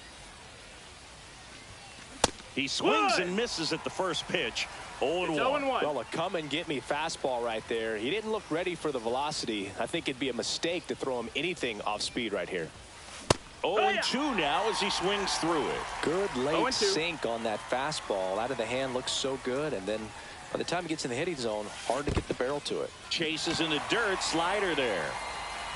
[SPEAKER 1] He swings and misses at the first pitch. 0-1.
[SPEAKER 2] Well, a come-and-get-me fastball right there. He didn't look ready for the velocity. I think it'd be a mistake to throw him anything off speed right here.
[SPEAKER 1] 0-2 now as he swings through it.
[SPEAKER 2] Good late sink on that fastball. Out of the hand, looks so good, and then by the time he gets in the hitting zone, hard to get the barrel to it.
[SPEAKER 1] Chases in the dirt, slider there.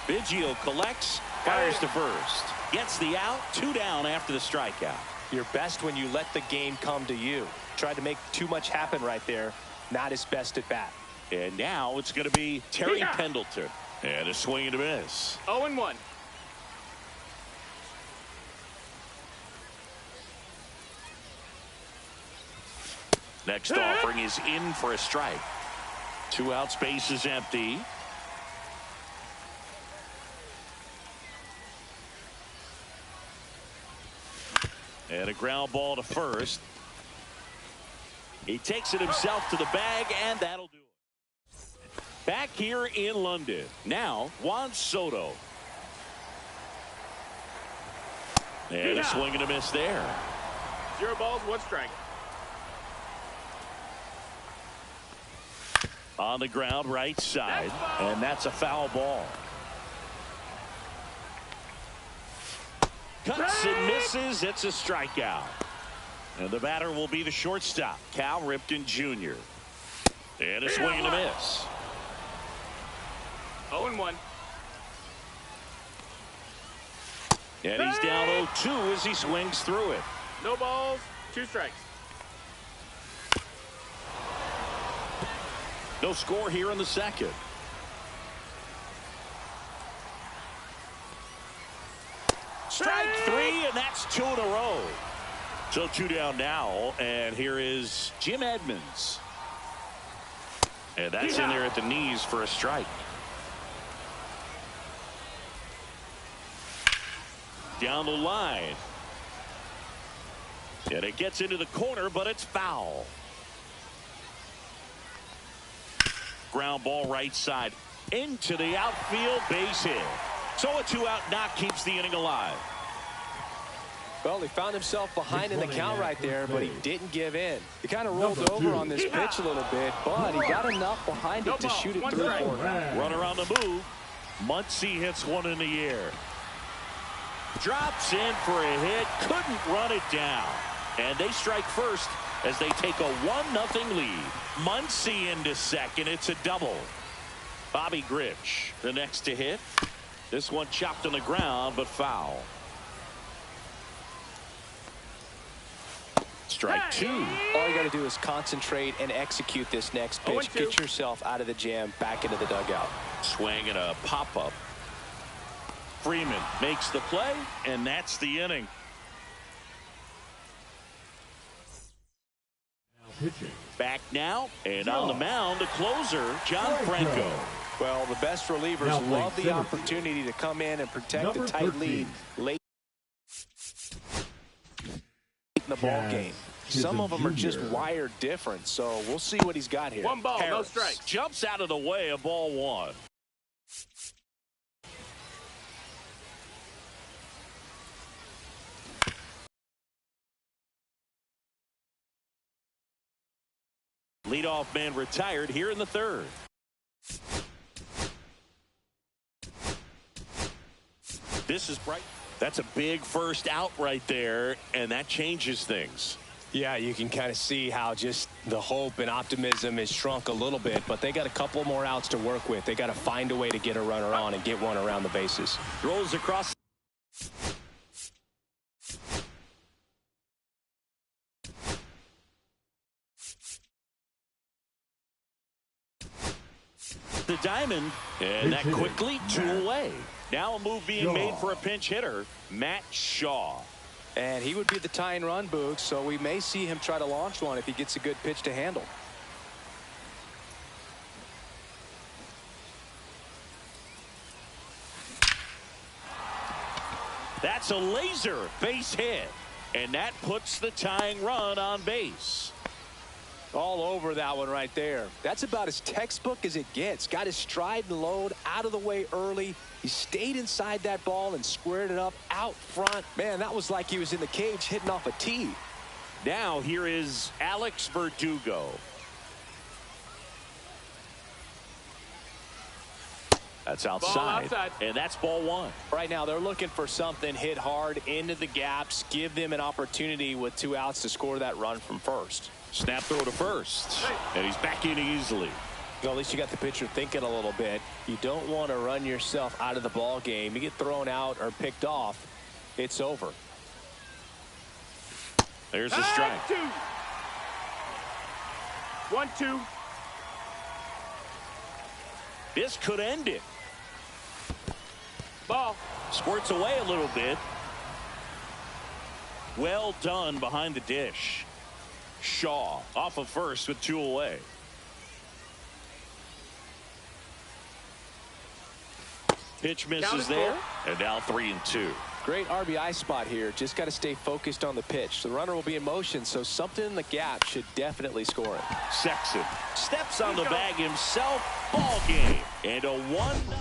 [SPEAKER 1] Biggio collects, fires to first. Gets the out, 2 down after the strikeout.
[SPEAKER 2] You're best when you let the game come to you. Tried to make too much happen right there. Not his best at bat.
[SPEAKER 1] And now it's going to be Terry Pendleton. And a swing and a miss.
[SPEAKER 3] 0-1.
[SPEAKER 1] Next offering is in for a strike. 2 outs, base is empty. And a ground ball to first. He takes it himself to the bag, and that'll do it. Back here in London. Now, Juan Soto. And a swing and a miss there.
[SPEAKER 3] 0 balls, 1 strike.
[SPEAKER 1] On the ground, right side. And that's a foul ball. Cuts and misses. It's a strikeout. And the batter will be the shortstop, Cal Ripken Jr. And a swing and a miss.
[SPEAKER 3] 0-1.
[SPEAKER 1] And he's down 0-2 as he swings through it.
[SPEAKER 3] No balls, 2 strikes.
[SPEAKER 1] No score here in the second. Strike 3, and that's 2 in a row. So 2 down now, and here is Jim Edmonds. And that's in there at the knees for a strike. Down the line. And it gets into the corner, but it's foul. Ground ball right side into the outfield, base hit. So a 2-out knock keeps the inning alive.
[SPEAKER 2] Well, he found himself behind in the count right there, but he didn't give in. He kind of rolled over on this pitch a little bit, but he got enough behind it to shoot it through for him.
[SPEAKER 1] Runner on the move. Muncy hits one in the air. Drops in for a hit. Couldn't run it down. And they strike first as they take a 1-0 lead. Muncy into second. It's a double. Bobby Grich, the next to hit. This one chopped on the ground, but foul. Strike two.
[SPEAKER 2] All you got to do is concentrate and execute this next pitch. Get yourself out of the jam, back into the dugout.
[SPEAKER 1] Swing and a pop-up. Freeman makes the play, and that's the inning. Back now, and on the mound, the closer, John Franco.
[SPEAKER 2] Well, the best relievers love the opportunity to come in and protect the tight lead late in the ball game. Some of them are just wired different, so we'll see what he's got here.
[SPEAKER 3] One ball,
[SPEAKER 1] Harris
[SPEAKER 3] no strikes.
[SPEAKER 1] Jumps out of the way of ball one. Leadoff man retired here in the third. This is bright. That's a big first out right there, and that changes things.
[SPEAKER 2] Yeah, you can kind of see how just the hope and optimism is shrunk a little bit, but they got a couple more outs to work with. They got to find a way to get a runner on and get one around the bases.
[SPEAKER 1] Rolls across. The diamond, and that quickly 2 away. Now a move being made for a pinch hitter, Matt Shaw.
[SPEAKER 2] And he would be the tying run, Boog, so we may see him try to launch one if he gets a good pitch to handle.
[SPEAKER 1] That's a laser base hit, and that puts the tying run on base.
[SPEAKER 2] All over that one right there. That's about as textbook as it gets. Got his stride and load out of the way early. He stayed inside that ball and squared it up out front. Man, that was like he was in the cage hitting off a tee.
[SPEAKER 1] Now here is Alex Verdugo. That's outside. And that's ball one.
[SPEAKER 2] Right now they're looking for something hit hard into the gaps. Give them an opportunity with 2 outs to score that run from first.
[SPEAKER 1] Snap throw to first. And he's back in easily.
[SPEAKER 2] Well, at least you got the pitcher thinking a little bit. You don't want to run yourself out of the ball game. You get thrown out or picked off, it's over.
[SPEAKER 1] There's the strike.
[SPEAKER 3] 1-2.
[SPEAKER 1] This could end it.
[SPEAKER 3] Ball.
[SPEAKER 1] Squirts away a little bit. Well done behind the dish. Shaw off of first with 2 away. Pitch misses there, and now 3-2.
[SPEAKER 2] Great RBI spot here. Just got to stay focused on the pitch. The runner will be in motion, so something in the gap should definitely score it.
[SPEAKER 1] Sexton steps on the bag himself. Ball game, and a 1-0.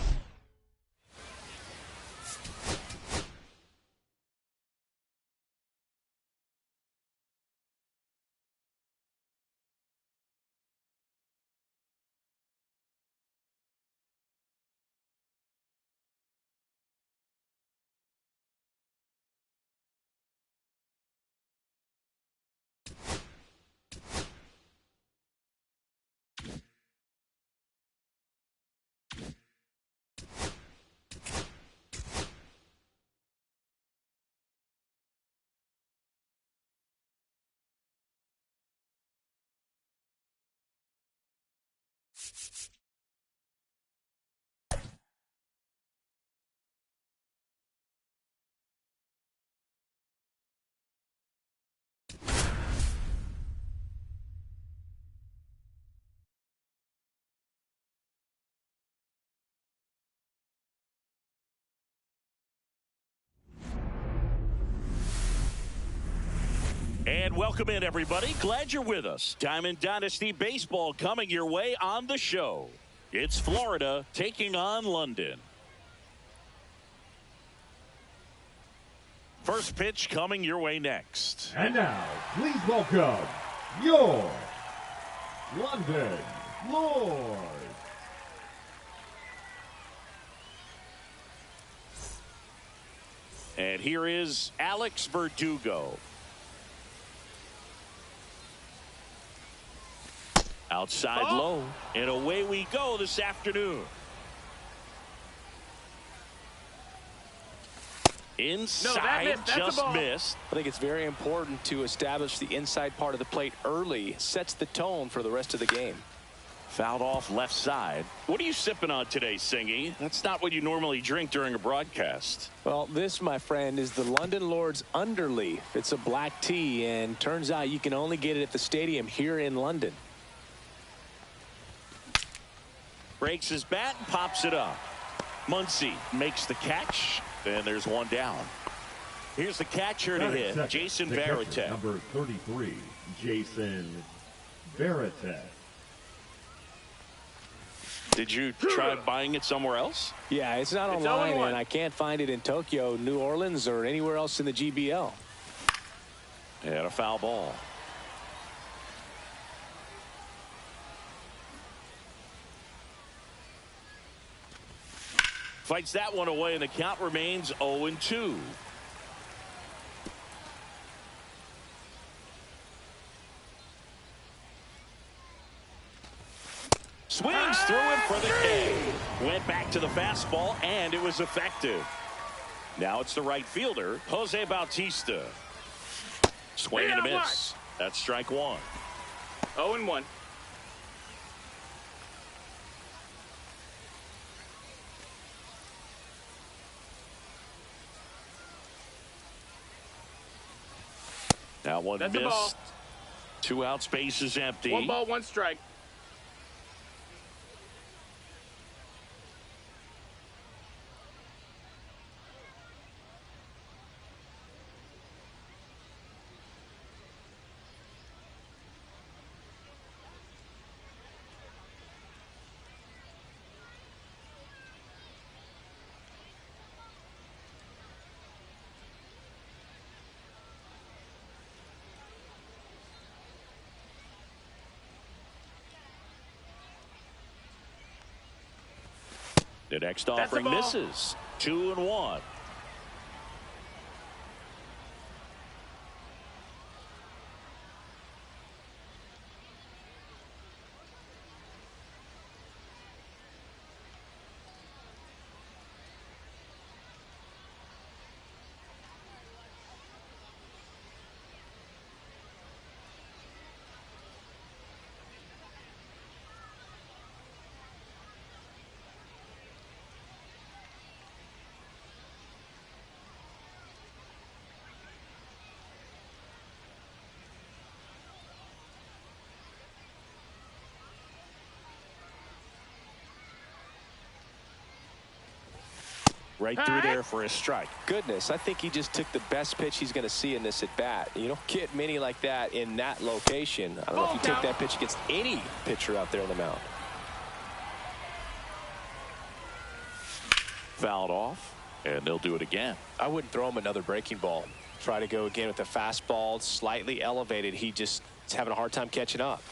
[SPEAKER 1] And welcome in, everybody. Glad you're with us. Diamond Dynasty Baseball coming your way on the show. It's Florida taking on London. First pitch coming your way next.
[SPEAKER 4] And now, please welcome your London Lords.
[SPEAKER 1] And here is Alex Verdugo. Outside low. And away we go this afternoon. Inside, just missed.
[SPEAKER 2] I think it's very important to establish the inside part of the plate early. Sets the tone for the rest of the game.
[SPEAKER 1] Fouled off left side. What are you sipping on today, Singy? That's not what you normally drink during a broadcast.
[SPEAKER 2] Well, this, my friend, is the London Lords Underleaf. It's a black tea, and turns out you can only get it at the stadium here in London.
[SPEAKER 1] Breaks his bat and pops it up. Muncy makes the catch, and there's one down. Here's the catcher to hit, Jason Varitek.
[SPEAKER 4] Number 33, Jason Varitek.
[SPEAKER 1] Did you try buying it somewhere else?
[SPEAKER 2] Yeah, it's not online, and I can't find it in Tokyo, New Orleans, or anywhere else in the GBL.
[SPEAKER 1] And a foul ball. Fights that one away, and the count remains 0-2. Swings through it for the K. Went back to the fastball, and it was effective. Now it's the right fielder, Jose Bautista. Swing and a miss. That's strike one.
[SPEAKER 3] 0-1.
[SPEAKER 1] Now one missed. 2 outs, base is empty.
[SPEAKER 3] 1 ball, 1 strike.
[SPEAKER 1] The next offering misses. 2-1. Right through there for a strike.
[SPEAKER 2] Goodness, I think he just took the best pitch he's going to see in this at bat. You don't get many like that in that location. I don't know if you take that pitch against any pitcher out there on the mound.
[SPEAKER 1] Fouled off, and they'll do it again.
[SPEAKER 2] I wouldn't throw him another breaking ball. Try to go again with the fastball, slightly elevated. He just is having a hard time catching up.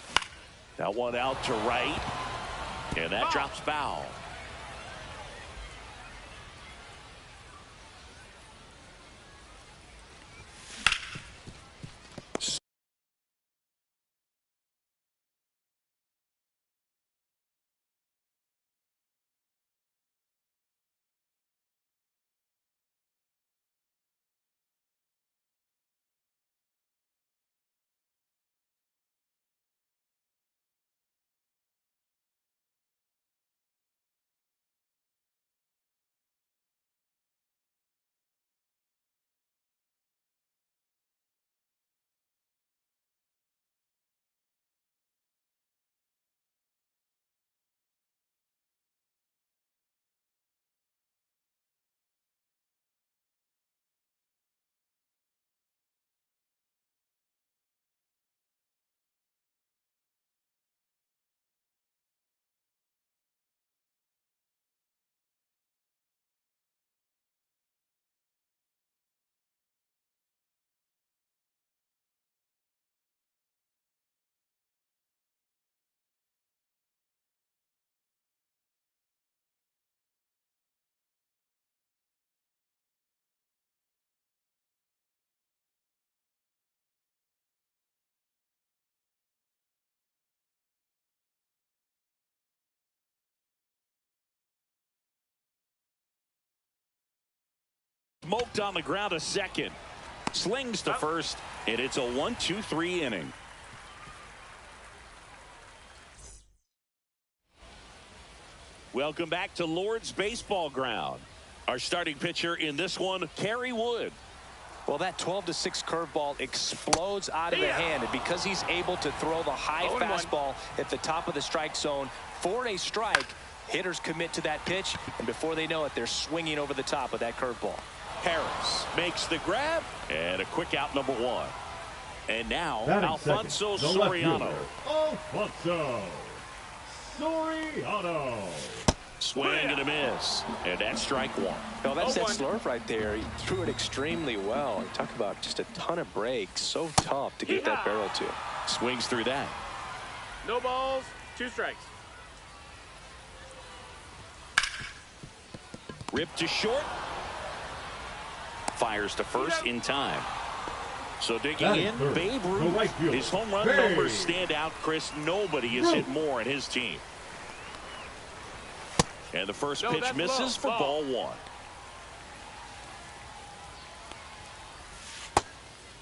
[SPEAKER 1] That one out to right, and that drops foul. smoked on the ground to second. Slings to first, and it's a 1-2-3 inning. Welcome back to Lord's Baseball Ground. Our starting pitcher in this one, Kerry Wood.
[SPEAKER 2] Well, that 12-6 curveball explodes out of the hand, and because he's able to throw the high fastball at the top of the strike zone for a strike, hitters commit to that pitch, and before they know it, they're swinging over the top of that curveball.
[SPEAKER 1] Harris makes the grab, and a quick out, number one. And now, Alfonso Soriano.
[SPEAKER 4] Alfonso Soriano.
[SPEAKER 1] Swing and a miss, and that's strike one.
[SPEAKER 2] No, that's that slurve right there. He threw it extremely well. You talk about just a ton of breaks. So tough to get that barrel to.
[SPEAKER 1] Swings through that.
[SPEAKER 3] No balls, 2 strikes.
[SPEAKER 1] Ripped to short. Fires to first in time. So digging in, Babe Ruth. His home run numbers stand out, Chris. Nobody has hit more in his team. And the first pitch misses for ball one.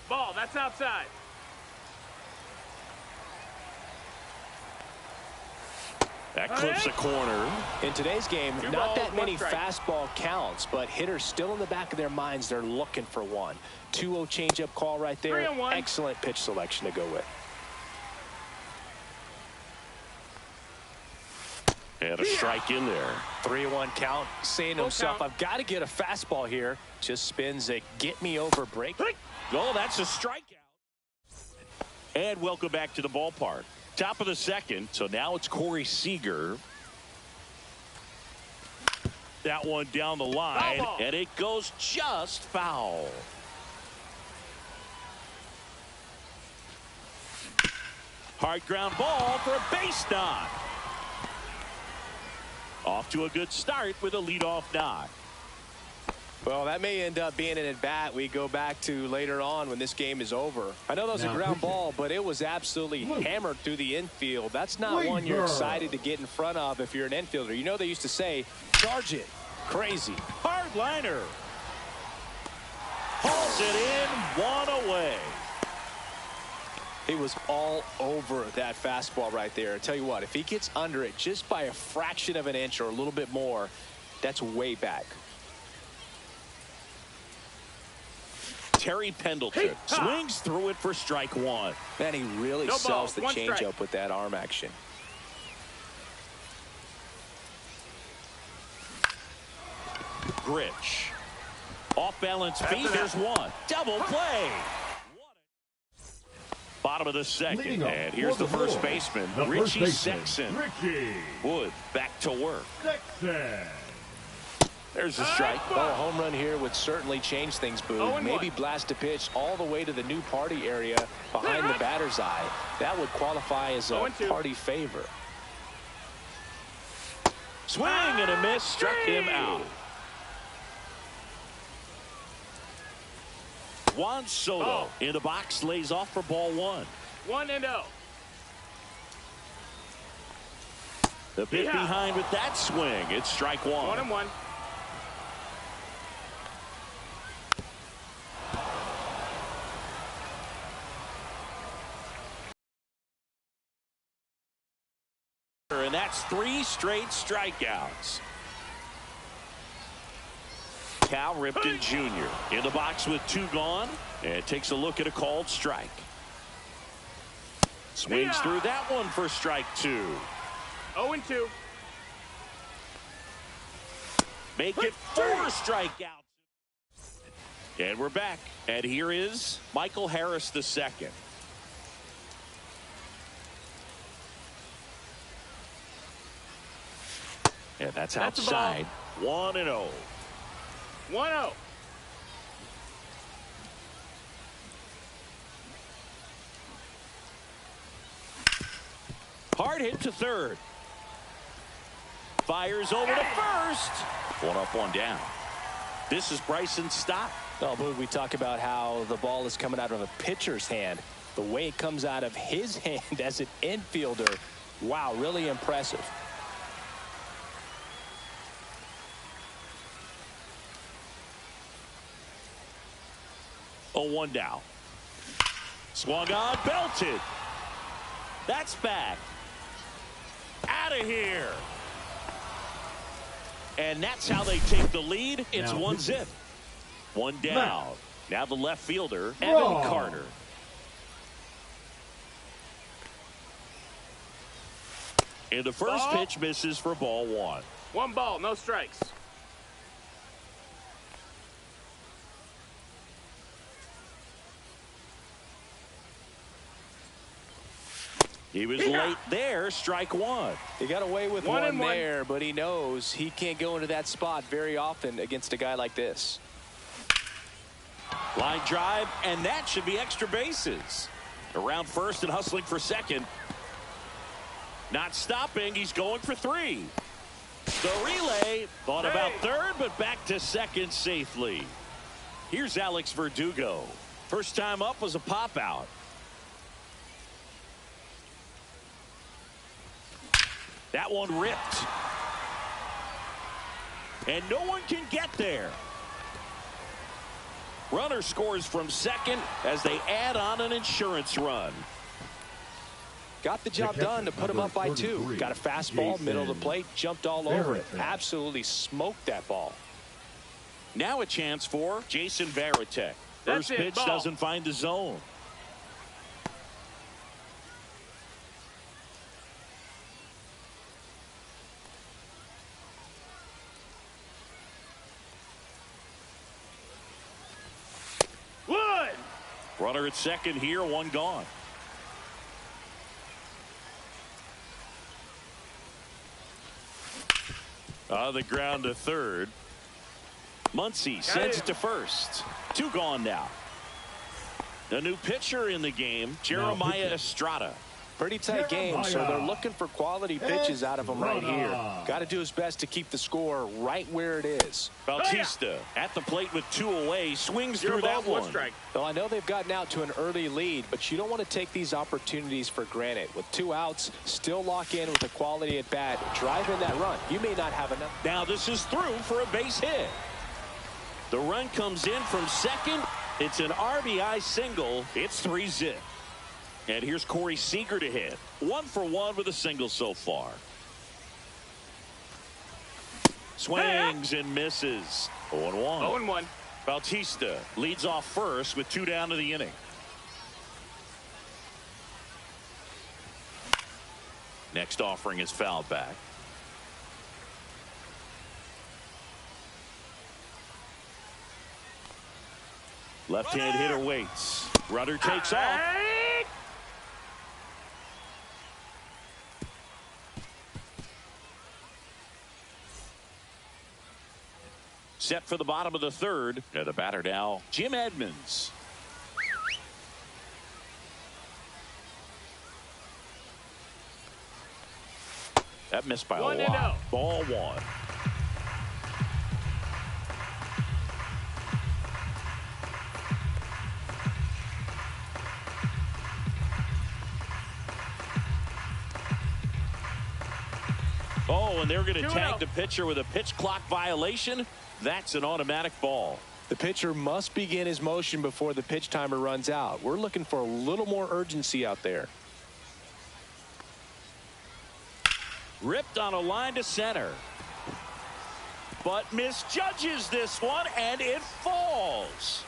[SPEAKER 3] Ball, that's outside.
[SPEAKER 1] That clips a corner.
[SPEAKER 2] In today's game, not that many fastball counts, but hitters still in the back of their minds, they're looking for one. 2-0 changeup call right there. Excellent pitch selection to go with.
[SPEAKER 1] And a strike in there.
[SPEAKER 2] 3-1 count, saying to himself, I've got to get a fastball here. Just spins a get me over break.
[SPEAKER 1] Oh, that's a strikeout. And welcome back to the ballpark. Top of the second, so now it's Corey Seager. That one down the line, and it goes just foul. Hard ground ball for a base knock. Off to a good start with a leadoff knock.
[SPEAKER 2] Well, that may end up being an at-bat we go back to later on when this game is over. I know that was a ground ball, but it was absolutely hammered through the infield. That's not one you're excited to get in front of if you're an infielder. You know they used to say, charge it. Crazy.
[SPEAKER 1] Hard liner. Hauls it in, one away.
[SPEAKER 2] He was all over that fastball right there. I tell you what, if he gets under it just by a fraction of an inch or a little bit more, that's way back.
[SPEAKER 1] Terry Pendleton swings through it for strike one.
[SPEAKER 2] Man, he really sells the changeup with that arm action.
[SPEAKER 1] Grich. Off balance feet, there's one. Double play. Bottom of the second, and here's the first baseman, Richie Sexson. Wood back to work. There's a strike.
[SPEAKER 2] Well, a home run here would certainly change things, Boo. Maybe blast a pitch all the way to the new party area behind the batter's eye. That would qualify as a party favor.
[SPEAKER 1] Swing and a miss, struck him out. Juan Soto in the box, lays off for ball one.
[SPEAKER 3] 1-0.
[SPEAKER 1] The pitch behind with that swing. It's strike one.
[SPEAKER 3] 1-1.
[SPEAKER 1] And that's 3 straight strikeouts. Cal Ripken Jr. in the box with 2 gone, and takes a look at a called strike. Swings through that one for strike 2.
[SPEAKER 3] 0-2.
[SPEAKER 1] Make it 4 strikeouts. And we're back. And here is Michael Harris II. And that's outside. 1-0.
[SPEAKER 3] 1-0.
[SPEAKER 1] Hard hit to third. Fires over to first. 1 up, 1 down. This is Bryson Stott.
[SPEAKER 2] Oh, Boo, we talk about how the ball is coming out of a pitcher's hand. The way it comes out of his hand as an infielder, wow, really impressive.
[SPEAKER 1] 0-1 now. Swung on, belted. That's back. Out of here. And that's how they take the lead. It's 1-0. One down. Now the left fielder, Evan Carter. And the first pitch misses for ball 1.
[SPEAKER 3] 1 ball, no strikes.
[SPEAKER 1] He was late there, strike 1.
[SPEAKER 2] He got away with one there, but he knows he can't go into that spot very often against a guy like this.
[SPEAKER 1] Line drive, and that should be extra bases. Around first and hustling for second. Not stopping, he's going for 3. The relay, thought about third, but back to second safely. Here's Alex Verdugo. First time up was a pop out. That one ripped. And no one can get there. Runner scores from second as they add on an insurance run.
[SPEAKER 2] Got the job done to put him up by 2. Got a fastball, middle of the plate, jumped all over it. Absolutely smoked that ball.
[SPEAKER 1] Now a chance for Jason Varitek. First pitch doesn't find the zone. Runner at second here, 1 gone. On the ground to third. Muncy sends it to first. 2 gone now. The new pitcher in the game, Jeremiah Estrada.
[SPEAKER 2] Pretty tight game, so they're looking for quality pitches out of him right here. Got to do his best to keep the score right where it is.
[SPEAKER 1] Bautista at the plate with 2 away, swings through that one.
[SPEAKER 2] Well, I know they've gotten out to an early lead, but you don't want to take these opportunities for granted. With 2 outs, still lock in with a quality at bat, drive in that run. You may not have enough.
[SPEAKER 1] Now this is through for a base hit. The run comes in from second. It's an RBI single. It's 3-0. And here's Corey Seager to hit. 1 for 1 with a single so far. Swings and misses. 0-1.
[SPEAKER 3] 0-1.
[SPEAKER 1] Bautista leads off first with 2 down to the inning. Next offering is fouled back. Left-hand hitter waits. Runner takes off. Set for the bottom of the third. And the batter now, Jim Edmonds. That missed by a lot. Ball 1. Oh, and they're going to tag the pitcher with a pitch clock violation. That's an automatic ball.
[SPEAKER 2] The pitcher must begin his motion before the pitch timer runs out. We're looking for a little more urgency out there.
[SPEAKER 1] Ripped on a line to center. But misjudges this one, and it falls.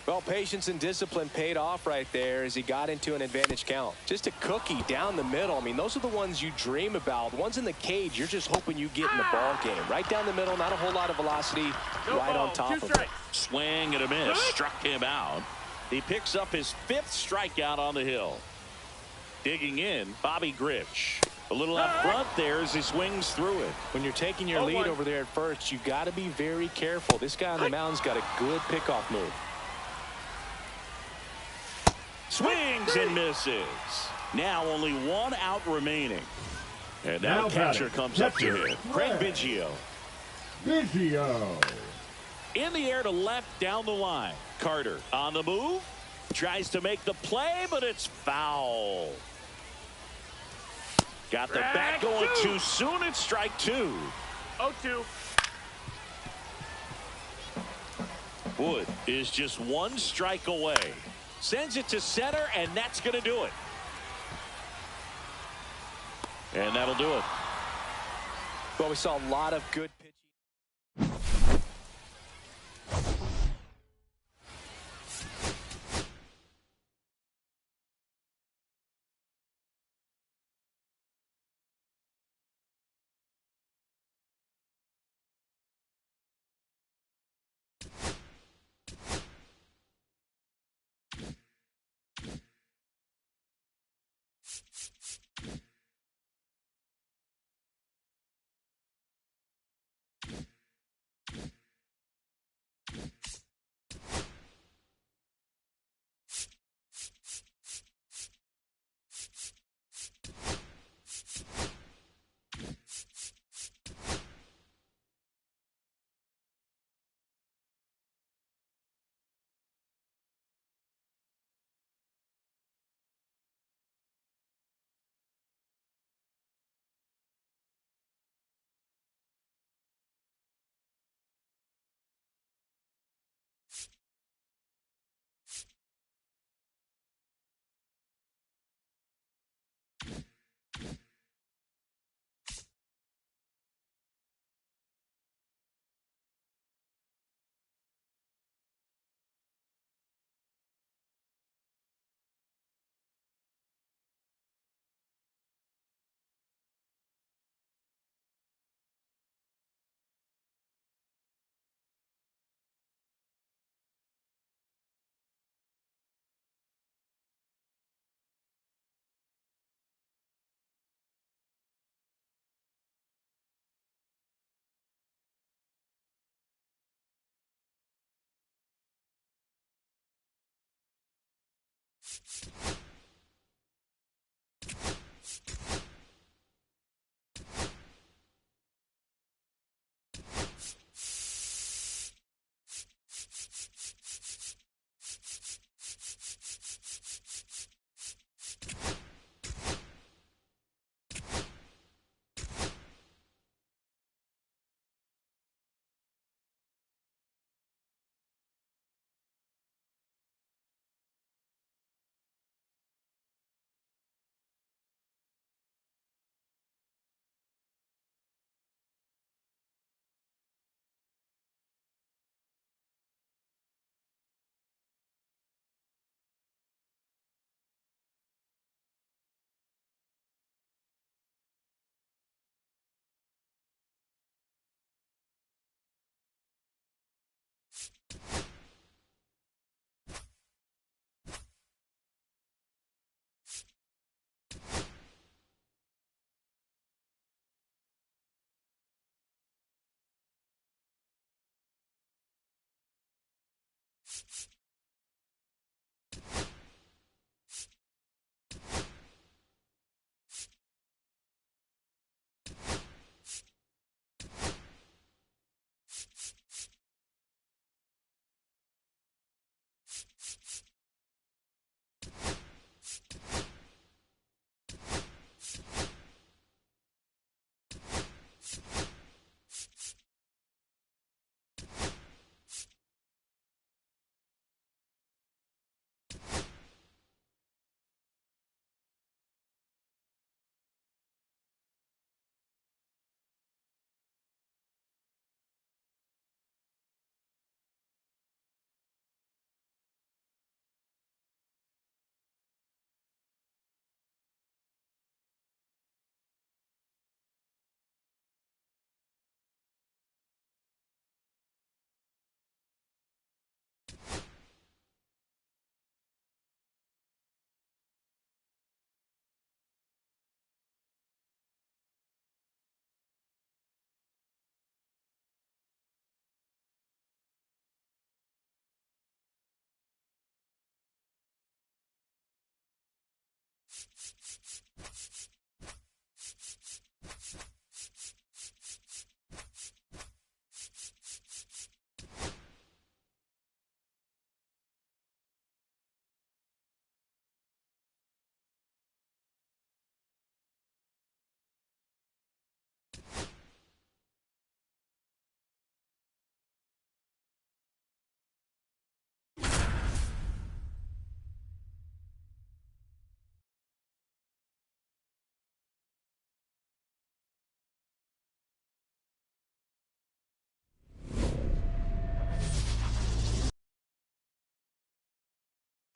[SPEAKER 2] Well, patience and discipline paid off right there as he got into an advantage count. Just a cookie down the middle. I mean, those are the ones you dream about. Ones in the cage, you're just hoping you get in the ball game. Right down the middle, not a whole lot of velocity, right on top of it.
[SPEAKER 1] Swing and a miss, struck him out. He picks up his 5th strikeout on the hill. Digging in, Bobby Grich. A little out front there as he swings through it.
[SPEAKER 2] When you're taking your lead over there at first, you got to be very careful. This guy on the mound's got a good pickoff move.
[SPEAKER 1] Swings and misses. Now only 1 out remaining. And now catcher comes up to hit. Craig Biggio. In the air to left down the line. Carter on the move. Tries to make the play, but it's foul. Got the bat going too soon. It's strike 2.
[SPEAKER 3] 0-2.
[SPEAKER 1] Wood is just one strike away. Sends it to center, and that's going to do it. And that'll do it.
[SPEAKER 2] Well, we saw a lot of good pitching.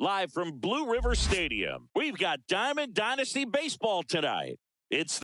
[SPEAKER 1] Live from Blue River Stadium, we've got Diamond Dynasty Baseball tonight. It's